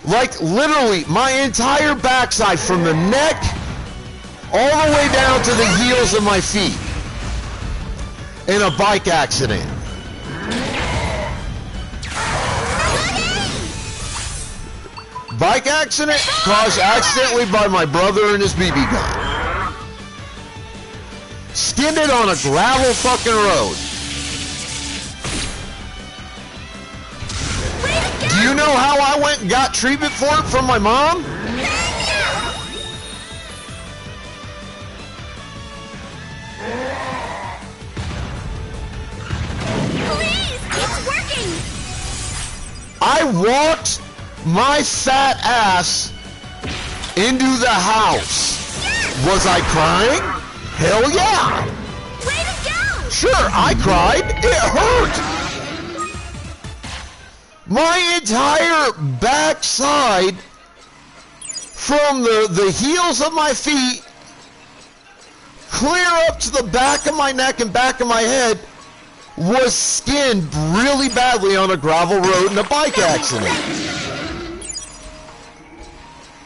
Like literally my entire backside from the neck all the way down to the heels of my feet in a bike accident. Bike accident caused accidentally by my brother and his BB gun. Skinned it on a gravel fucking road. Do you know how I went and got treatment for it from my mom? Please, it's working. I walked my fat ass into the house. Was I crying? Hell yeah. Way to go. Sure, I cried. It hurt. My entire backside from the heels of my feet clear up to the back of my neck and back of my head was skinned really badly on a gravel road in a bike accident.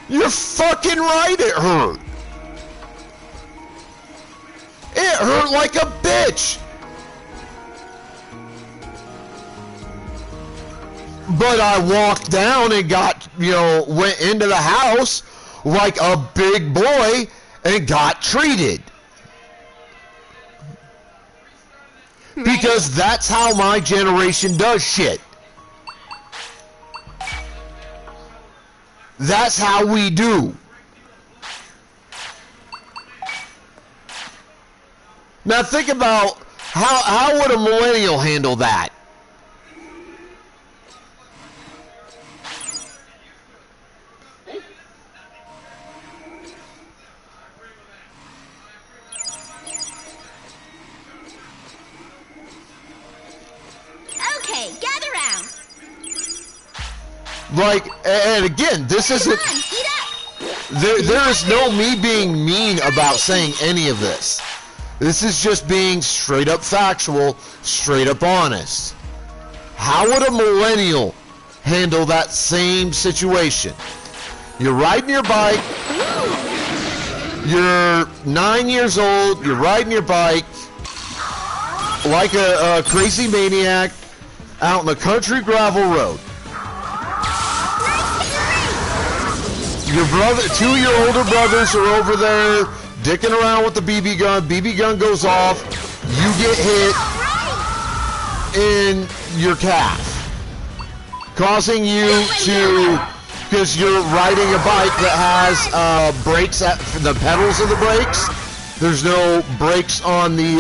You're fucking right, it hurt. It hurt like a bitch. But I walked down and got, went into the house like a big boy and got treated. Because that's how my generation does shit. That's how we do. Now think about how would a millennial handle that? Okay, gather round. Like, and again, this isn't... Come on, eat up. There is no me being mean about saying any of this. This is just being straight up factual, straight up honest. How would a millennial handle that same situation? You're riding your bike. You're 9 years old. You're riding your bike like a crazy maniac out in a country gravel road. Your brother, two of your older brothers are over there dicking around with the BB gun. BB gun goes off. You get hit in your calf, causing you to, because you're riding a bike that has brakes at the pedals of the brakes. There's no brakes on the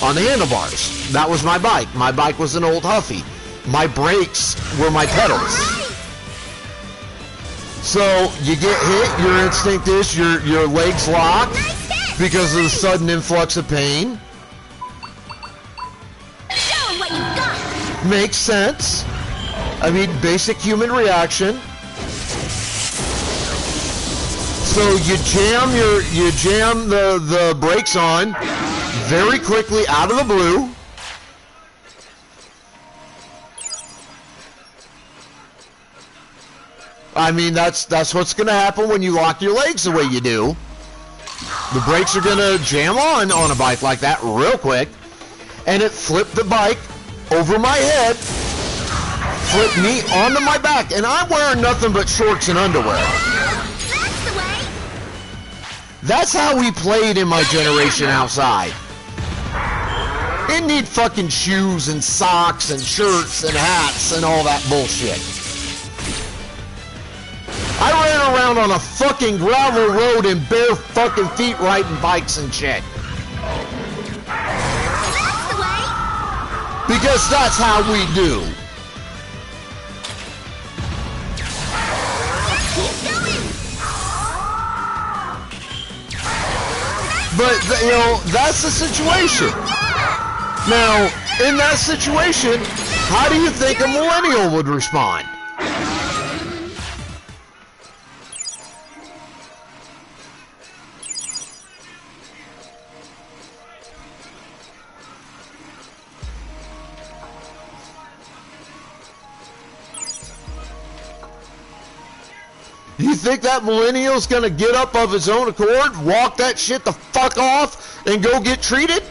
handlebars. That was my bike. My bike was an old Huffy. My brakes were my pedals. So you get hit, your instinct is your legs lock because of the sudden influx of pain. Show 'em what you got. Makes sense. I mean, basic human reaction. So you jam the brakes on very quickly out of the blue. I mean, that's what's going to happen when you lock your legs the way you do. The brakes are gonna jam on a bike like that real quick, and it flipped the bike over my head, flipped me onto my back, and I'm wearing nothing but shorts and underwear. That's the way. That's how we played in my generation outside. Didn't need fucking shoes and socks and shirts and hats and all that bullshit. I ran around on a fucking gravel road in bare fucking feet riding bikes and shit. That's the way. Because that's how we do. Keep going. But, you know, that's the situation. Now, in that situation, how do you think a millennial would respond? You think that millennial's gonna get up of his own accord, walk that shit the fuck off, and go get treated?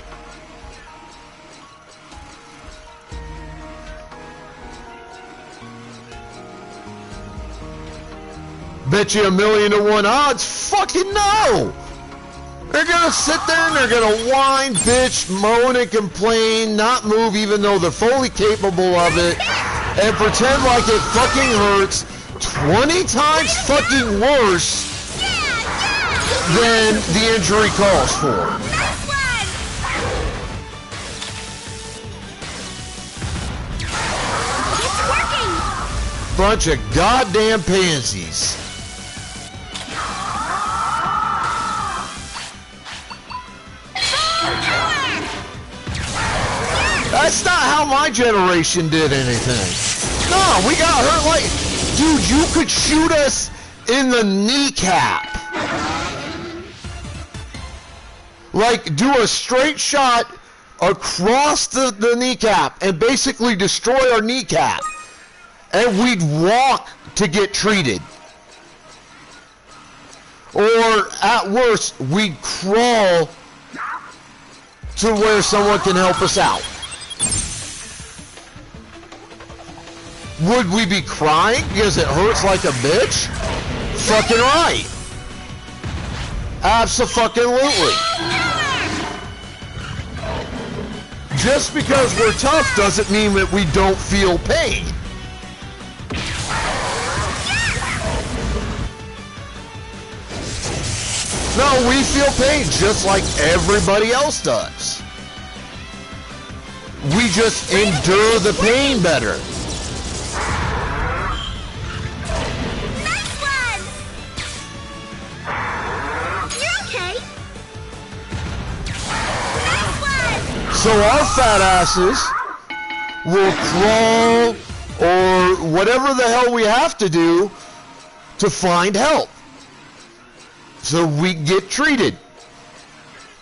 Bet you 1,000,000 to 1 odds, fucking no! They're gonna sit there and they're gonna whine, bitch, moan, and complain, not move even though they're fully capable of it, and pretend like it fucking hurts 20 times fucking worse than the injury calls for. Nice one. It's working. Bunch of goddamn pansies. That's not how my generation did anything. No, we got hurt like... Dude, you could shoot us in the kneecap. Like, do a straight shot across the kneecap and basically destroy our kneecap. And we'd walk to get treated. Or, at worst, we'd crawl to where someone can help us out. Would we be crying because it hurts like a bitch? Fucking right. Abso-fucking-lutely. Just because we're tough doesn't mean that we don't feel pain. No, we feel pain just like everybody else does. We just endure the pain better. Nice one. You're okay. Nice one. So our fat asses will crawl or whatever the hell we have to do to find help. So we get treated.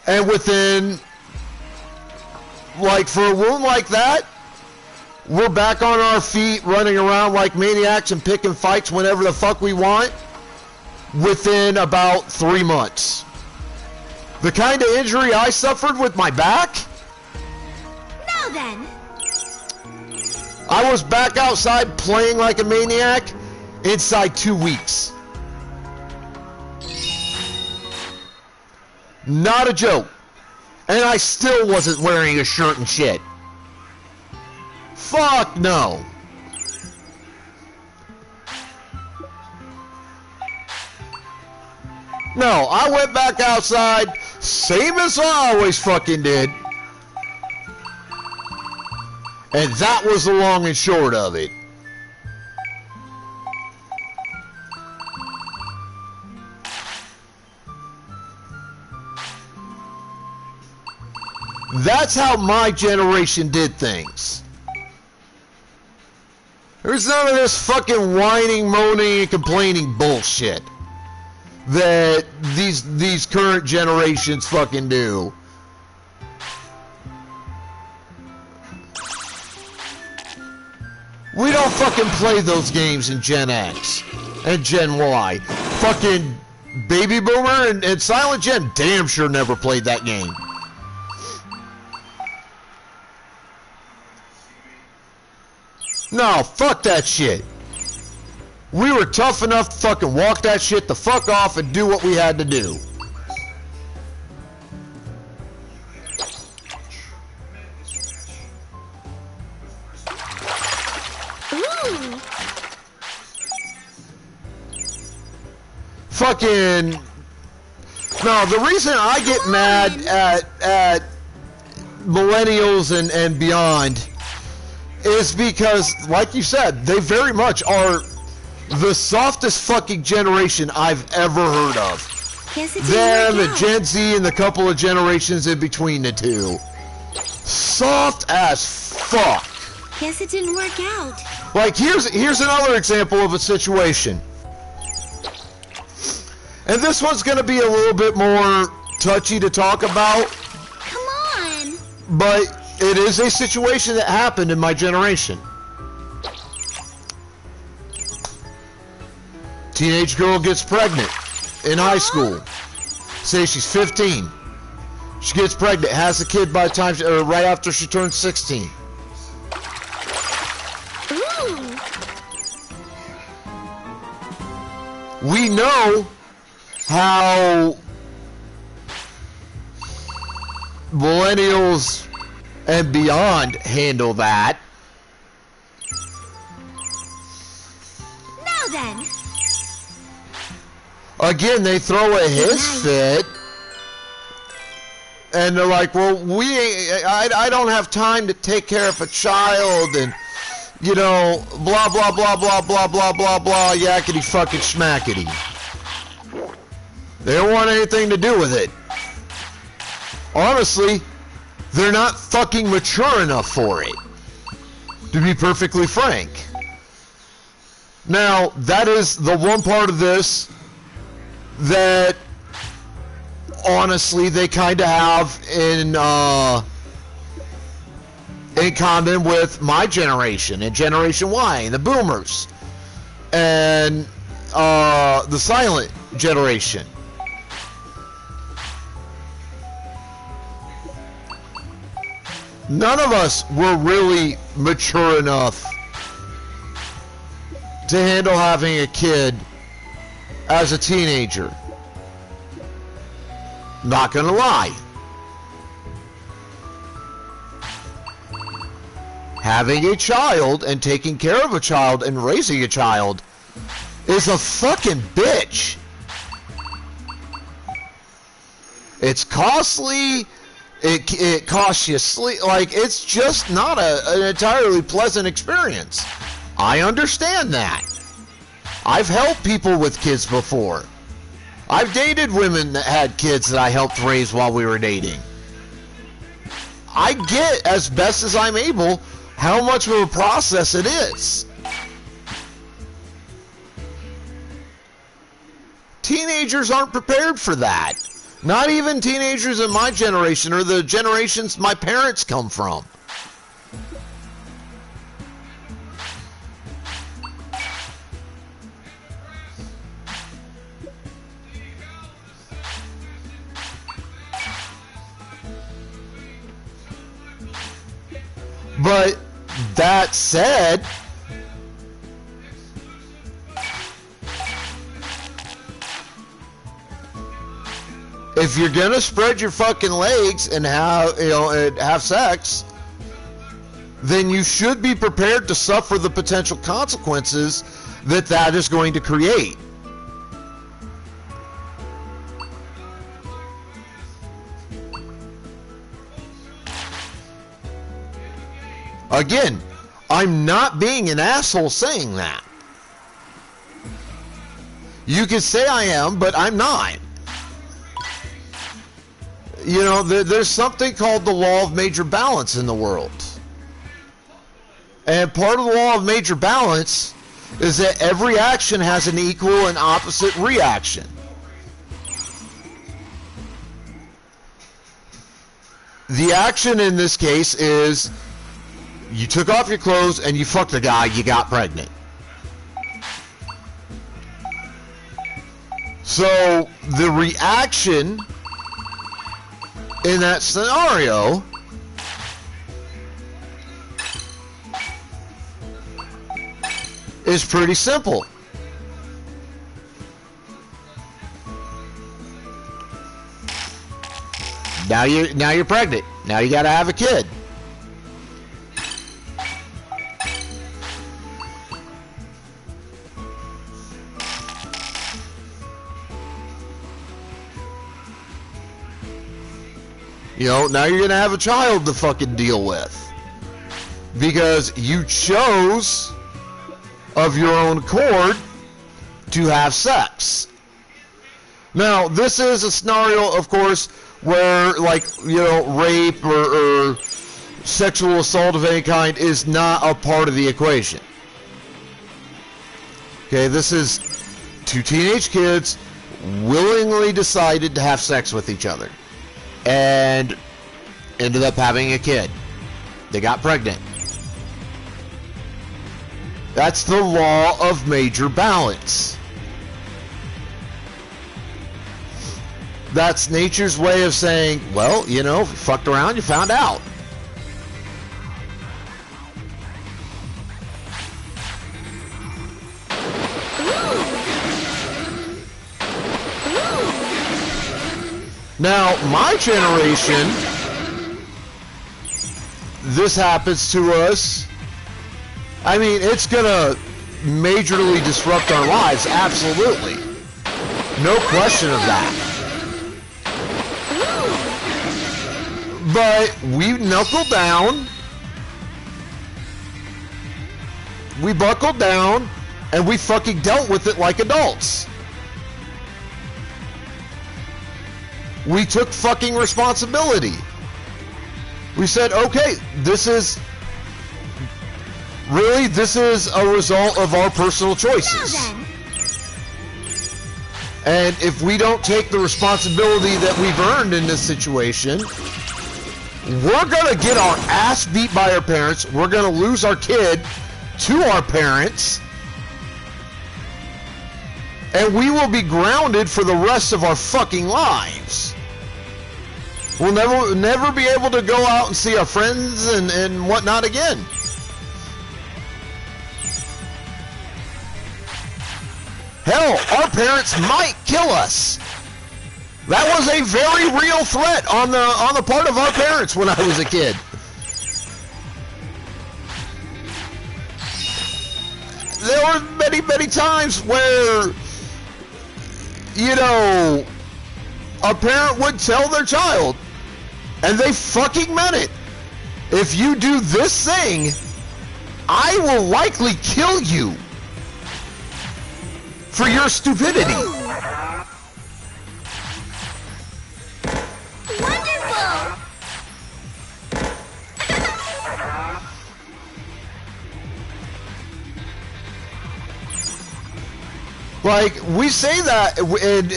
And within, like for a wound like that, we're back on our feet running around like maniacs and picking fights whenever the fuck we want within about 3 months. The kind of injury I suffered with my back, Now then. I was back outside playing like a maniac inside 2 weeks. Not a joke. And I still wasn't wearing a shirt and shit. Fuck no. No, I went back outside, same as I always fucking did. And that was the long and short of it. That's how my generation did things. There's none of this fucking whining, moaning, and complaining bullshit that these current generations fucking do. We don't fucking play those games in Gen X and Gen Y. Fucking Baby Boomer and Silent Gen damn sure never played that game. No, fuck that shit. We were tough enough to fucking walk that shit the fuck off and do what we had to do. Ooh. Fucking... No, the reason I get mad at millennials and beyond is because, like you said, they very much are the softest fucking generation I've ever heard of. Guess it Them, didn't the work Gen Z, and the couple of generations in between the two. Soft as fuck. Guess it didn't work out. Like, here's another example of a situation. And this one's going to be a little bit more touchy to talk about. Come on. But it is a situation that happened in my generation. Teenage girl gets pregnant in high school. Say she's 15. She gets pregnant, has a kid by the time right after she turns 16. Ooh. We know how millennials and beyond handle that. Now then. Again, they throw a hiss fit, and they're like, well, I don't have time to take care of a child, and, you know, blah, blah, blah, blah, blah, blah, blah, blah, yakety fucking schmackety. They don't want anything to do with it. Honestly, they're not fucking mature enough for it, to be perfectly frank. Now, that is the one part of this that honestly they kind of have in common with my generation and Generation Y and the Boomers and the Silent Generation. None of us were really mature enough to handle having a kid as a teenager. Not gonna lie. Having a child and taking care of a child and raising a child is a fucking bitch. It's costly. It costs you sleep. Like, it's just not an entirely pleasant experience. I understand that. I've helped people with kids before. I've dated women that had kids that I helped raise while we were dating. I get, as best as I'm able, how much of a process it is. Teenagers aren't prepared for that. Not even teenagers in my generation or the generations my parents come from. But that said, if you're gonna spread your fucking legs and have sex, then you should be prepared to suffer the potential consequences that is going to create. Again, I'm not being an asshole saying that. You can say I am, but I'm not. You know, there's something called the law of major balance in the world. And part of the law of major balance is that every action has an equal and opposite reaction. The action in this case is you took off your clothes and you fucked a guy, you got pregnant. So the reaction in that scenario is pretty simple. Now you're pregnant. Now you gotta have a kid. You know, now you're gonna have a child to fucking deal with. Because you chose of your own accord to have sex. Now, this is a scenario, of course, where, like, you know, rape or sexual assault of any kind is not a part of the equation. Okay, this is two teenage kids willingly decided to have sex with each other and ended up having a kid. They got pregnant. That's the law of major balance. That's nature's way of saying, well, you know, if you fucked around, you found out. Now, my generation, this happens to us. I mean, it's gonna majorly disrupt our lives, absolutely. No question of that. But we knuckled down, we buckled down, and we fucking dealt with it like adults. We took fucking responsibility. We said, okay, this is a result of our personal choices. And if we don't take the responsibility that we've earned in this situation, we're gonna get our ass beat by our parents. We're gonna lose our kid to our parents. And we will be grounded for the rest of our fucking lives. We'll never be able to go out and see our friends and whatnot again. Hell, our parents might kill us. That was a very real threat on the part of our parents when I was a kid. There were many, many times where, you know, a parent would tell their child, and they fucking meant it, if you do this thing, I will likely kill you for your stupidity. Wonderful! Like, we say that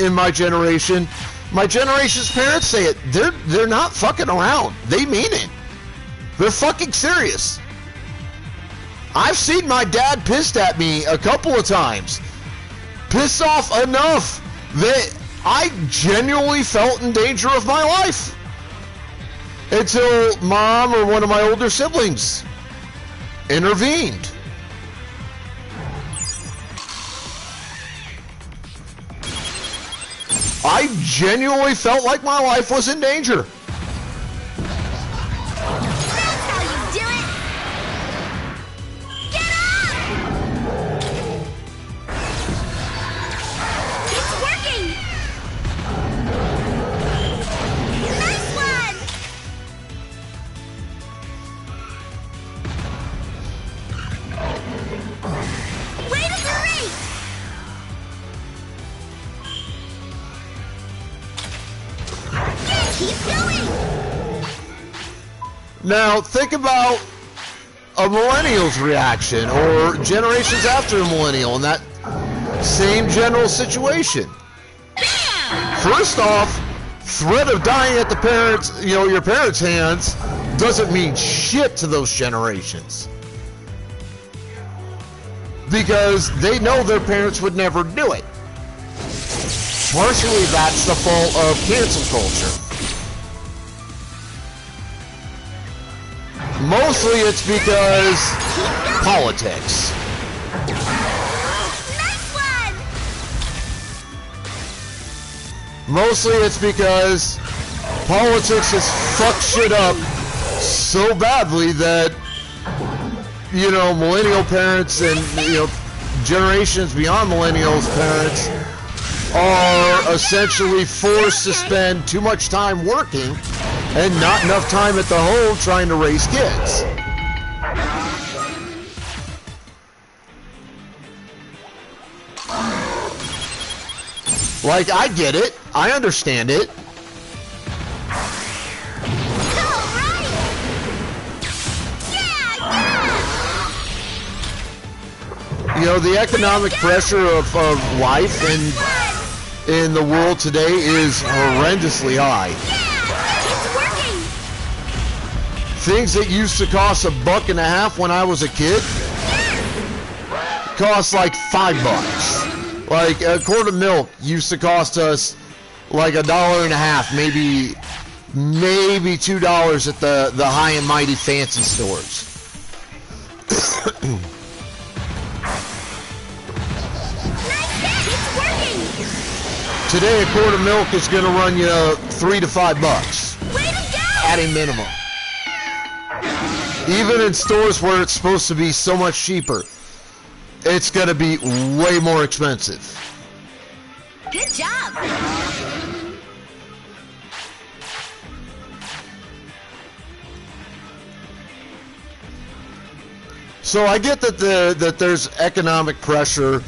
in my generation. My generation's parents say it. They're not fucking around. They mean it. They're fucking serious. I've seen my dad pissed at me a couple of times. Pissed off enough that I genuinely felt in danger of my life. Until mom or one of my older siblings intervened. I genuinely felt like my life was in danger. That's how you do it! Get up! It's working! Nice one! Way to hurry! Keep going! Now, think about a millennial's reaction or generations after a millennial in that same general situation. First off, threat of dying at the parents, you know, your parents' hands doesn't mean shit to those generations. Because they know their parents would never do it. partially that's the fault of cancel culture. Mostly it's because politics. Nice one! Mostly it's because politics has fucked shit up so badly that, you know, millennial parents and, you know, generations beyond millennials parents are essentially forced to spend too much time working and not enough time at the home trying to raise kids. Like, I get it. I understand it. Alright! Yeah! You know, the economic pressure of life in the world today is horrendously high. Things that used to cost $1.50 when I was a kid cost like $5. Like a quart of milk used to cost us like $1.50, maybe $2 at the high and mighty fancy stores. Today a quart of milk is gonna run you $3 to $5 Way to go! at a minimum. Even in stores where it's supposed to be so much cheaper, it's going to be way more expensive. Good job! So I get that there's economic pressure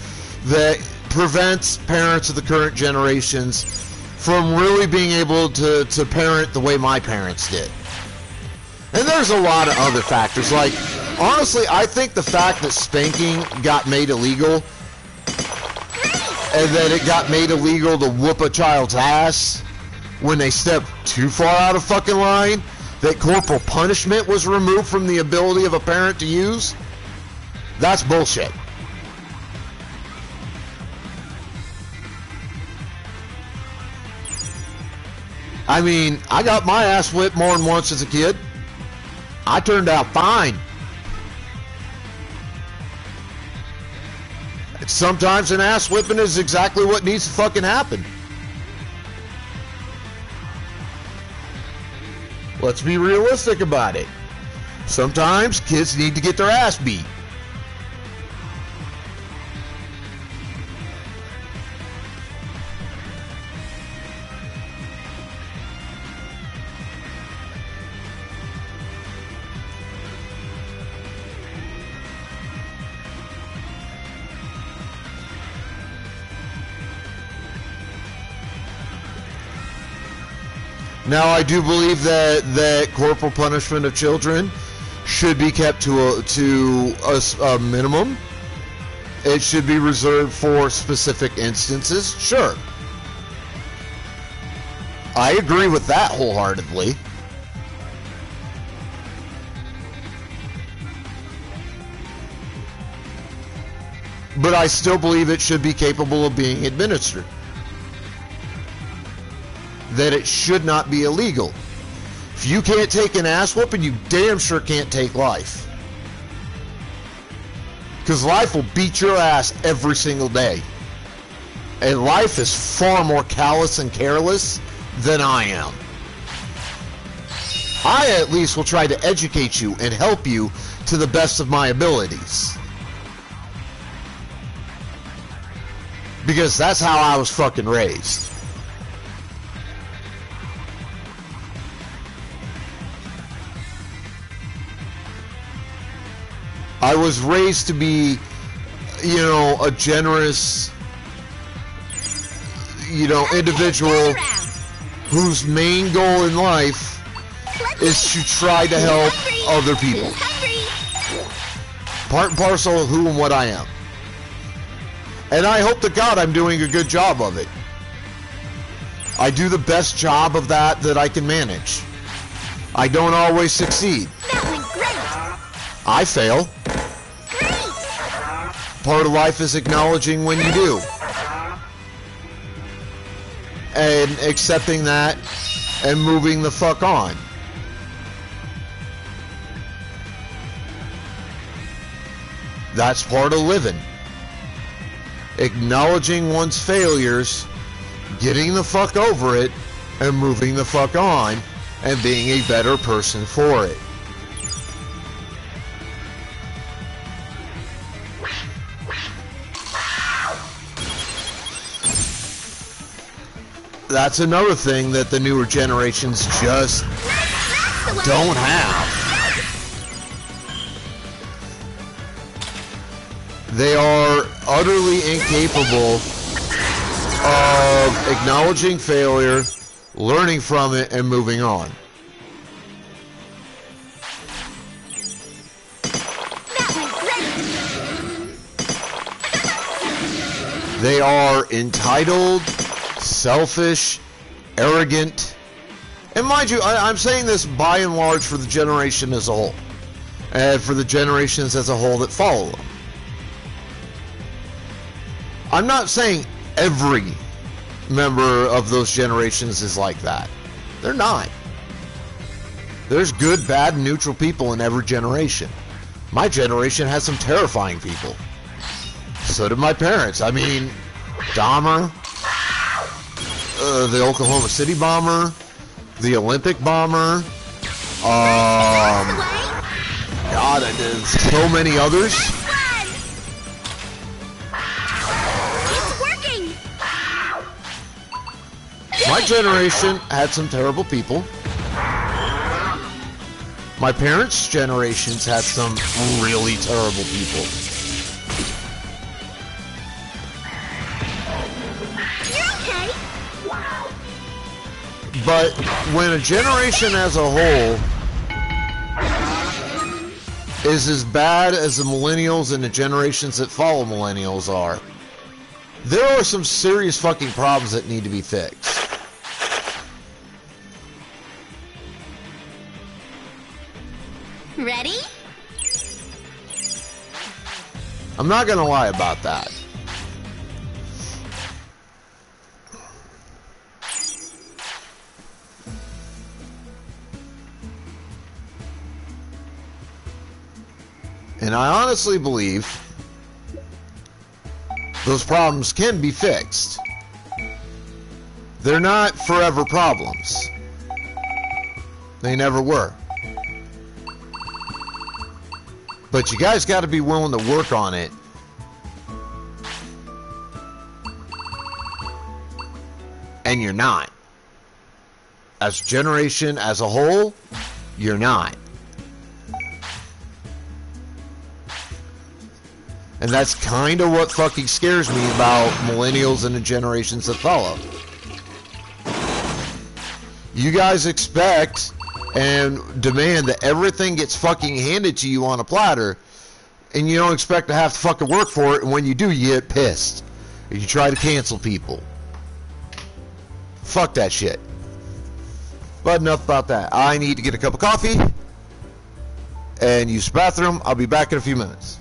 that prevents parents of the current generations from really being able to parent the way my parents did. And there's a lot of other factors. Like, honestly, I think the fact that spanking got made illegal and that it got made illegal to whoop a child's ass when they step too far out of fucking line, that corporal punishment was removed from the ability of a parent to use, that's bullshit. I mean, I got my ass whipped more than once as a kid. I turned out fine. Sometimes an ass whipping is exactly what needs to fucking happen. Let's be realistic about it. Sometimes kids need to get their ass beat. Now, I do believe that corporal punishment of children should be kept to a minimum. It should be reserved for specific instances. Sure. I agree with that wholeheartedly. But I still believe it should be capable of being administered. That it should not be illegal. If you can't take an ass whooping, you damn sure can't take life. Because life will beat your ass every single day. And life is far more callous and careless than I am. I at least will try to educate you and help you to the best of my abilities. Because that's how I was fucking raised. I was raised to be, you know, a generous, you know, individual whose main goal in life is to try to help other people. Part and parcel of who and what I am. And I hope to God I'm doing a good job of it. I do the best job of that I can manage. I don't always succeed. I fail. Part of life is acknowledging when you do. and accepting that and moving the fuck on. That's part of living. Acknowledging one's failures, getting the fuck over it, and moving the fuck on, and being a better person for it. That's another thing that the newer generations just don't have. They are utterly incapable of acknowledging failure, learning from it, and moving on. They are entitled, selfish, arrogant, and mind you, I'm saying this by and large for the generation as a whole, and for the generations as a whole that follow them. I'm not saying every member of those generations is like that. They're not. There's good, bad, and neutral people in every generation. My generation has some terrifying people. So did my parents. I mean, Dahmer, the Oklahoma City bomber, the Olympic bomber, God, I did so many others. My generation had some terrible people. My parents' generations had some really terrible people. You're okay. But when a generation as a whole is as bad as the millennials and the generations that follow millennials are, there are some serious fucking problems that need to be fixed. Ready? I'm not gonna lie about that. And I honestly believe those problems can be fixed. They're not forever problems. They never were. But you guys got to be willing to work on it. And you're not. As a generation as a whole, you're not. And that's kind of what fucking scares me about millennials and the generations that follow. You guys expect and demand that everything gets fucking handed to you on a platter, and you don't expect to have to fucking work for it, and when you do, you get pissed. And you try to cancel people. Fuck that shit. But enough about that. I need to get a cup of coffee and use the bathroom. I'll be back in a few minutes.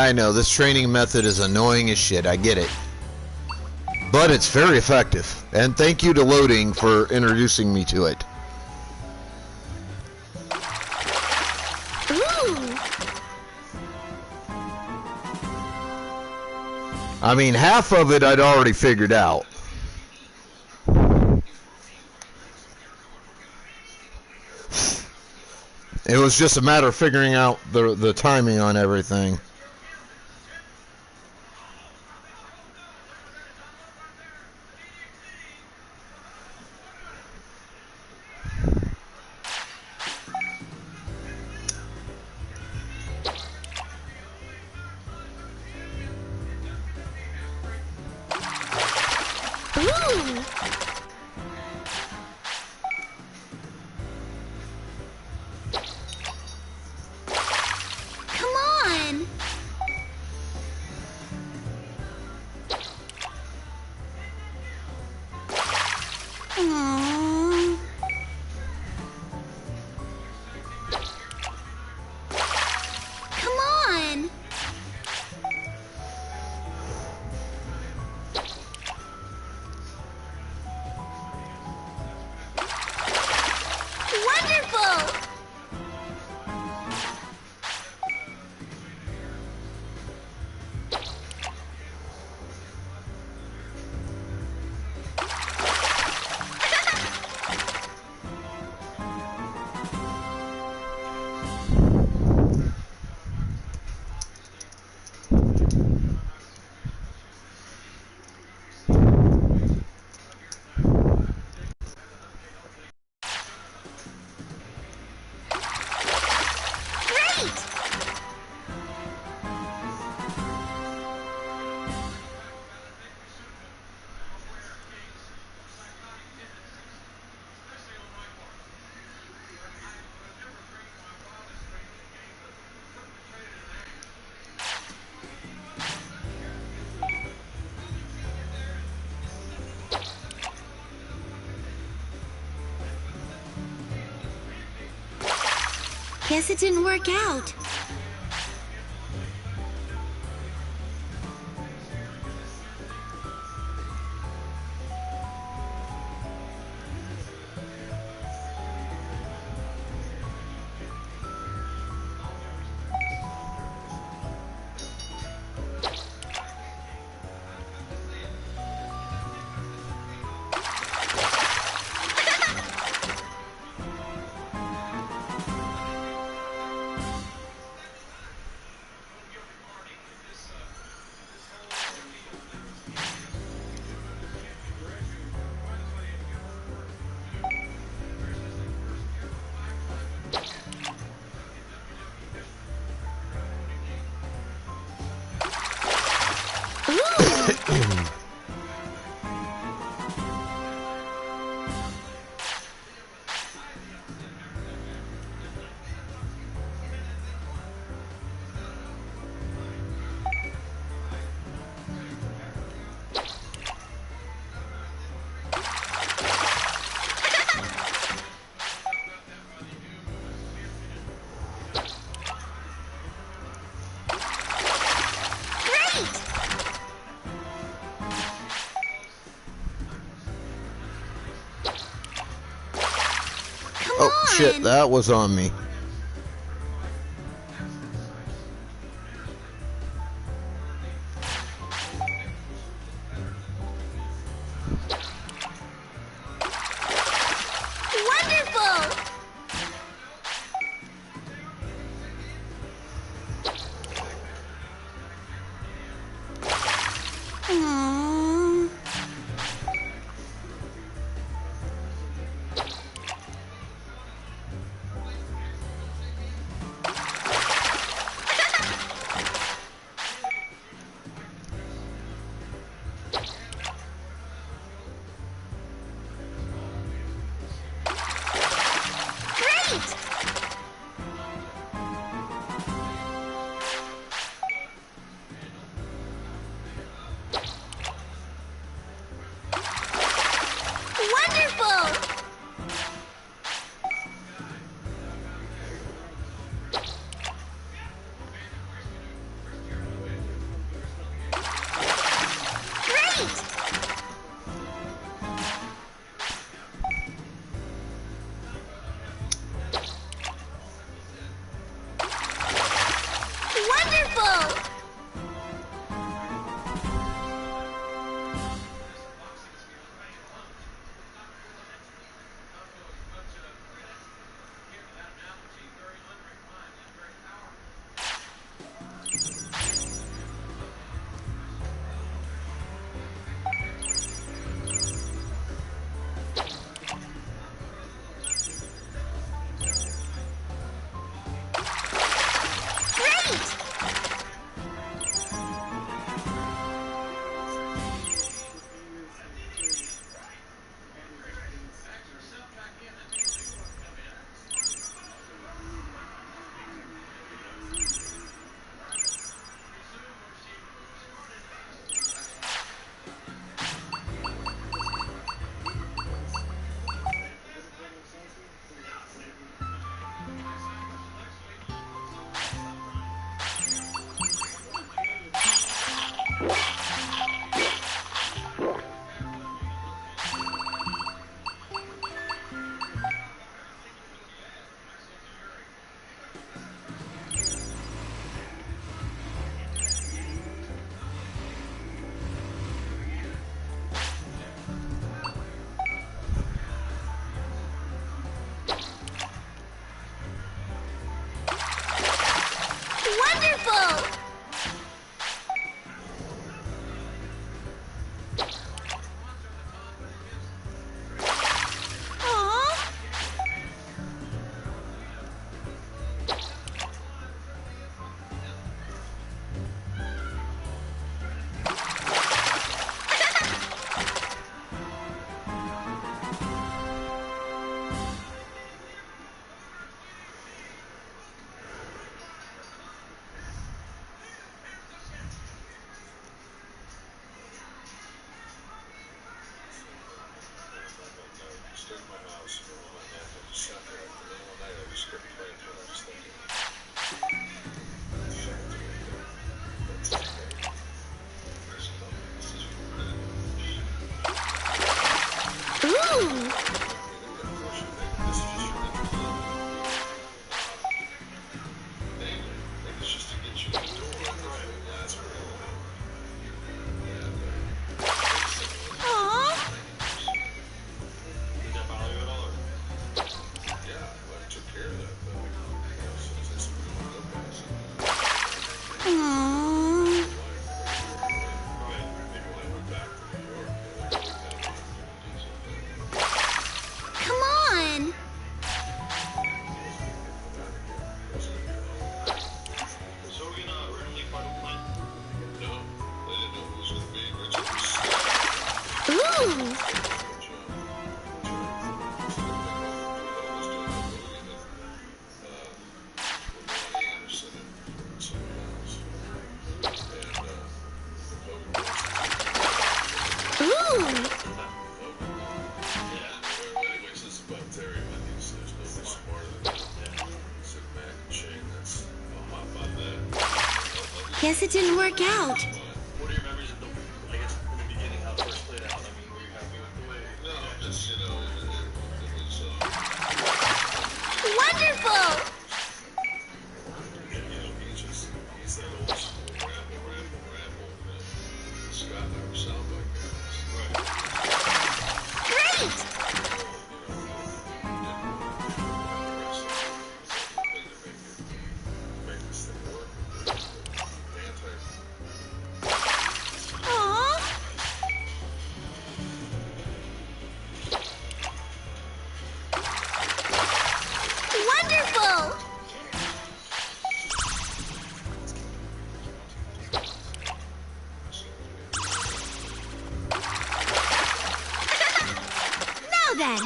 Yeah, I know. This training method is annoying as shit. I get it. But it's very effective. And thank you to Loading for introducing me to it. Ooh. I mean, half of it I'd already figured out. It was just a matter of figuring out the timing on everything. Ooh. Come on. Aww. Come on. Wonderful. Great. Guess it didn't work out. Ooh. Great. Come Oh, on. shit, that was on me. Wonderful. Aww. Great. Wonderful! Aw! Ooh! Aw! Aw. Come on! Ooh! Ooh! Guess it didn't work out. What are your memories of I guess, in the beginning, how it first played out? I mean, were you happy with the way? No, just, it was, Wonderful! he's that old school ramble, Scott and I were soundbite guys. Great! Make this thing work. Aw! Wonderful! Now then!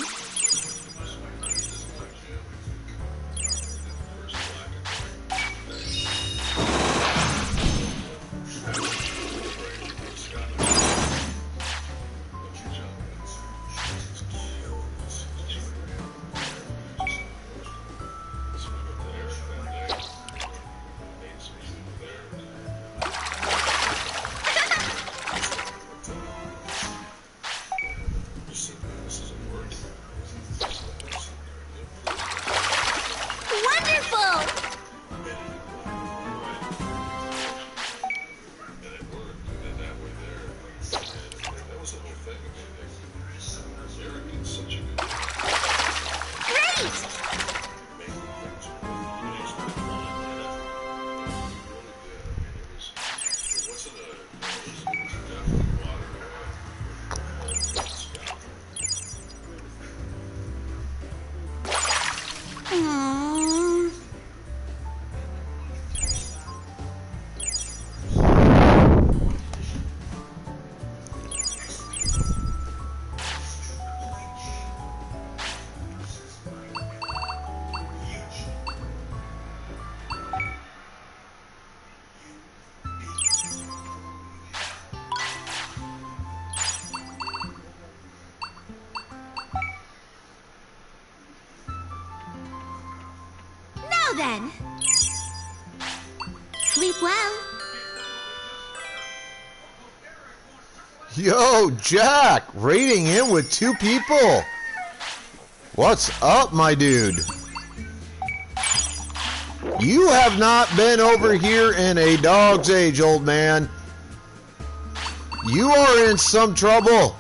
Wonderful! Great! Aww. Now then, sleep well. Yo, Jack, raiding in with 2 people. What's up, my dude? You have not been over here in a dog's age, old man. You are in some trouble.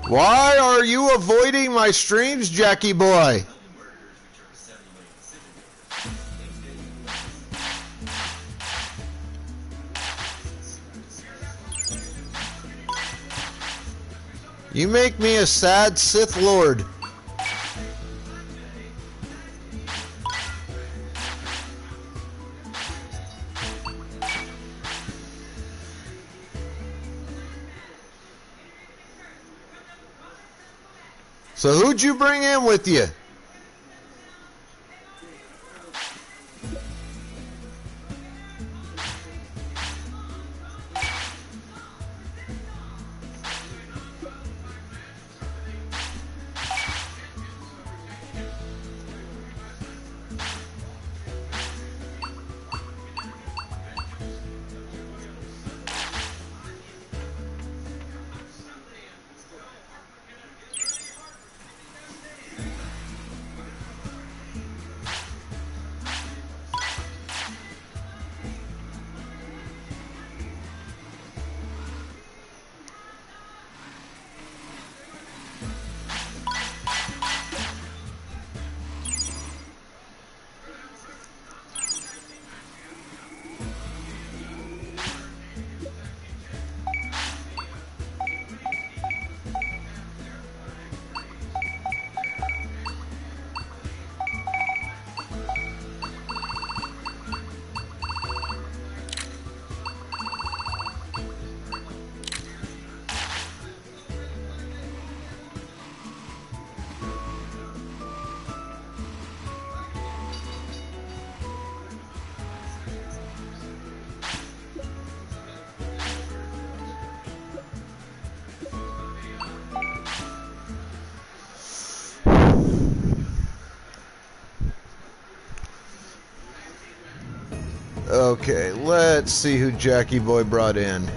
Why are you avoiding my streams, Jackie boy? You make me a sad Sith Lord. So who'd you bring in with you? Okay, let's see who Jackie Boy brought in.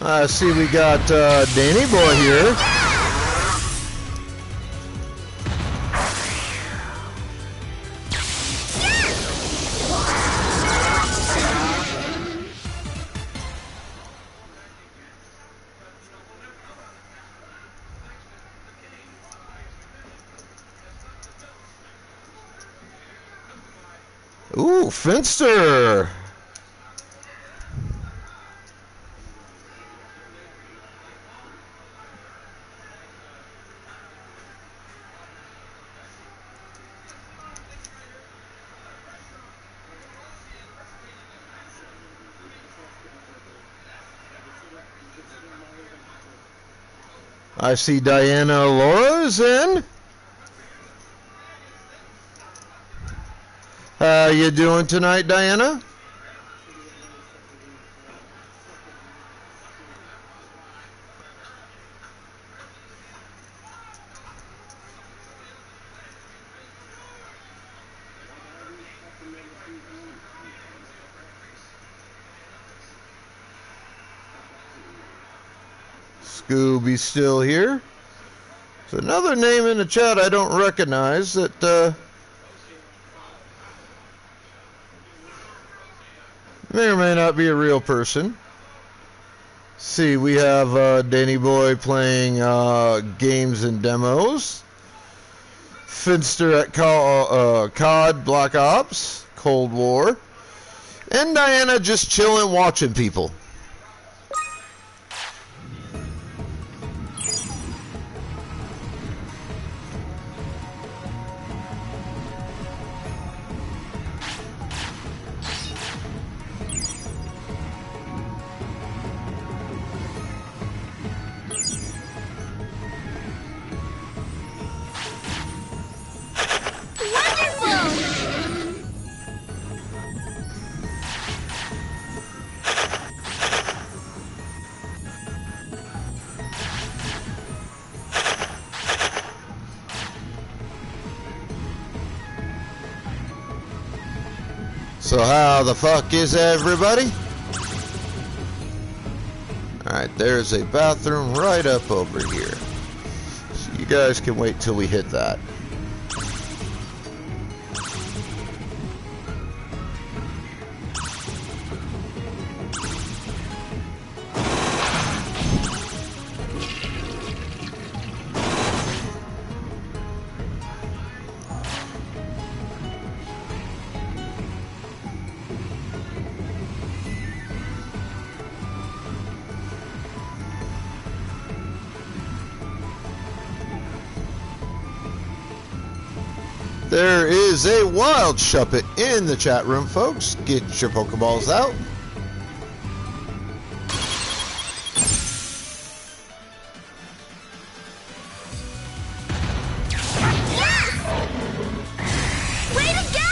I see we got Danny Boy here. Ooh, Finster. I see Diana Laura's in. How you doing tonight, Diana? Scooby's still here. There's another name in the chat I don't recognize that may or may not be a real person. See, we have Danny Boy playing games and demos. Finster at COD Black Ops, Cold War. And Diana just chilling watching people. So how the fuck is everybody? Alright, there's a bathroom right up over here. So you guys can wait till we hit that. There is a wild shuppet in the chat room, folks. Get your Pokeballs out. Way to go!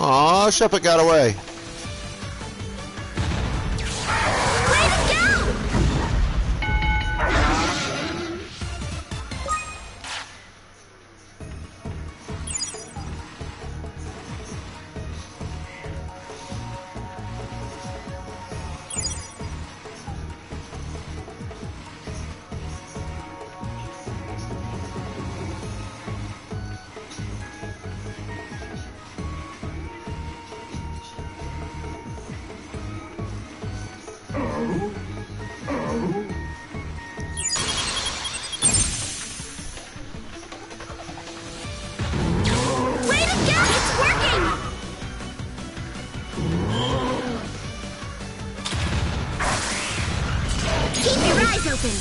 Aw, Shuppet got away. Way to go! Way to go! It's working! Keep your eyes open!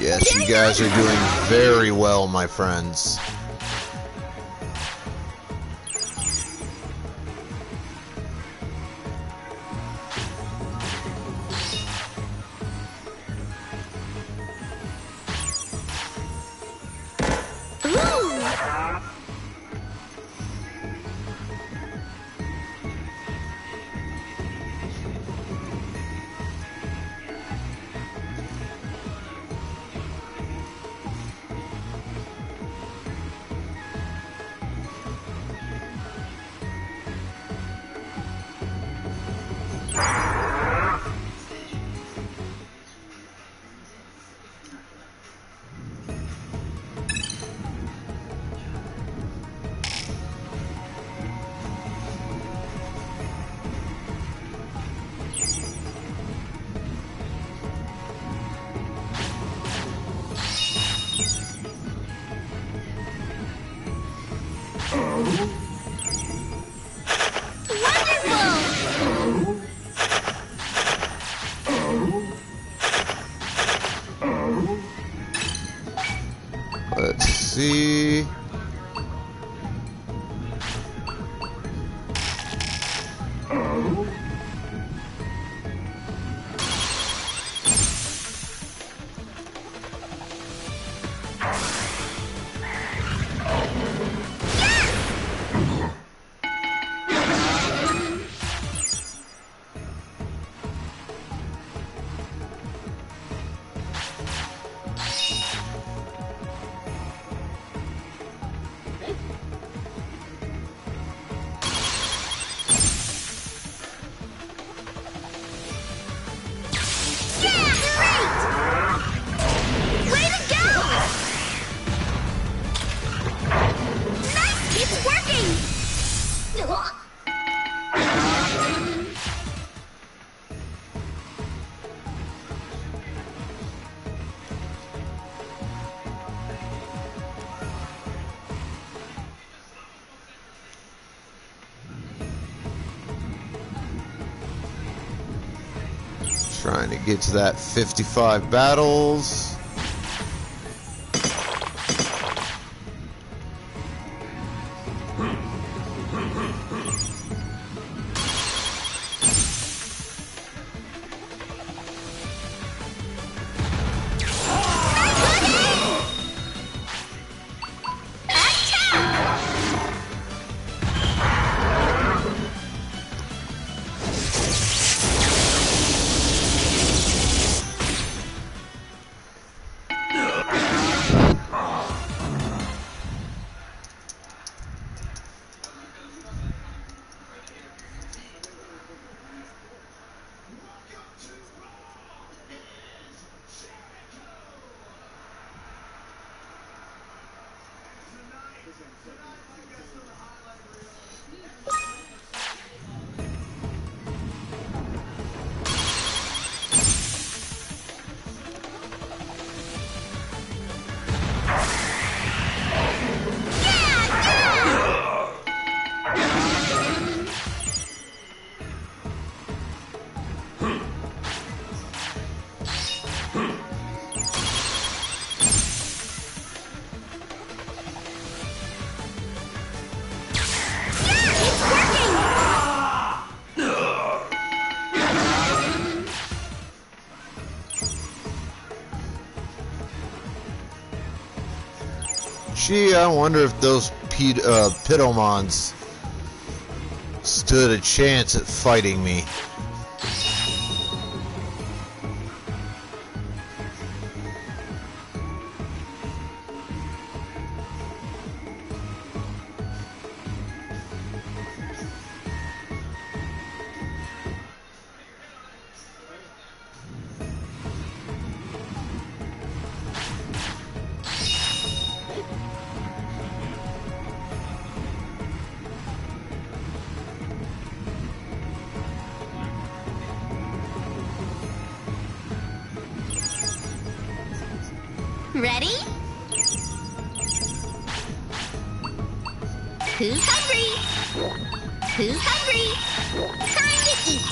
Yes, you guys are doing very well, my friends. Wonderful! Let's see. Trying to get to that 55 battles. Gee, I wonder if those Pitomons stood a chance at fighting me. Ready? Who's hungry? Who's hungry? Time to eat.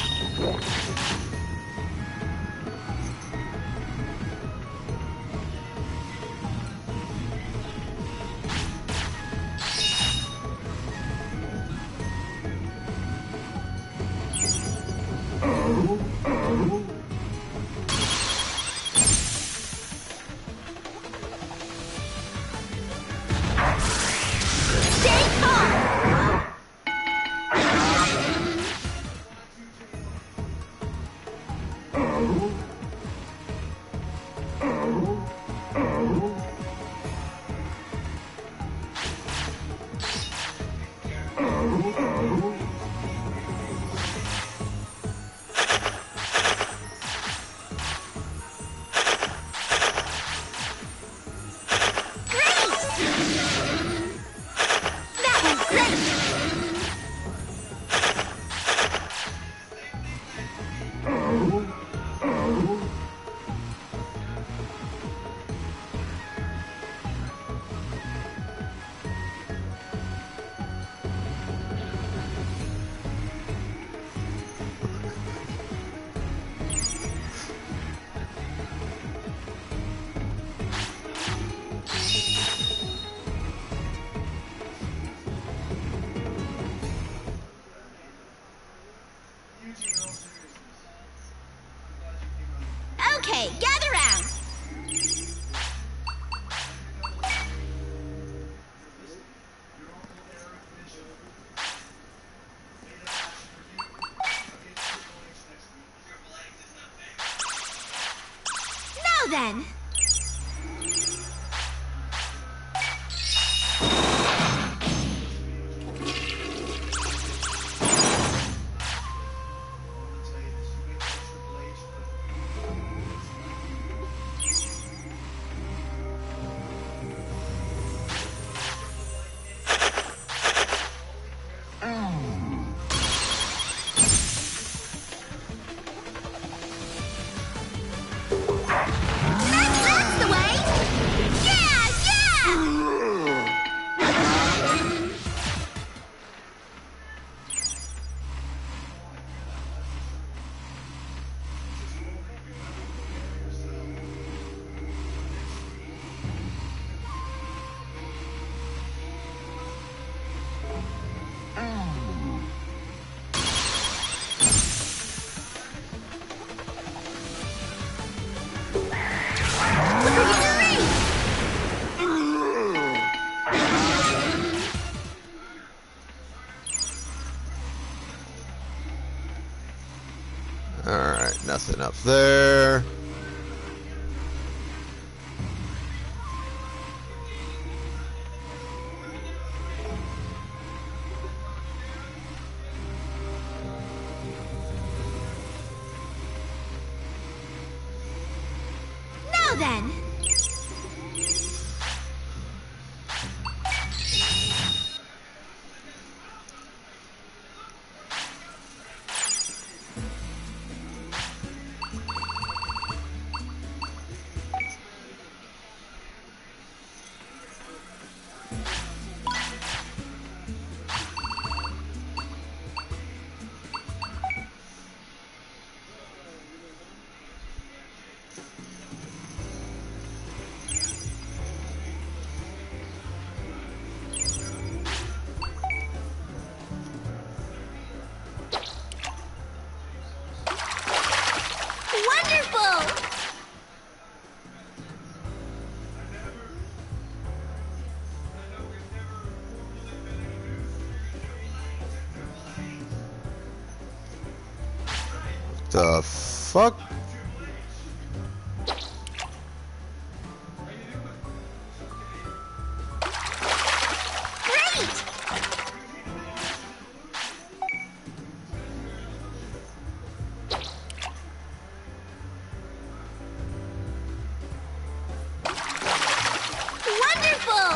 then. That's the way! Yeah, yeah! Look what you do me! Alright, nothing up there. Now then. Wonderful! The fuck? Great! Wonderful!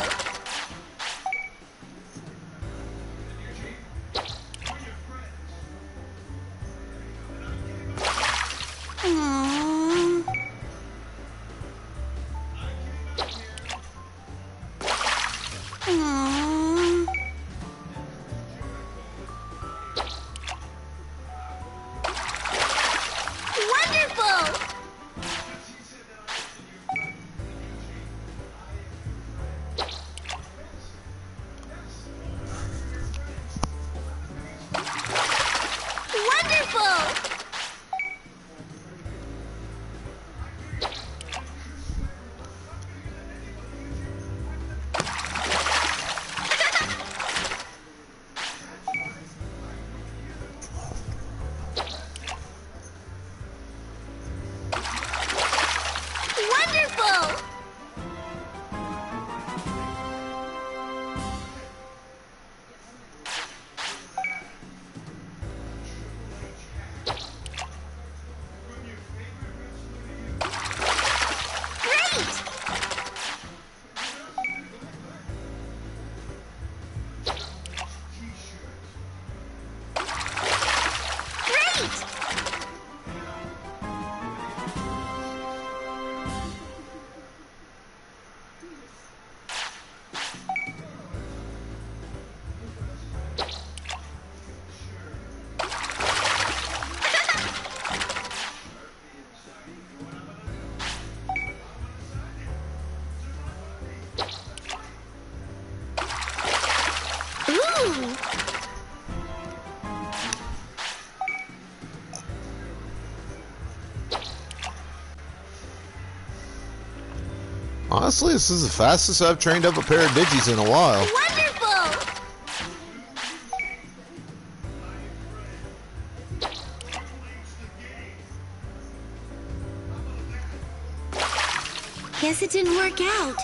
Aww. Aww. Wonderful! Wonderful! Wonderful! Great! Great! Ooh! Honestly, this is the fastest I've trained up a pair of Digis in a while. Wonderful! Guess it didn't work out.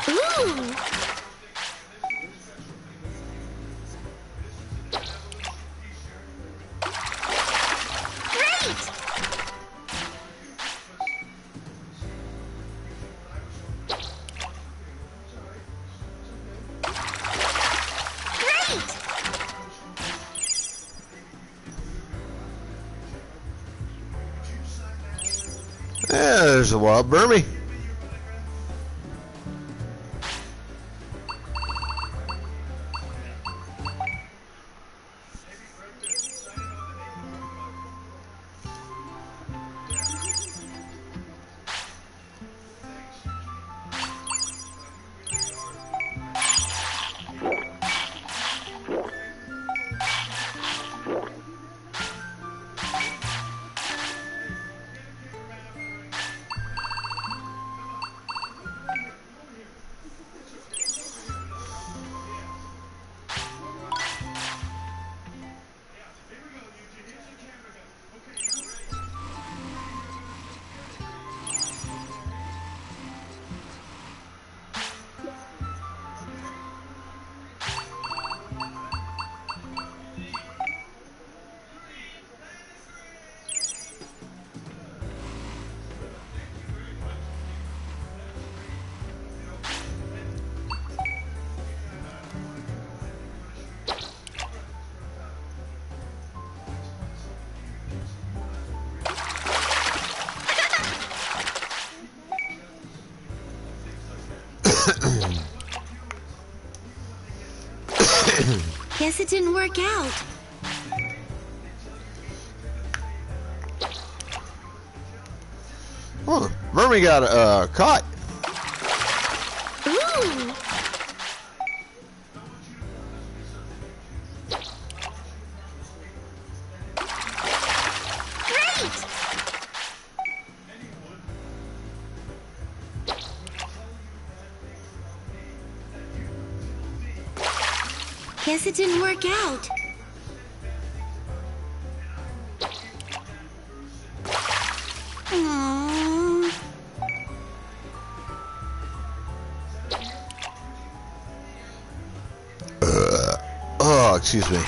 Ooh! Great! Great! Yeah, there's a wild Burmy. Guess it didn't work out. Oh, Burmy got caught. Ooh! Great! Guess it didn't work out. Aww. Oh, excuse me.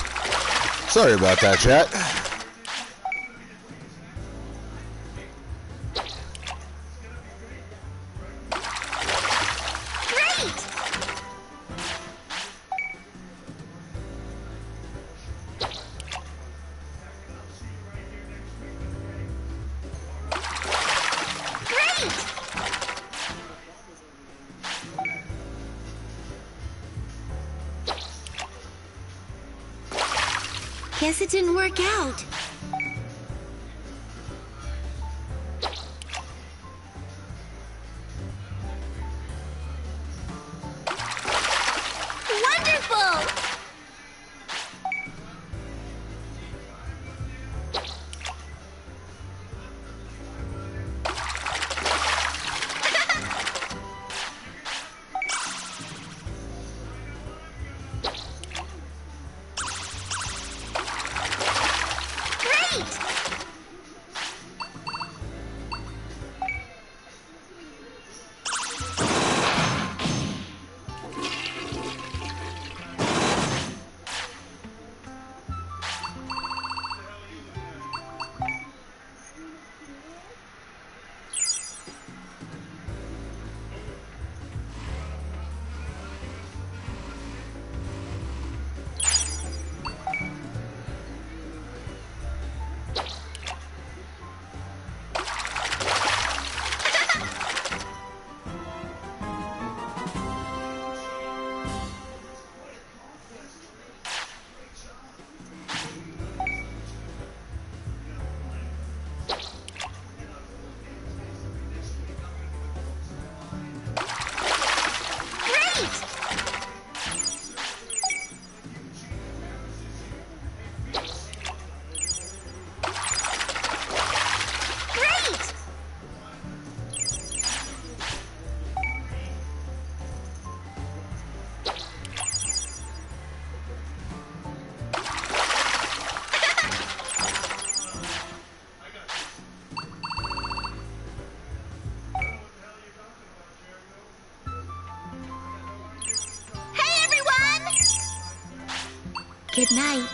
Sorry about that, chat. Great! Great! Guess it didn't work out. Wonderful! Good night.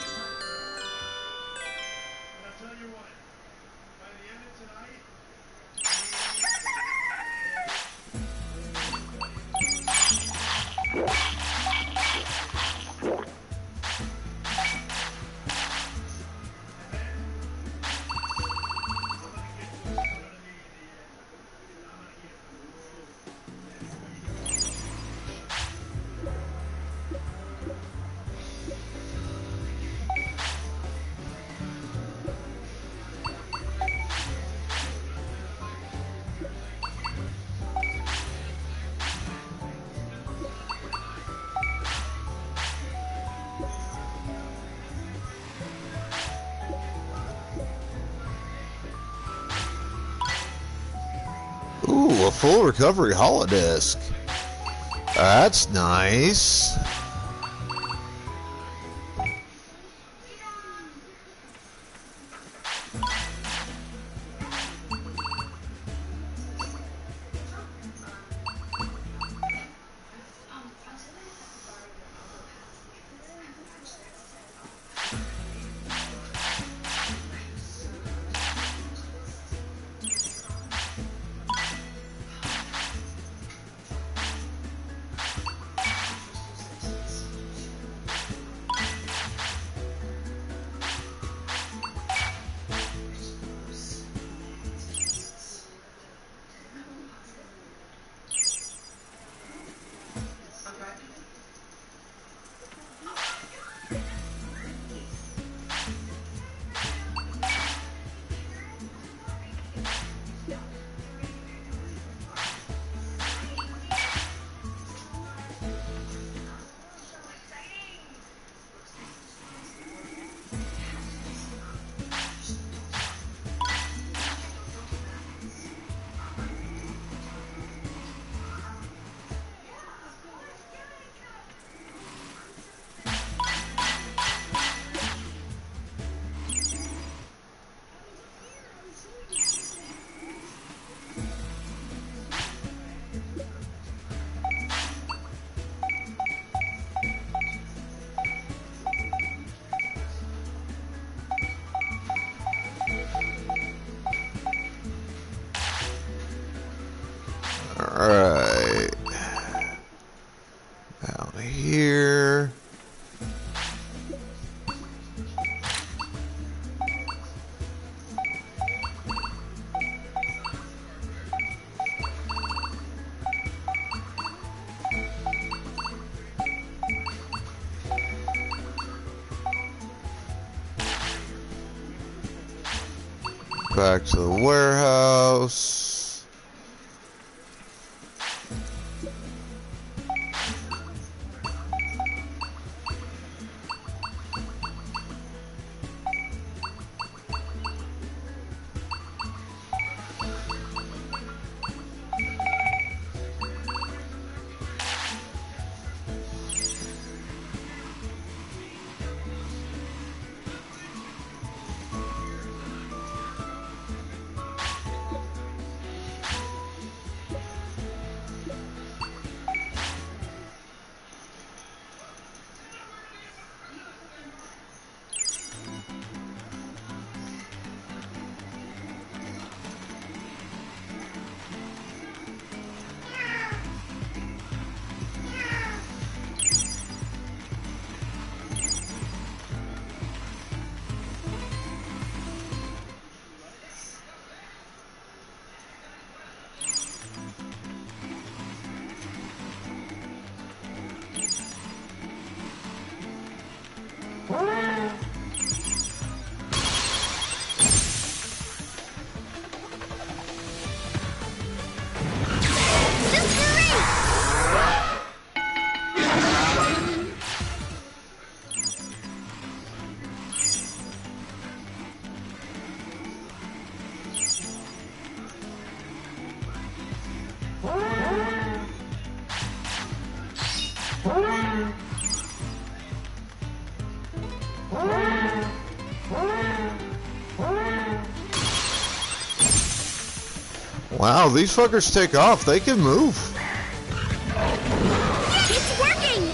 Ooh, a full recovery holodisc. That's nice. Alright. Down here. Back to the warehouse. Wow, these fuckers take off. They can move. It's working!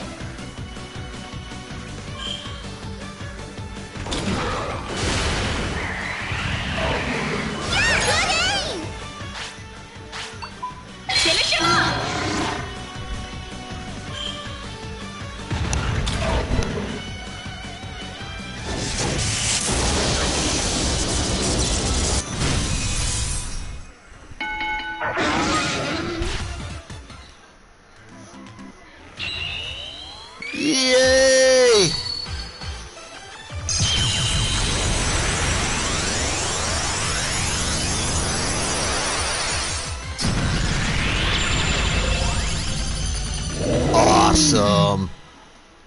Awesome.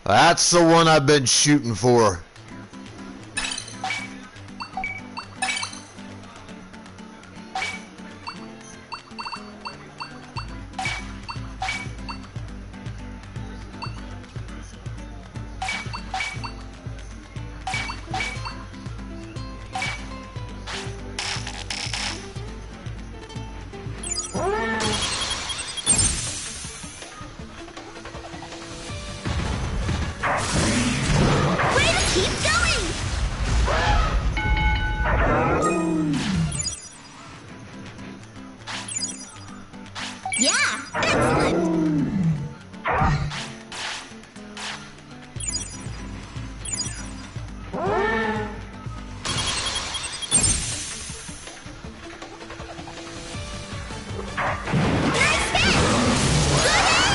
That's the one I've been shooting for. Way to keep going! Yeah, excellent! Nice hit! Good aim!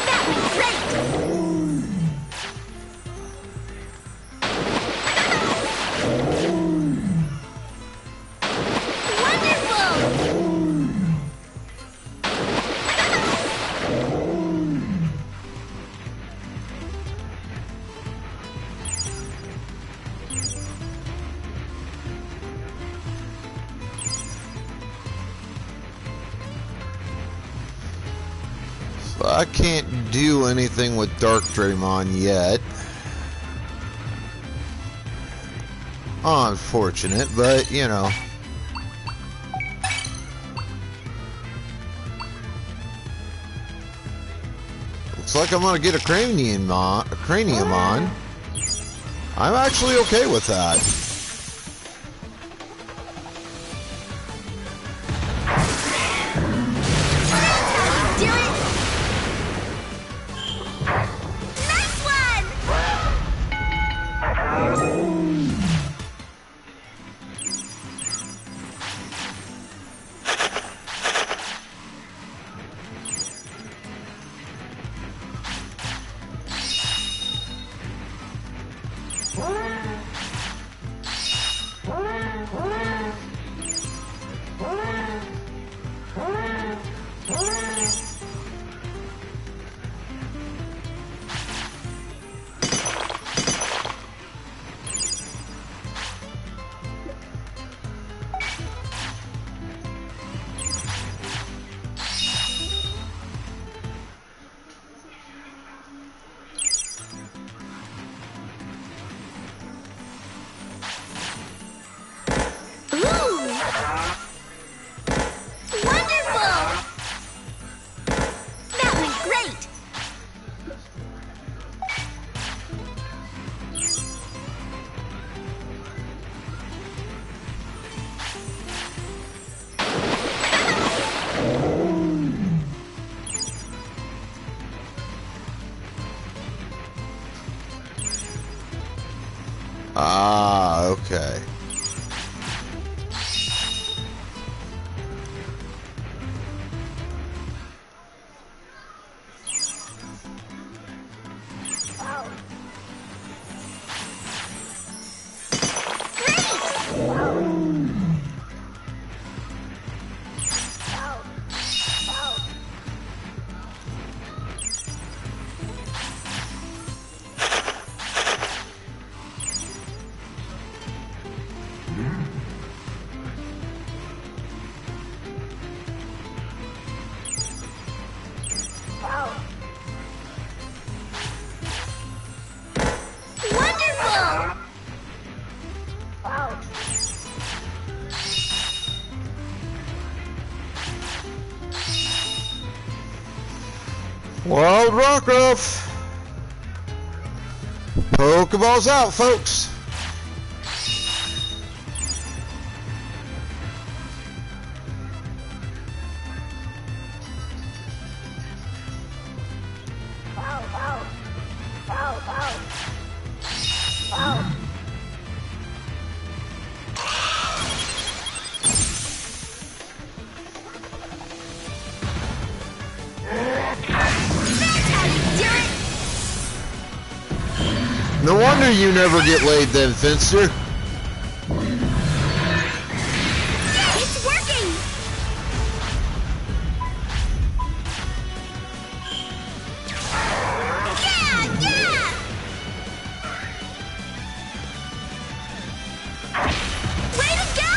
That was great! Wonderful! So I can't do anything with Dark Draymon yet. Unfortunate, but you know. Looks like I'm gonna get a cranium on. I'm actually okay with that. Do it! Nice one! Ooh! Wonderful! That was great! Ah, okay. Wonderful! Wild Rockruff! Pokeballs out, folks! No wonder you never get laid then, Finster. It's working! Yeah, yeah! Way to go!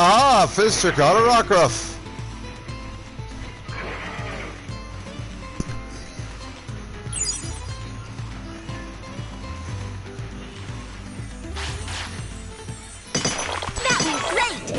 Ah, Finster caught a Rockruff. That was great!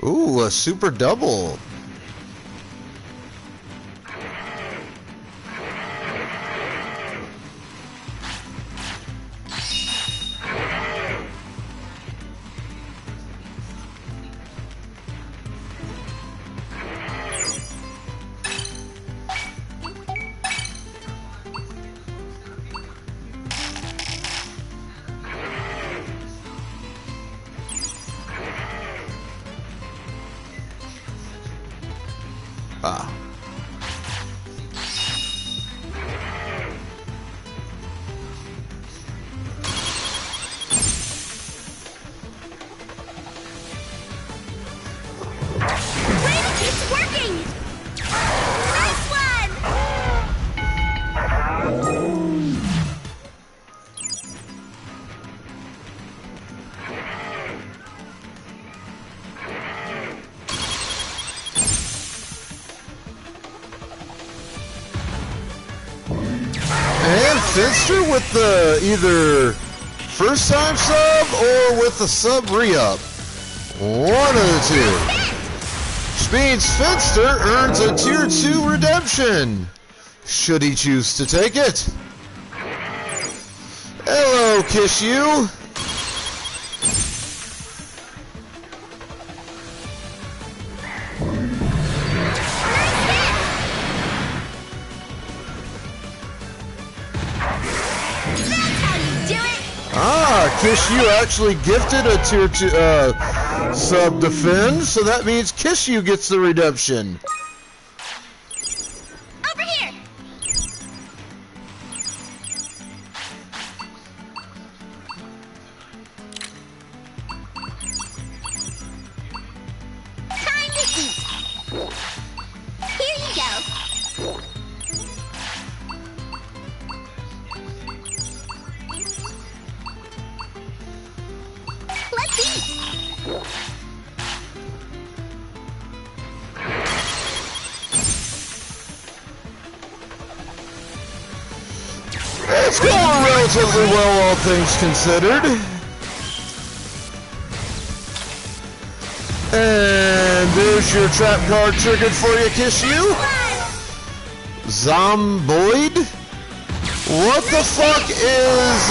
Ooh, a super double. Ah. It's working! Nice one! And Finster with the either first time sub or with the sub re-up. One of the two. Which means Finster earns a tier 2 redemption, should he choose to take it. Hello, Kiss You. Ah, Kiss You actually gifted a tier 2 sub defend, so that means Kiss You gets the redemption. Over here! Time to eat! Here you go! Let's eat! It's going relatively well, all things considered. And there's your trap card triggered for you, Kiss You. Zomboid? What the fuck is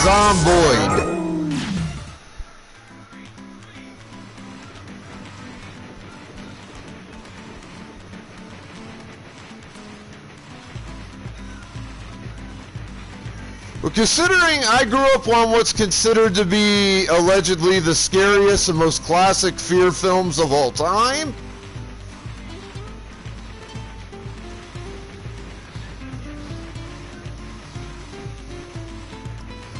Zomboid? Well, considering I grew up on what's considered to be allegedly the scariest and most classic fear films of all time,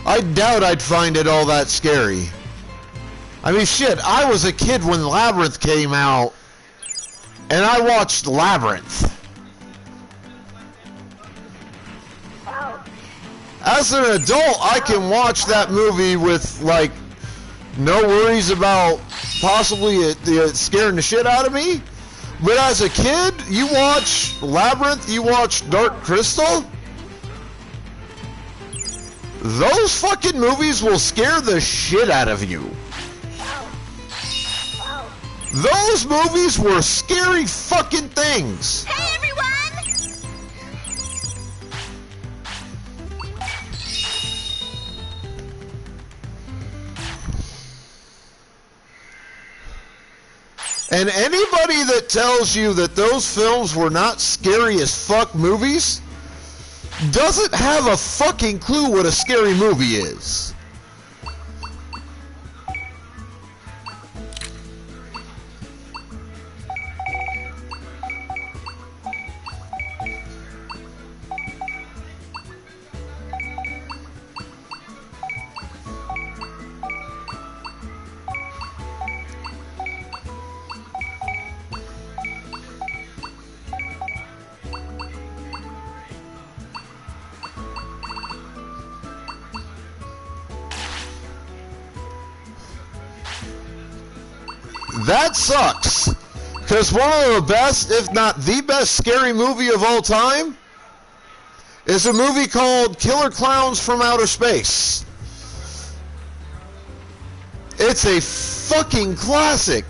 I doubt I'd find it all that scary. I mean, shit, I was a kid when Labyrinth came out, and I watched Labyrinth. As an adult, I can watch that movie with, like, no worries about possibly it scaring the shit out of me. But as a kid, you watch Labyrinth, you watch Dark Crystal, those fucking movies will scare the shit out of you. Those movies were scary fucking things. Hey, everyone! And anybody that tells you that those films were not scary as fuck movies doesn't have a fucking clue what a scary movie is. That sucks, because one of the best, if not the best, scary movie of all time is a movie called Killer Clowns from Outer Space. It's a fucking classic.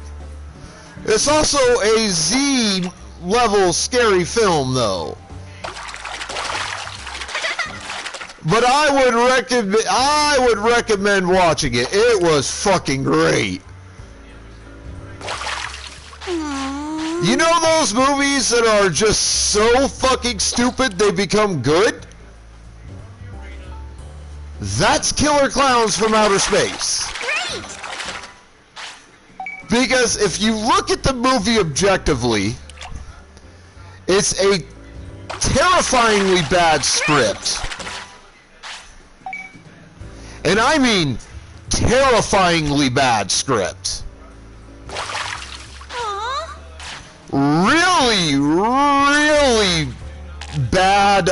It's also a Z-level scary film, though. But I would recommend watching it. It was fucking great. You know those movies that are just so fucking stupid they become good? That's Killer Clowns from Outer Space. Great! Because if you look at the movie objectively, it's a terrifyingly bad script. And I mean terrifyingly bad script. Really, really bad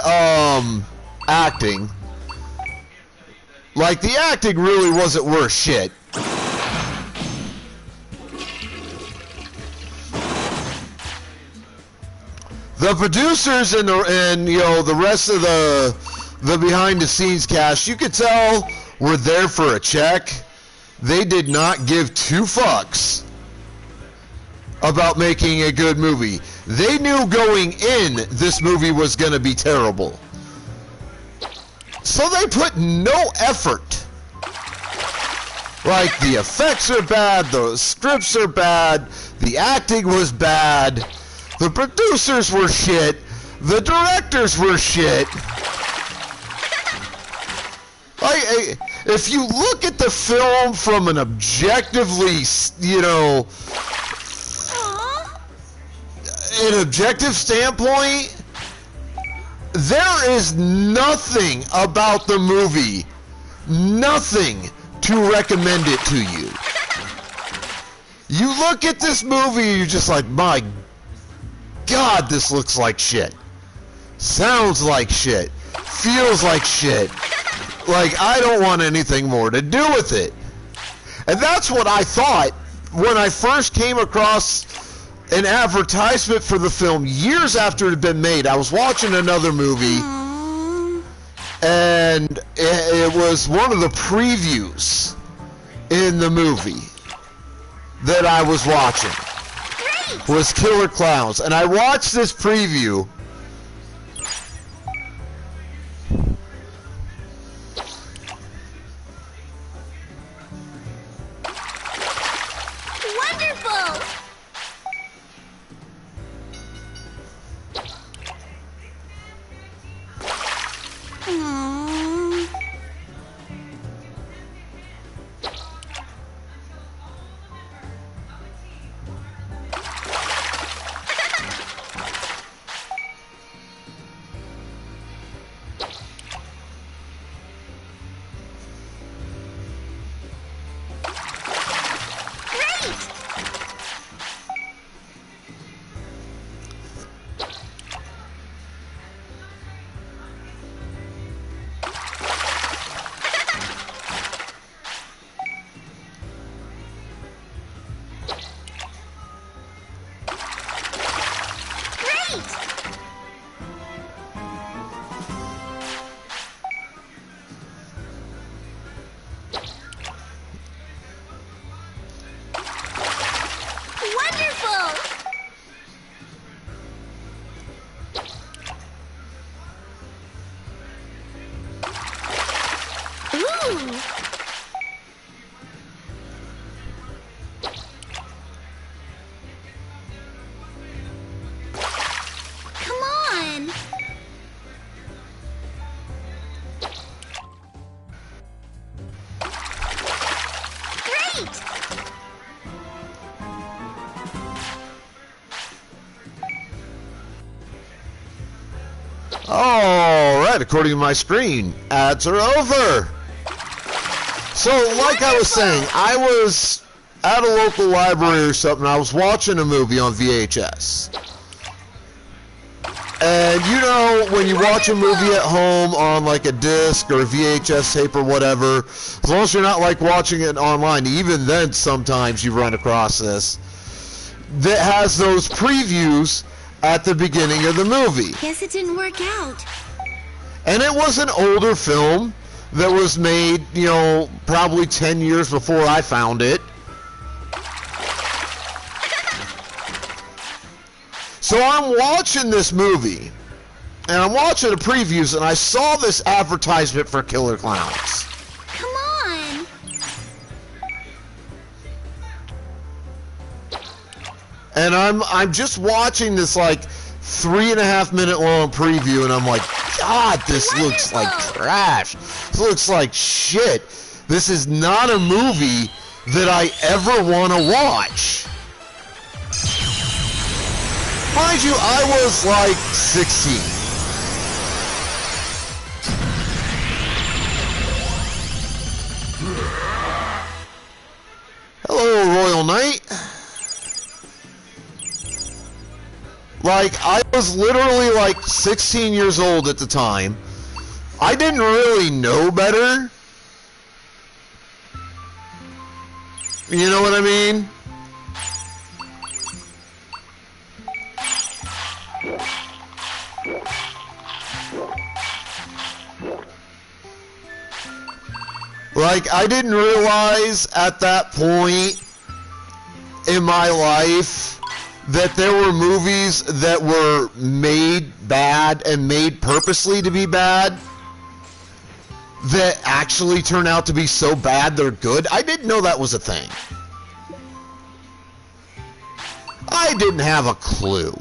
acting. Like, the acting really wasn't worth shit. The producers and you know, the rest of the behind the scenes cast, you could tell were there for a check. They did not give two fucks about making a good movie. They knew going in this movie was going to be terrible. So they put no effort. Like, the effects are bad, the scripts are bad, the acting was bad, the producers were shit, the directors were shit. Like, if you look at the film from an objectively, you know, an objective standpoint, there is nothing about the movie, nothing to recommend it to you. You look at this movie, you're just like, my God, this looks like shit. Sounds like shit. Feels like shit. Like, I don't want anything more to do with it. And that's what I thought when I first came across an advertisement for the film years after it had been made. I was watching another movie, and it was one of the previews in the movie that I was watching. Was Killer Clowns. And I watched this preview, Alright, according to my screen, ads are over. So, like I was saying, I was at a local library or something. I was watching a movie on VHS. And you know, when you watch a movie at home on like a disc or a VHS tape or whatever, as long as you're not like watching it online, even then sometimes you run across this, that has those previews at the beginning of the movie. Guess it didn't work out. And it was an older film that was made, you know, probably 10 years before I found it. So I'm watching this movie, and I'm watching the previews, and I saw this advertisement for Killer Clowns. Come on. And I'm just watching this like 3.5 minute long preview, and I'm like, God, this looks like trash. This looks like shit. This is not a movie that I ever want to watch. Mind you, I was like 16. Hello, Royal Knight. Like, I was literally like 16 years old at the time. I didn't really know better. You know what I mean? Like, I didn't realize at that point in my life that there were movies that were made bad and made purposely to be bad that actually turn out to be so bad they're good. I didn't know that was a thing. I didn't have a clue.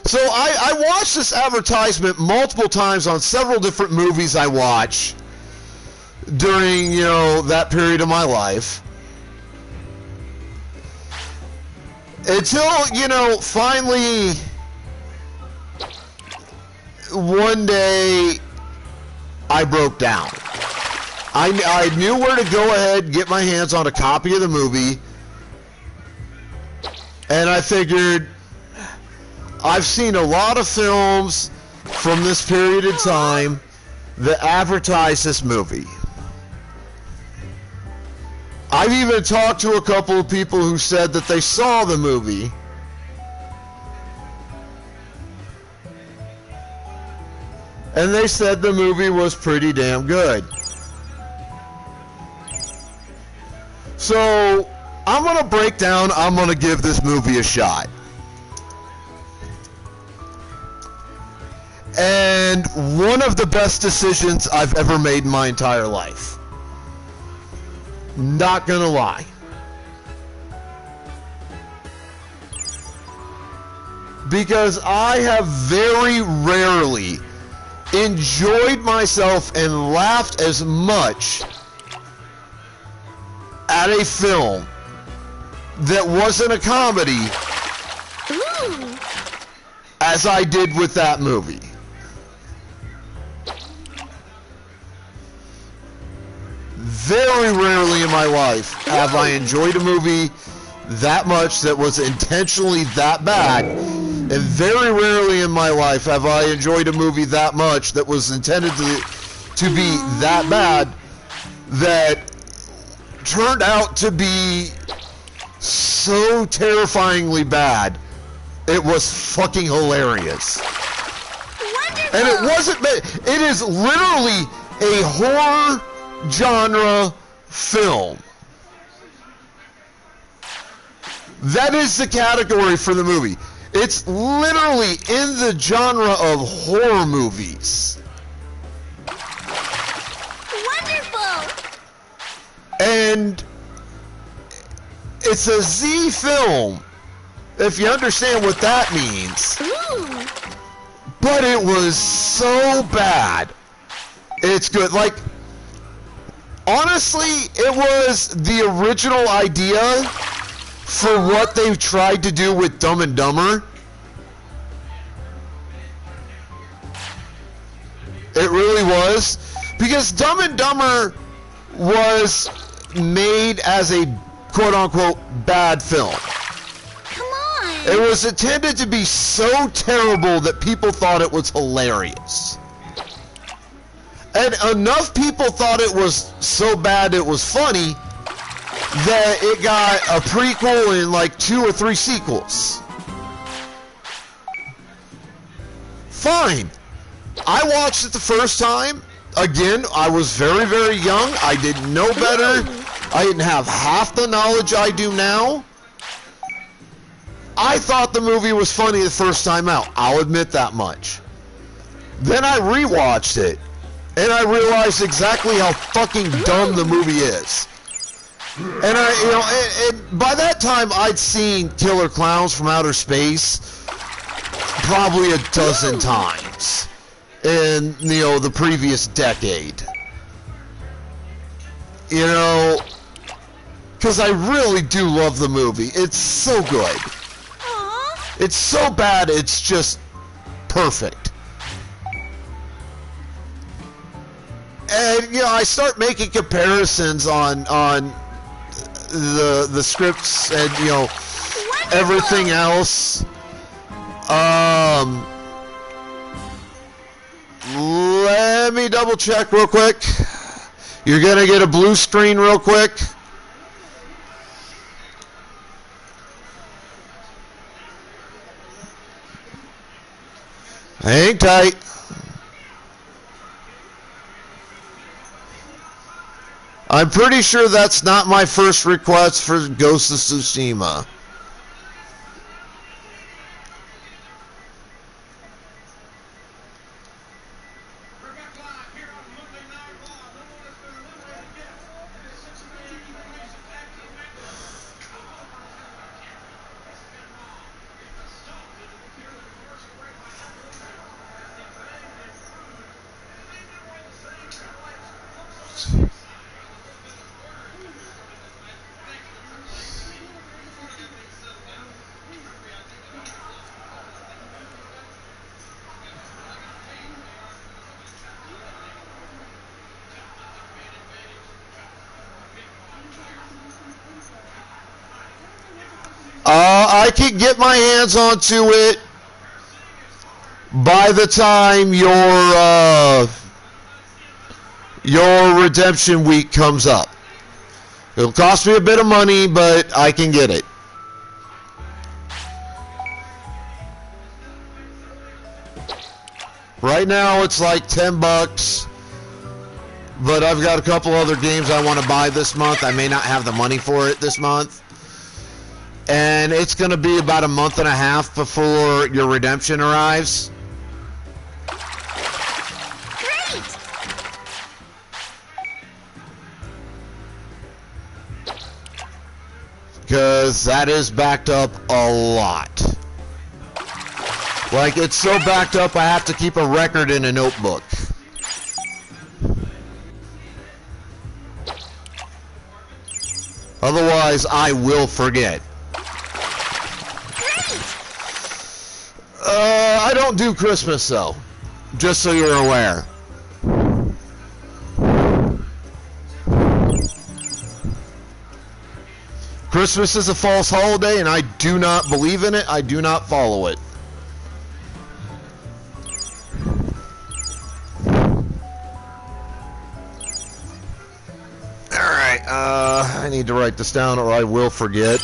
So I watched this advertisement multiple times on several different movies I watch during, you know, that period of my life. Until, you know, finally one day I broke down. I knew where to go ahead and get my hands on a copy of the movie, and I figured I've seen a lot of films from this period of time that advertise this movie. I've even talked to a couple of people who said that they saw the movie. And they said the movie was pretty damn good. So, I'm going to break down, I'm going to give this movie a shot. And one of the best decisions I've ever made in my entire life. Not gonna lie. Because I have very rarely enjoyed myself and laughed as much at a film that wasn't a comedy as I did with that movie. Very rarely in my life have I enjoyed a movie that much that was intentionally that bad, and very rarely in my life have I enjoyed a movie that much that was intended to be that bad that turned out to be so terrifyingly bad it was fucking hilarious. Wonderful. And it wasn't, it is literally a horror genre film. That is the category for the movie. It's literally in the genre of horror movies. Wonderful. And it's a Z film, if you understand what that means. Ooh. But it was so bad. It's good. Like, honestly, it was the original idea for what they tried to do with Dumb and Dumber. It really was. Because Dumb and Dumber was made as a quote-unquote bad film. Come on. It was intended to be so terrible that people thought it was hilarious. And enough people thought it was so bad it was funny that it got a prequel and like 2 or 3 sequels. Fine. I watched it the first time. Again, I was very, very young. I didn't know better. I didn't have half the knowledge I do now. I thought the movie was funny the first time out. I'll admit that much. Then I rewatched it, and I realized exactly how fucking dumb the movie is. And and by that time, I'd seen Killer Clowns from Outer Space probably a dozen times in, the previous decade. Because I really do love the movie. It's so good. Aw. It's so bad, it's just perfect. And, I start making comparisons on the scripts and, Wonderful. everything else. Let me double check real quick. You're gonna get a blue screen real quick. Hang tight. I'm pretty sure that's not my first request for Ghost of Tsushima. I can get my hands onto it by the time your redemption week comes up. It'll cost me a bit of money, but I can get it. Right now it's like $10, but I've got a couple other games I want to buy this month. I may not have the money for it this month. And it's going to be about a month and a half before your redemption arrives. Great. Because that is backed up a lot. Like, it's so backed up I have to keep a record in a notebook. Otherwise, I will forget. I don't do Christmas, though. Just so you're aware. Christmas is a false holiday, and I do not believe in it. I do not follow it. Alright, I need to write this down or I will forget.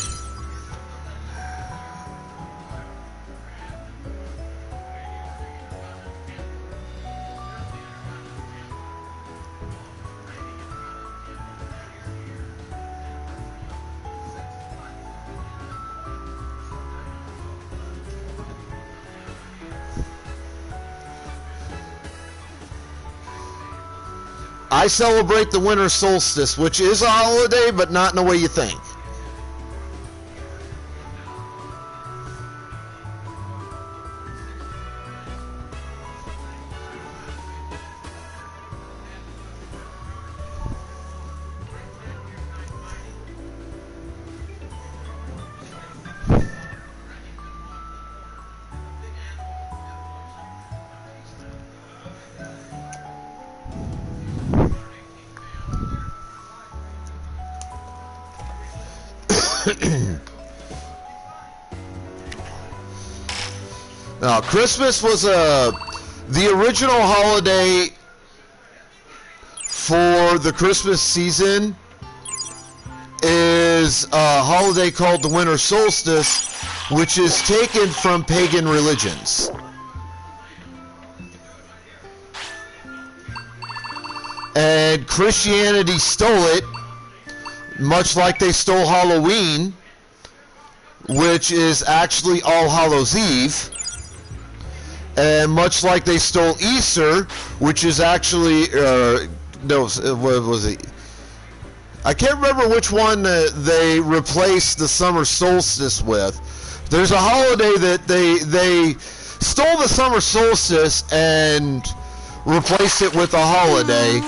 I celebrate the winter solstice, which is a holiday, but not in the way you think. Now, Christmas was the original holiday for the Christmas season is a holiday called the winter solstice, which is taken from pagan religions. And Christianity stole it, much like they stole Halloween, which is actually All Hallows Eve, and much like they stole Easter, which is actually, no, what was it? I can't remember which one they replaced the summer solstice with. There's a holiday that they stole the summer solstice and replaced it with a holiday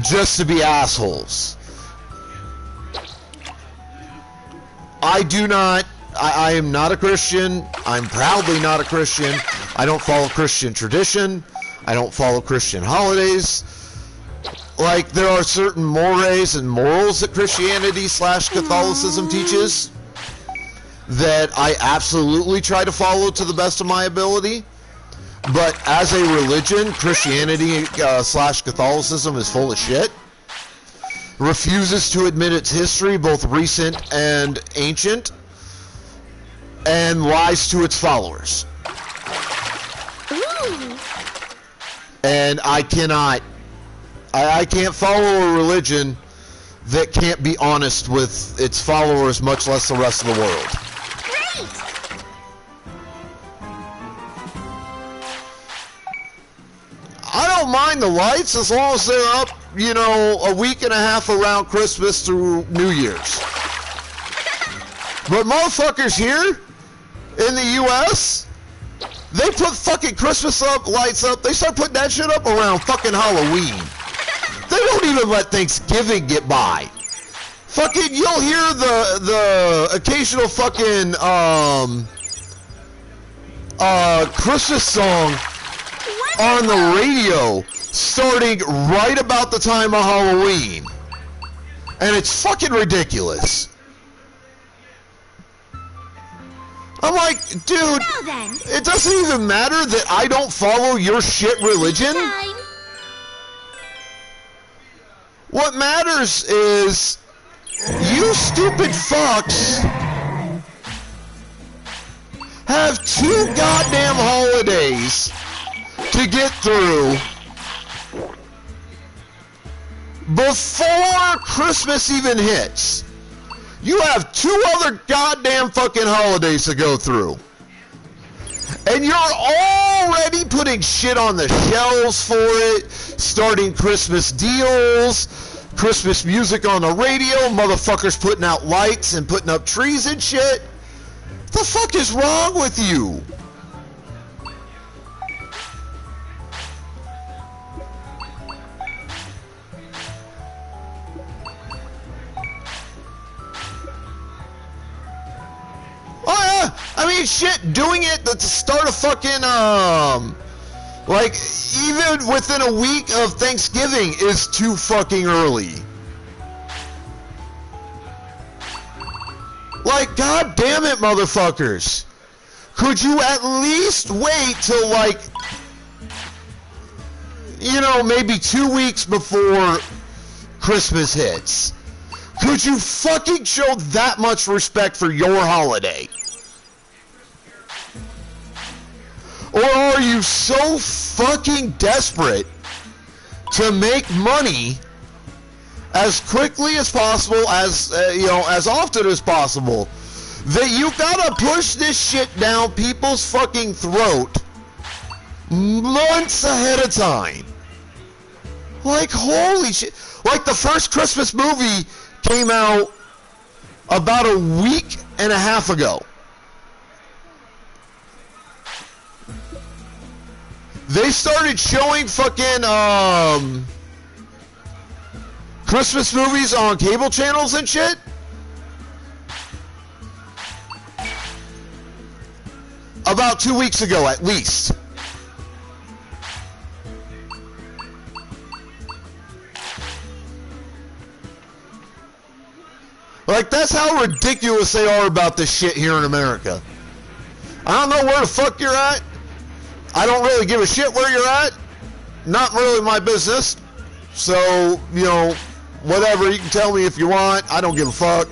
just to be assholes. I am not a Christian. I'm proudly not a Christian. I don't follow Christian tradition. I don't follow Christian holidays. Like, there are certain mores and morals that Christianity/Catholicism teaches that I absolutely try to follow to the best of my ability. But as a religion, Christianity/Catholicism is full of shit. Refuses to admit its history, both recent and ancient, and lies to its followers. Ooh. And I can't follow a religion that can't be honest with its followers, much less the rest of the world. Great. I don't mind the lights as long as they're up, you know, a week and a half around Christmas through New Year's. But motherfuckers here in the U.S., they put fucking Christmas lights up. They start putting that shit up around fucking Halloween. They don't even let Thanksgiving get by. Fucking, you'll hear the occasional fucking Christmas song on the radio starting right about the time of Halloween. And it's fucking ridiculous. I'm like, dude, Now then. it doesn't even matter that I don't follow your shit religion. Time. What matters is you stupid fucks have 2 goddamn holidays to get through before Christmas even hits. You have 2 other goddamn fucking holidays to go through. And you're already putting shit on the shelves for it, starting Christmas deals, Christmas music on the radio, motherfuckers putting out lights and putting up trees and shit. What the fuck is wrong with you? Oh yeah, I mean shit, doing it to start a fucking, like, even within a week of Thanksgiving is too fucking early. Like, god damn it, motherfuckers. Could you at least wait till, like, you know, maybe 2 weeks before Christmas hits? Could you fucking show that much respect for your holiday? Or are you so fucking desperate to make money as quickly as possible, as you know, as often as possible, that you gotta push this shit down people's fucking throat months ahead of time? Like, holy shit. Like, the first Christmas movie came out about a week and a half ago. They started showing fucking Christmas movies on cable channels and shit about 2 weeks ago at least. Like, that's how ridiculous they are about this shit here in America. I don't know where the fuck you're at. I don't really give a shit where you're at. Not really my business. So, you know, whatever, you can tell me if you want. I don't give a fuck.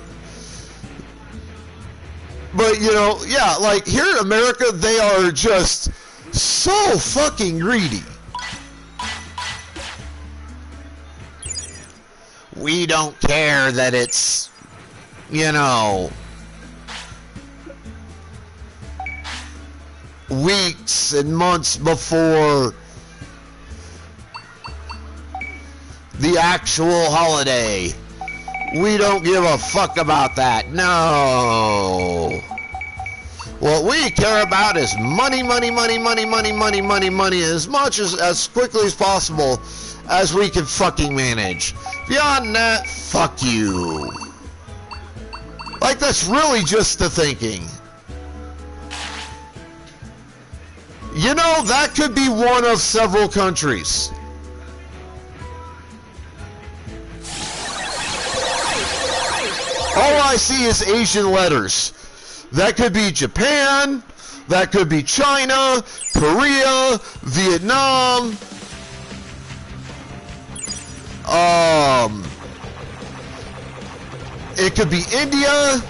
But, you know, yeah, like here in America, they are just so fucking greedy. We don't care that it's, you know, weeks and months before the actual holiday. We don't give a fuck about that. No. What we care about is money, money, money, money, money, money, money, money, as much as quickly as possible as we can fucking manage. Beyond that, fuck you. Like, that's really just the thinking. You know, that could be one of several countries. All I see is Asian letters. That could be Japan, that could be China, Korea, Vietnam, it could be India,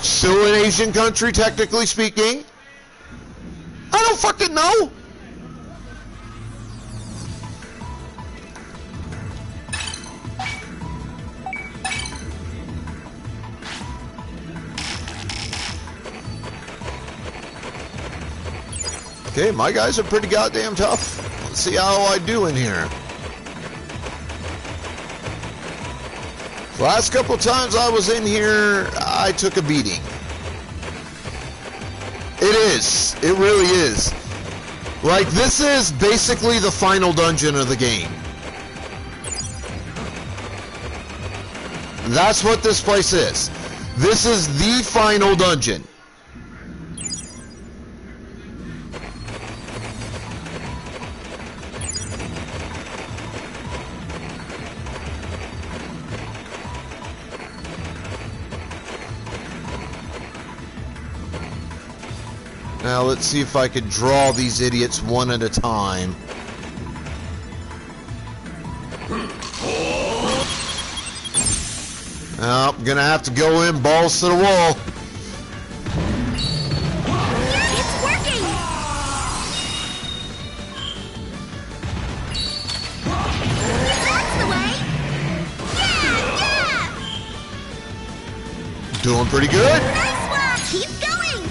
still an Asian country technically speaking. I don't fucking know. Okay, my guys are pretty goddamn tough. Let's see how I do in here. Last couple times I was in here, I took a beating. It is. It really is. Like, this is basically the final dungeon of the game. That's what this place is. This is the final dungeon. Now let's see if I can draw these idiots one at a time. Oh, I'm gonna have to go in balls to the wall. It's working! That's the way! Yeah! Doing pretty good. Nice one! Keep going!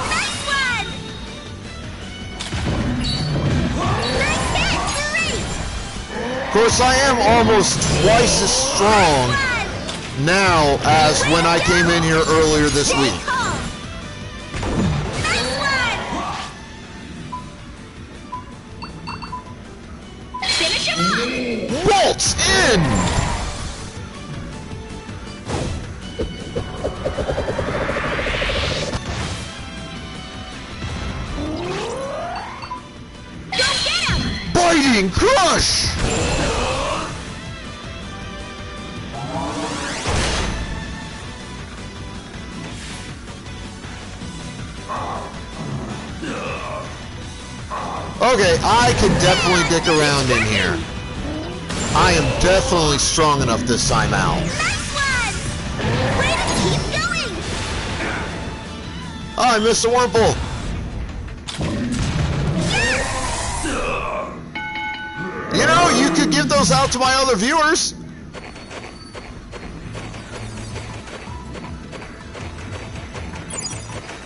Nice one! Nice hit! Great! Of course, I am almost twice as strong now as when I came in here earlier this week. Nice one! Finish him off! Waltz in! Go get him! Biting crush! Okay, I can definitely dick around in here. I am definitely strong enough this time out. Nice one! Way to keep going! Oh, I missed a Wurmple. You know, you could give those out to my other viewers.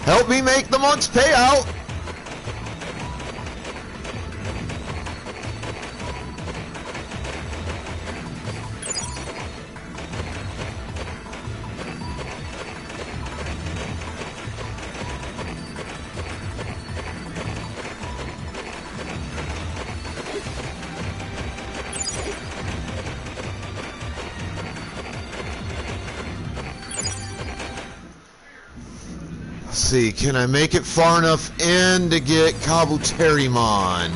Help me make the month's payout. Let's see, can I make it far enough in to get Kabuterimon?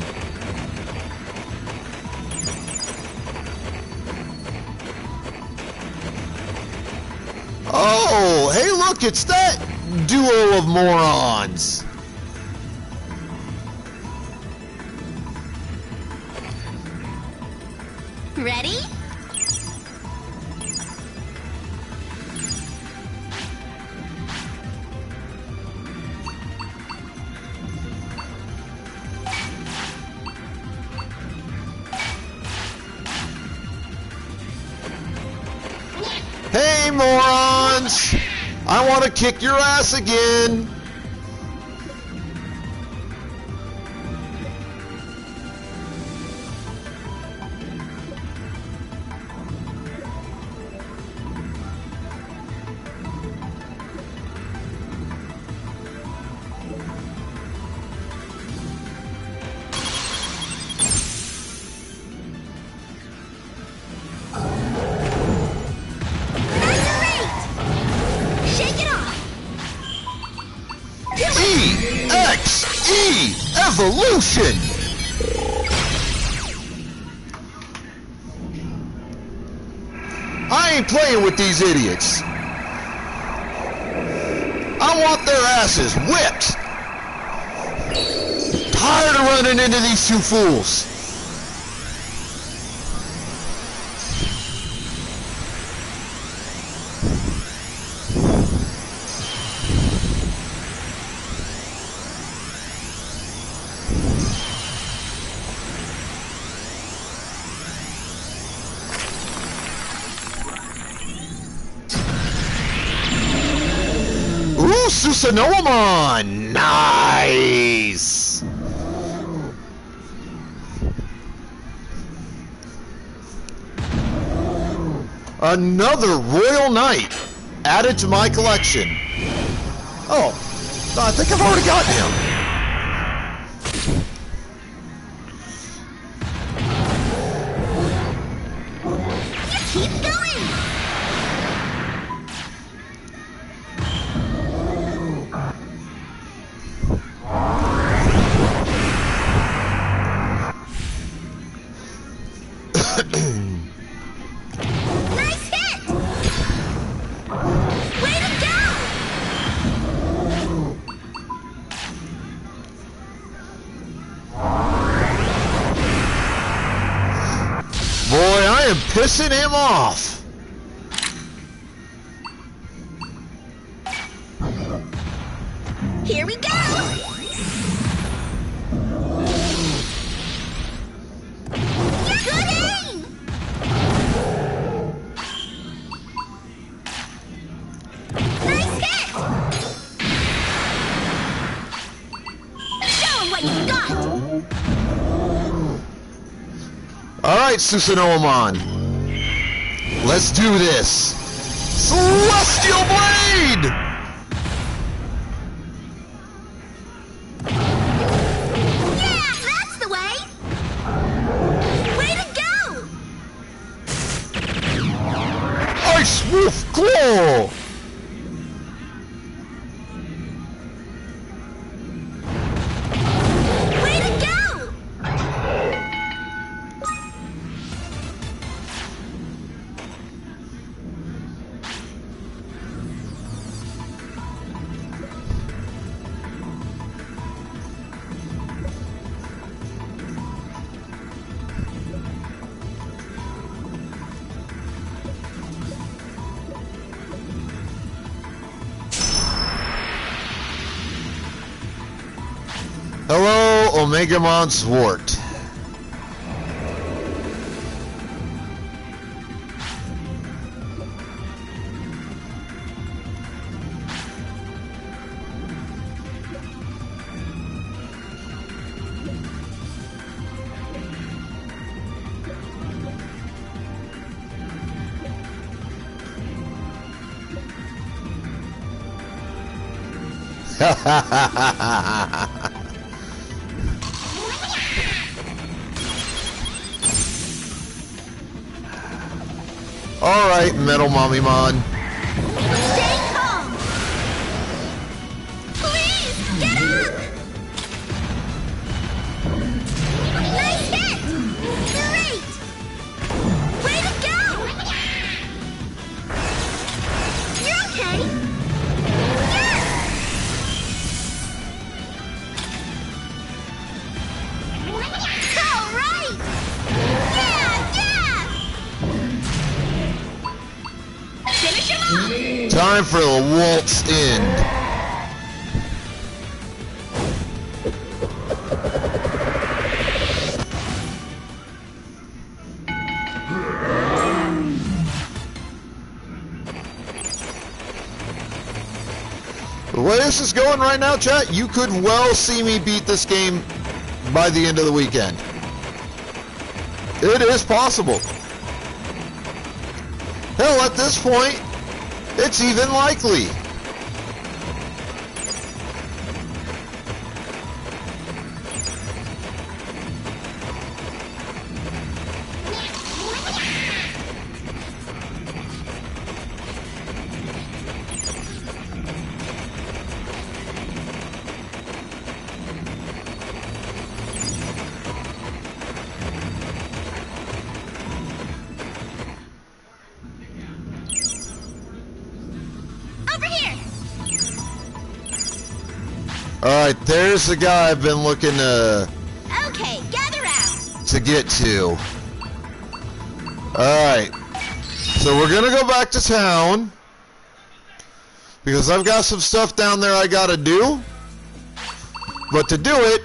Oh, hey look, it's that duo of morons. Ready? Hey, morons! I want to kick your ass again! EXE Evolution! I ain't playing with these idiots. I want their asses whipped. Tired of running into these two fools. Susanoo-mon! Nice! Another Royal Knight added to my collection. Oh, I think I've already gotten him. Keep going! Nice hit! Way to go! Boy, I am pissing him off. Here we go! Good aim! Nice hit! Show 'em what you got! Alright, Susanoo-mon. Let's do this. Celestial Blade! Yeah, that's the way! Way to go! Ice Wolf Claw! Way to go! Hello, Omegamon Swart. Ha ha ha ha ha ha. Alright, Metal Mommy-mon. Stay calm! Please, get up! Nice hit! Great! Way to go! You're okay! Yes! Time for the waltz end. The way this is going right now, chat, you could well see me beat this game by the end of the weekend. It is possible. Hell, at this point, it's even likely. Alright, there's the guy I've been looking Okay, gather round. to get to. Alright. So we're gonna go back to town. Because I've got some stuff down there I gotta do. But to do it,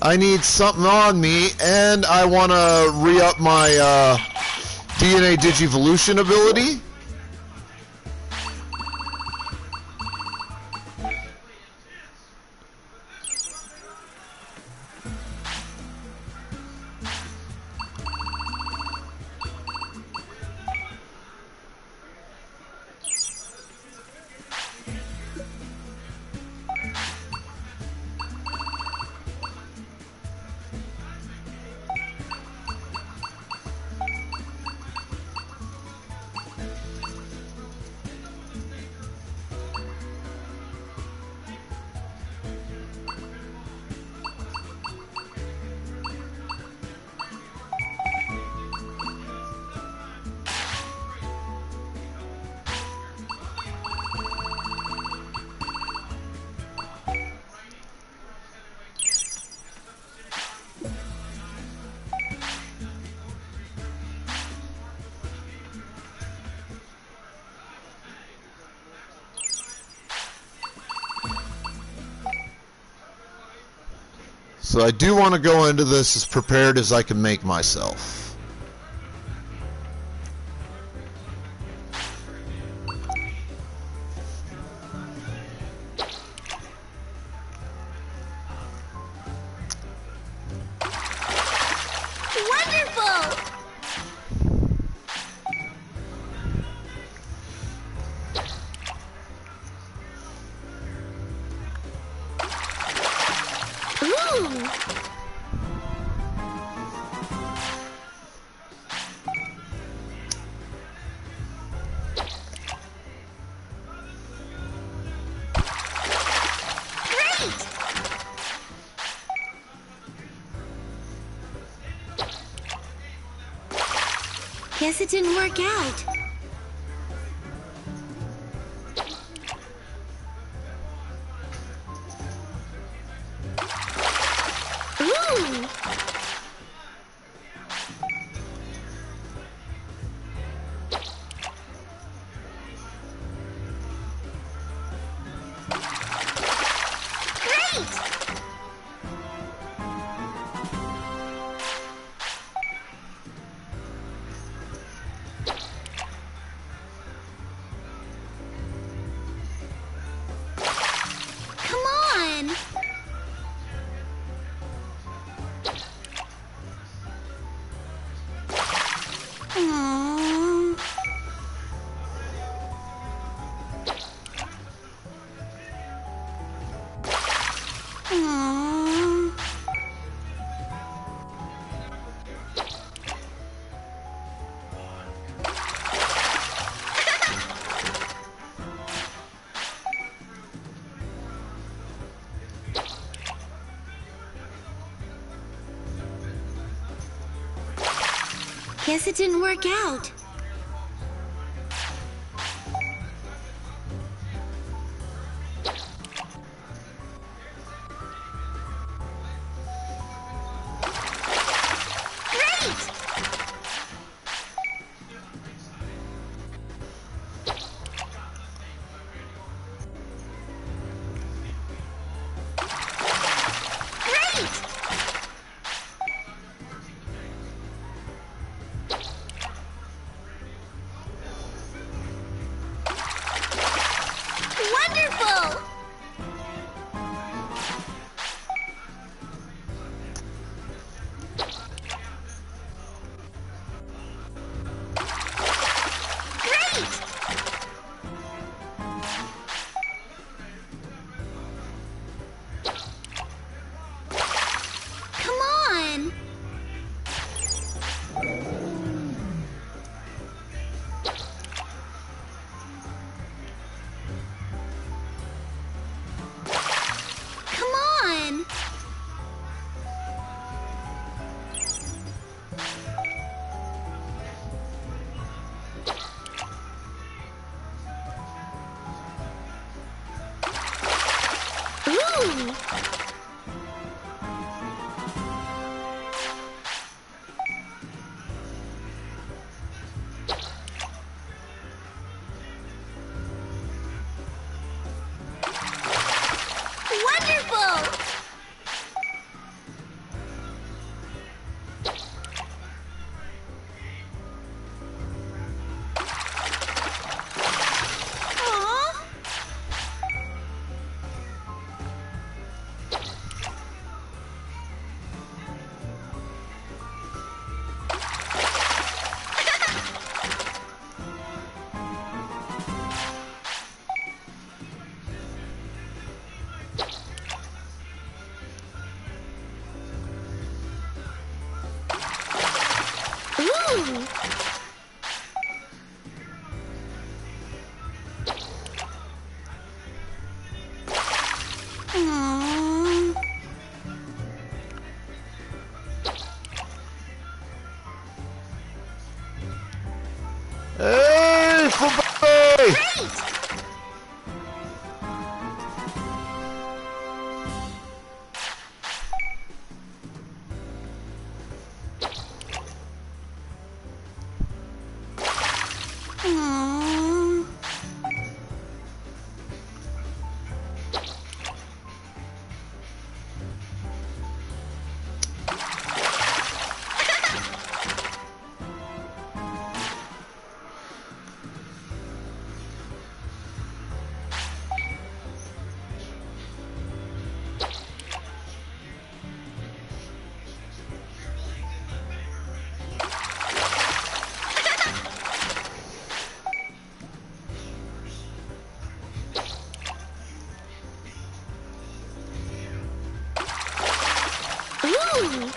I need something on me, and I want to re-up my DNA Digivolution ability. So I do want to go into this as prepared as I can make myself. Wonderful! Ooh! Guess it didn't work out. Ooh! Great! Come on! Aww. Aww. Guess it didn't work out. Great! Ooh! Wonderful! Aw. Ooh! Mm. Hey, Fubay! Great! Mm. Ooh!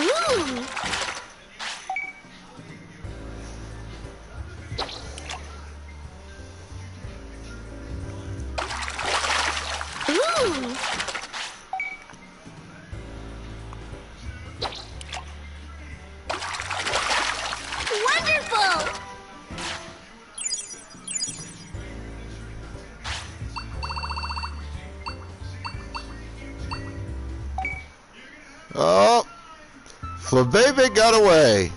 Ooh! Ooh! Wonderful! Oh, Flababy got away.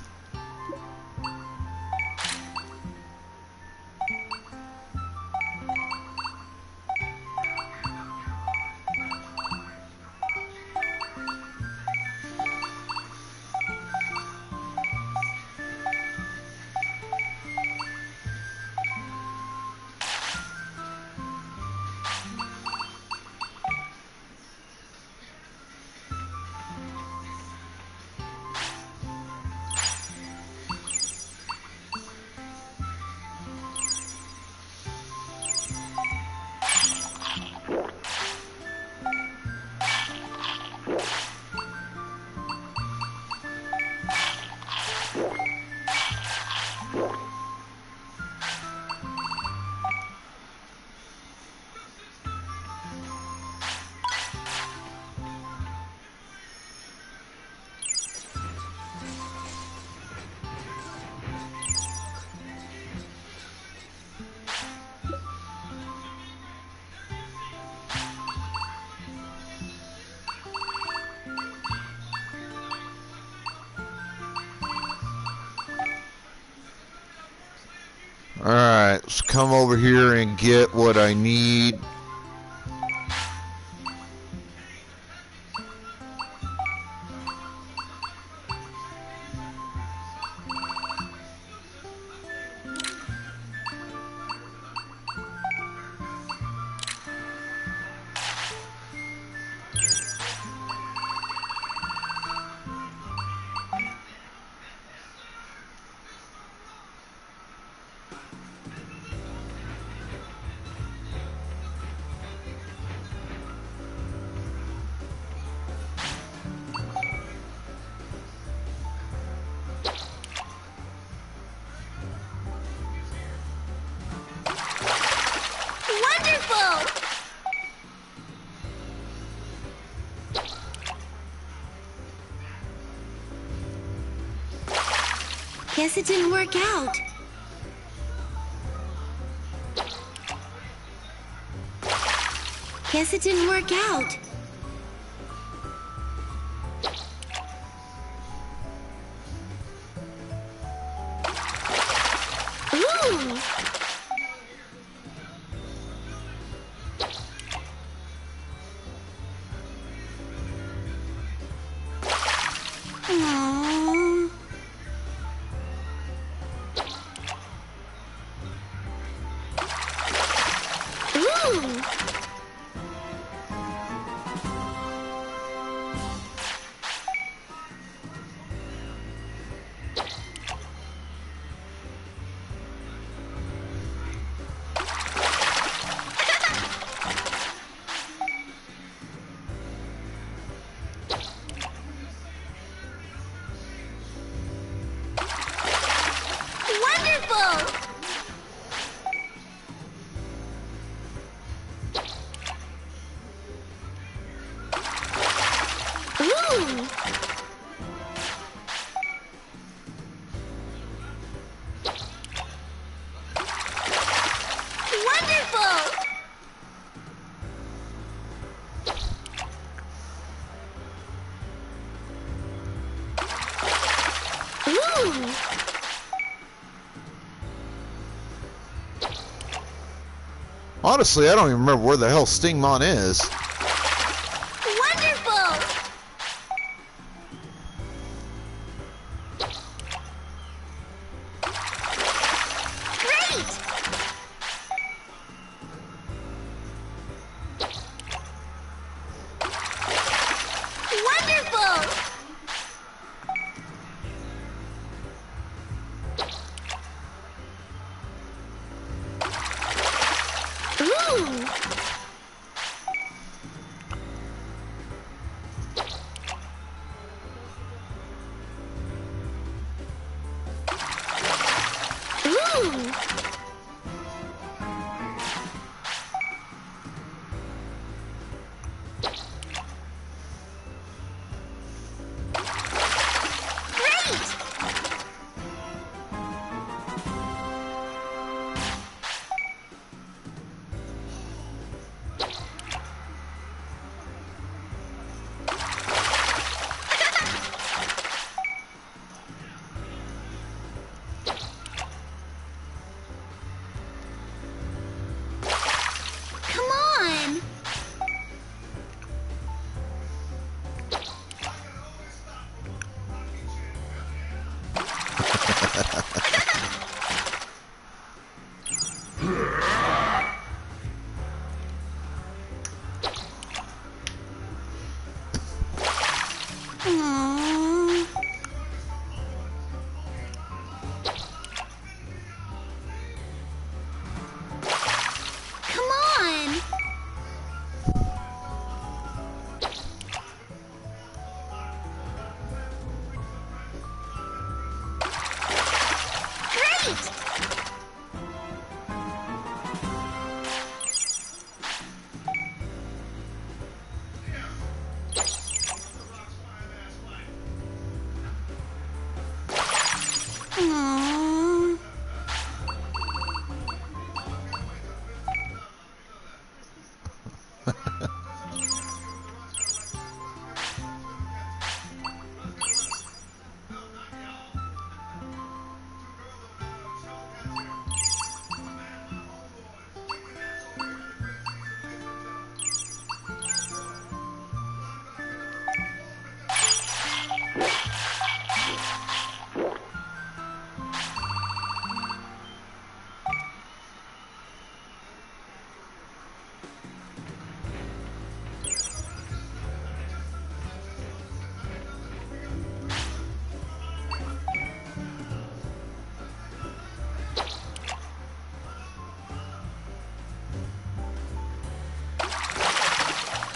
Alright, let's come over here and get what I need. Guess it didn't work out. Guess it didn't work out. Ooh! Aww. Ooh! Wonderful! Ooh! Wonderful! Ooh! Honestly, I don't even remember where the hell Stingmon is. Wonderful! Great! Wonderful! Ooh! Ooh! Great! Come on! Aww. Come on! Great! Aww.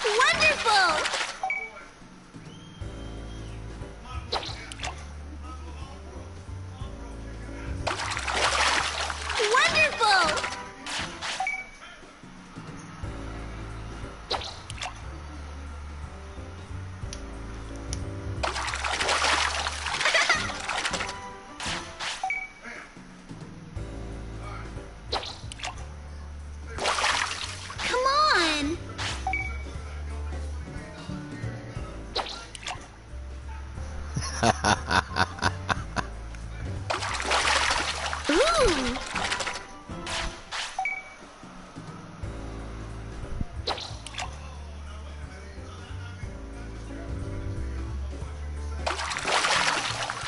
Wonderful! Ooh!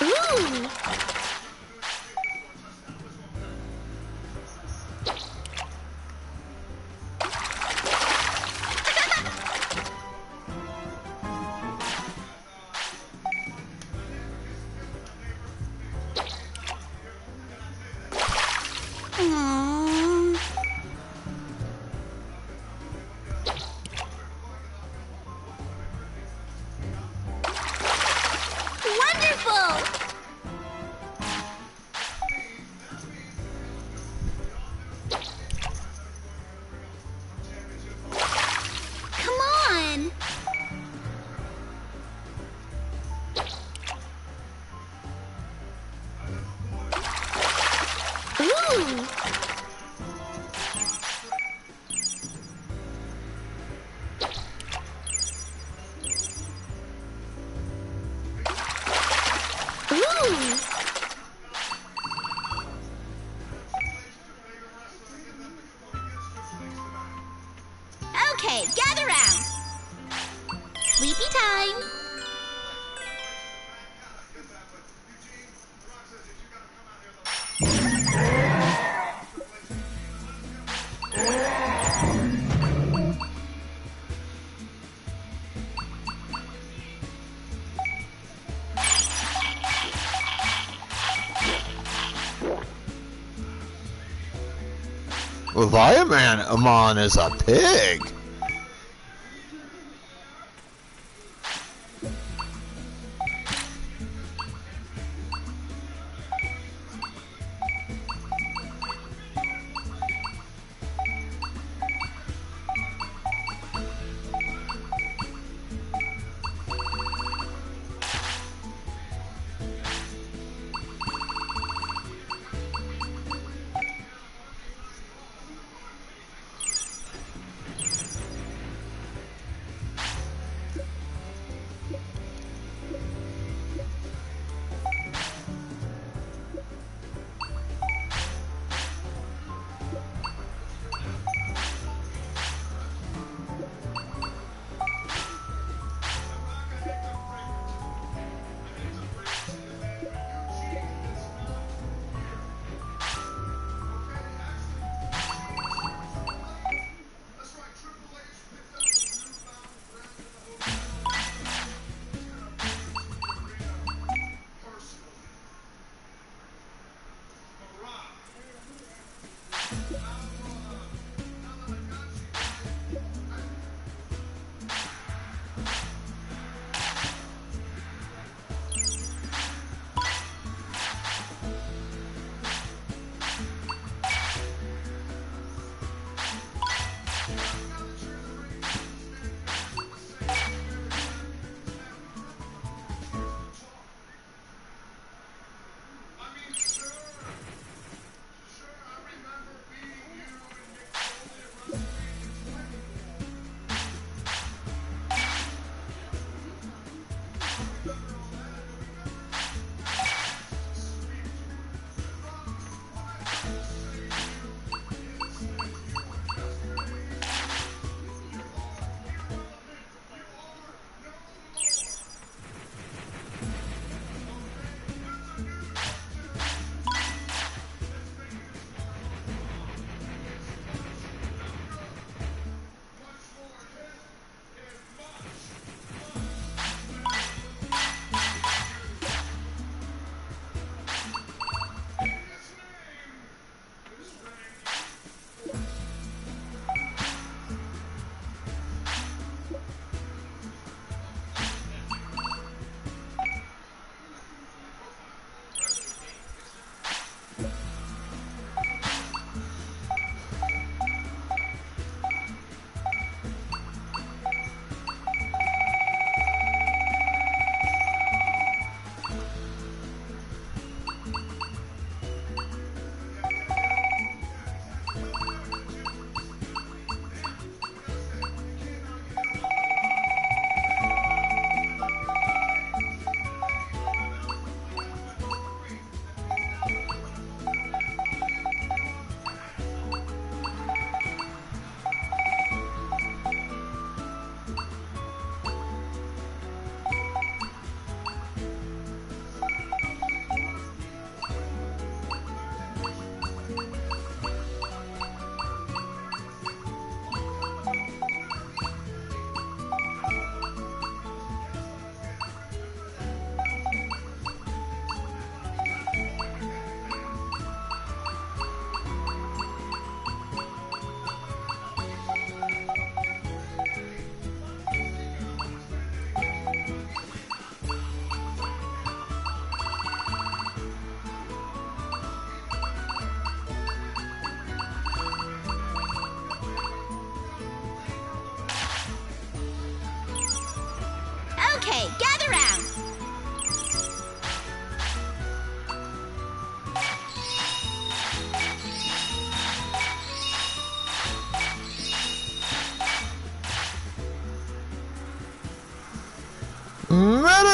Ooh! Aww. Wonderful! Come on! Ooh! Ooh! Okay, gather round. Sleepy time. Amon is a pig.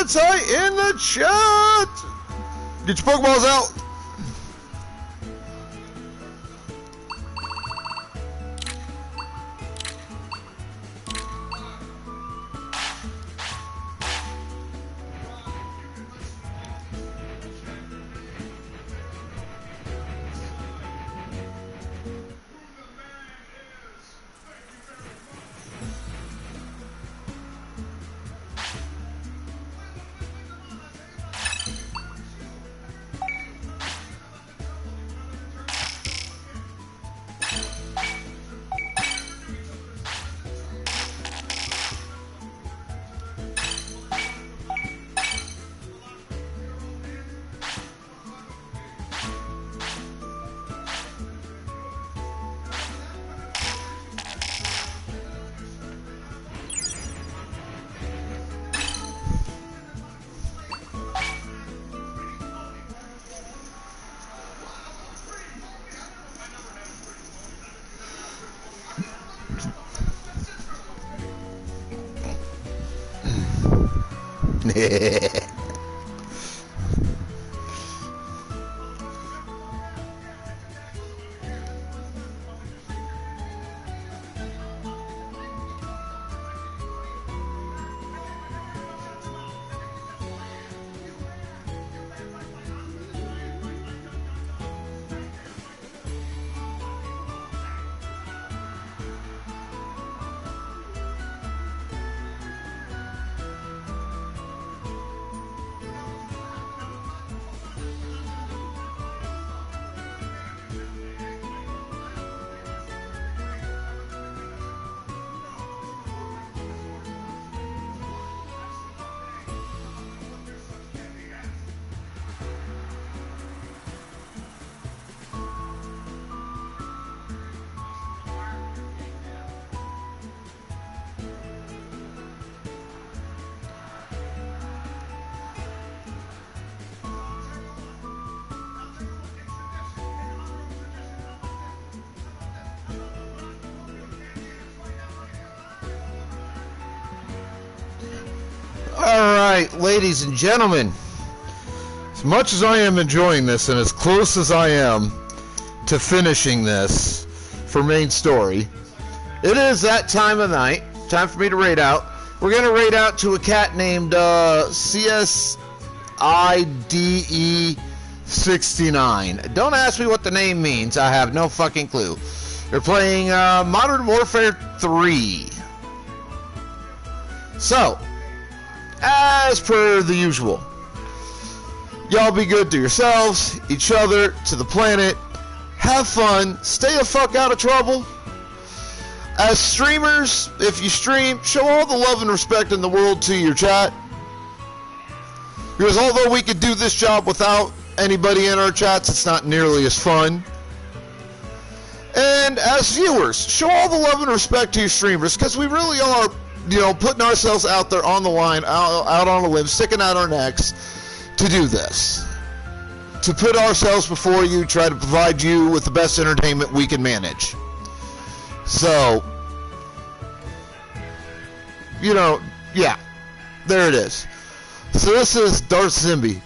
minutes high in the chat. Get your Pokeballs out. Alright, ladies and gentlemen, as much as I am enjoying this and as close as I am to finishing this for main story, it is that time of night. Time for me to raid out. We're going to raid out to a cat named CSIDE69. Don't ask me what the name means. I have no fucking clue. They're playing Modern Warfare 3. So, as per the usual, y'all be good to yourselves, each other, to the planet. Have fun. Stay the fuck out of trouble. As streamers, if you stream, show all the love and respect in the world to your chat. Because although we could do this job without anybody in our chats, it's not nearly as fun. And as viewers, show all the love and respect to your streamers, because we really are, you know, putting ourselves out there on the line, out on a limb, sticking out our necks to do this. To put ourselves before you, try to provide you with the best entertainment we can manage. So, you know, yeah, there it is. So this is Darth Zimby.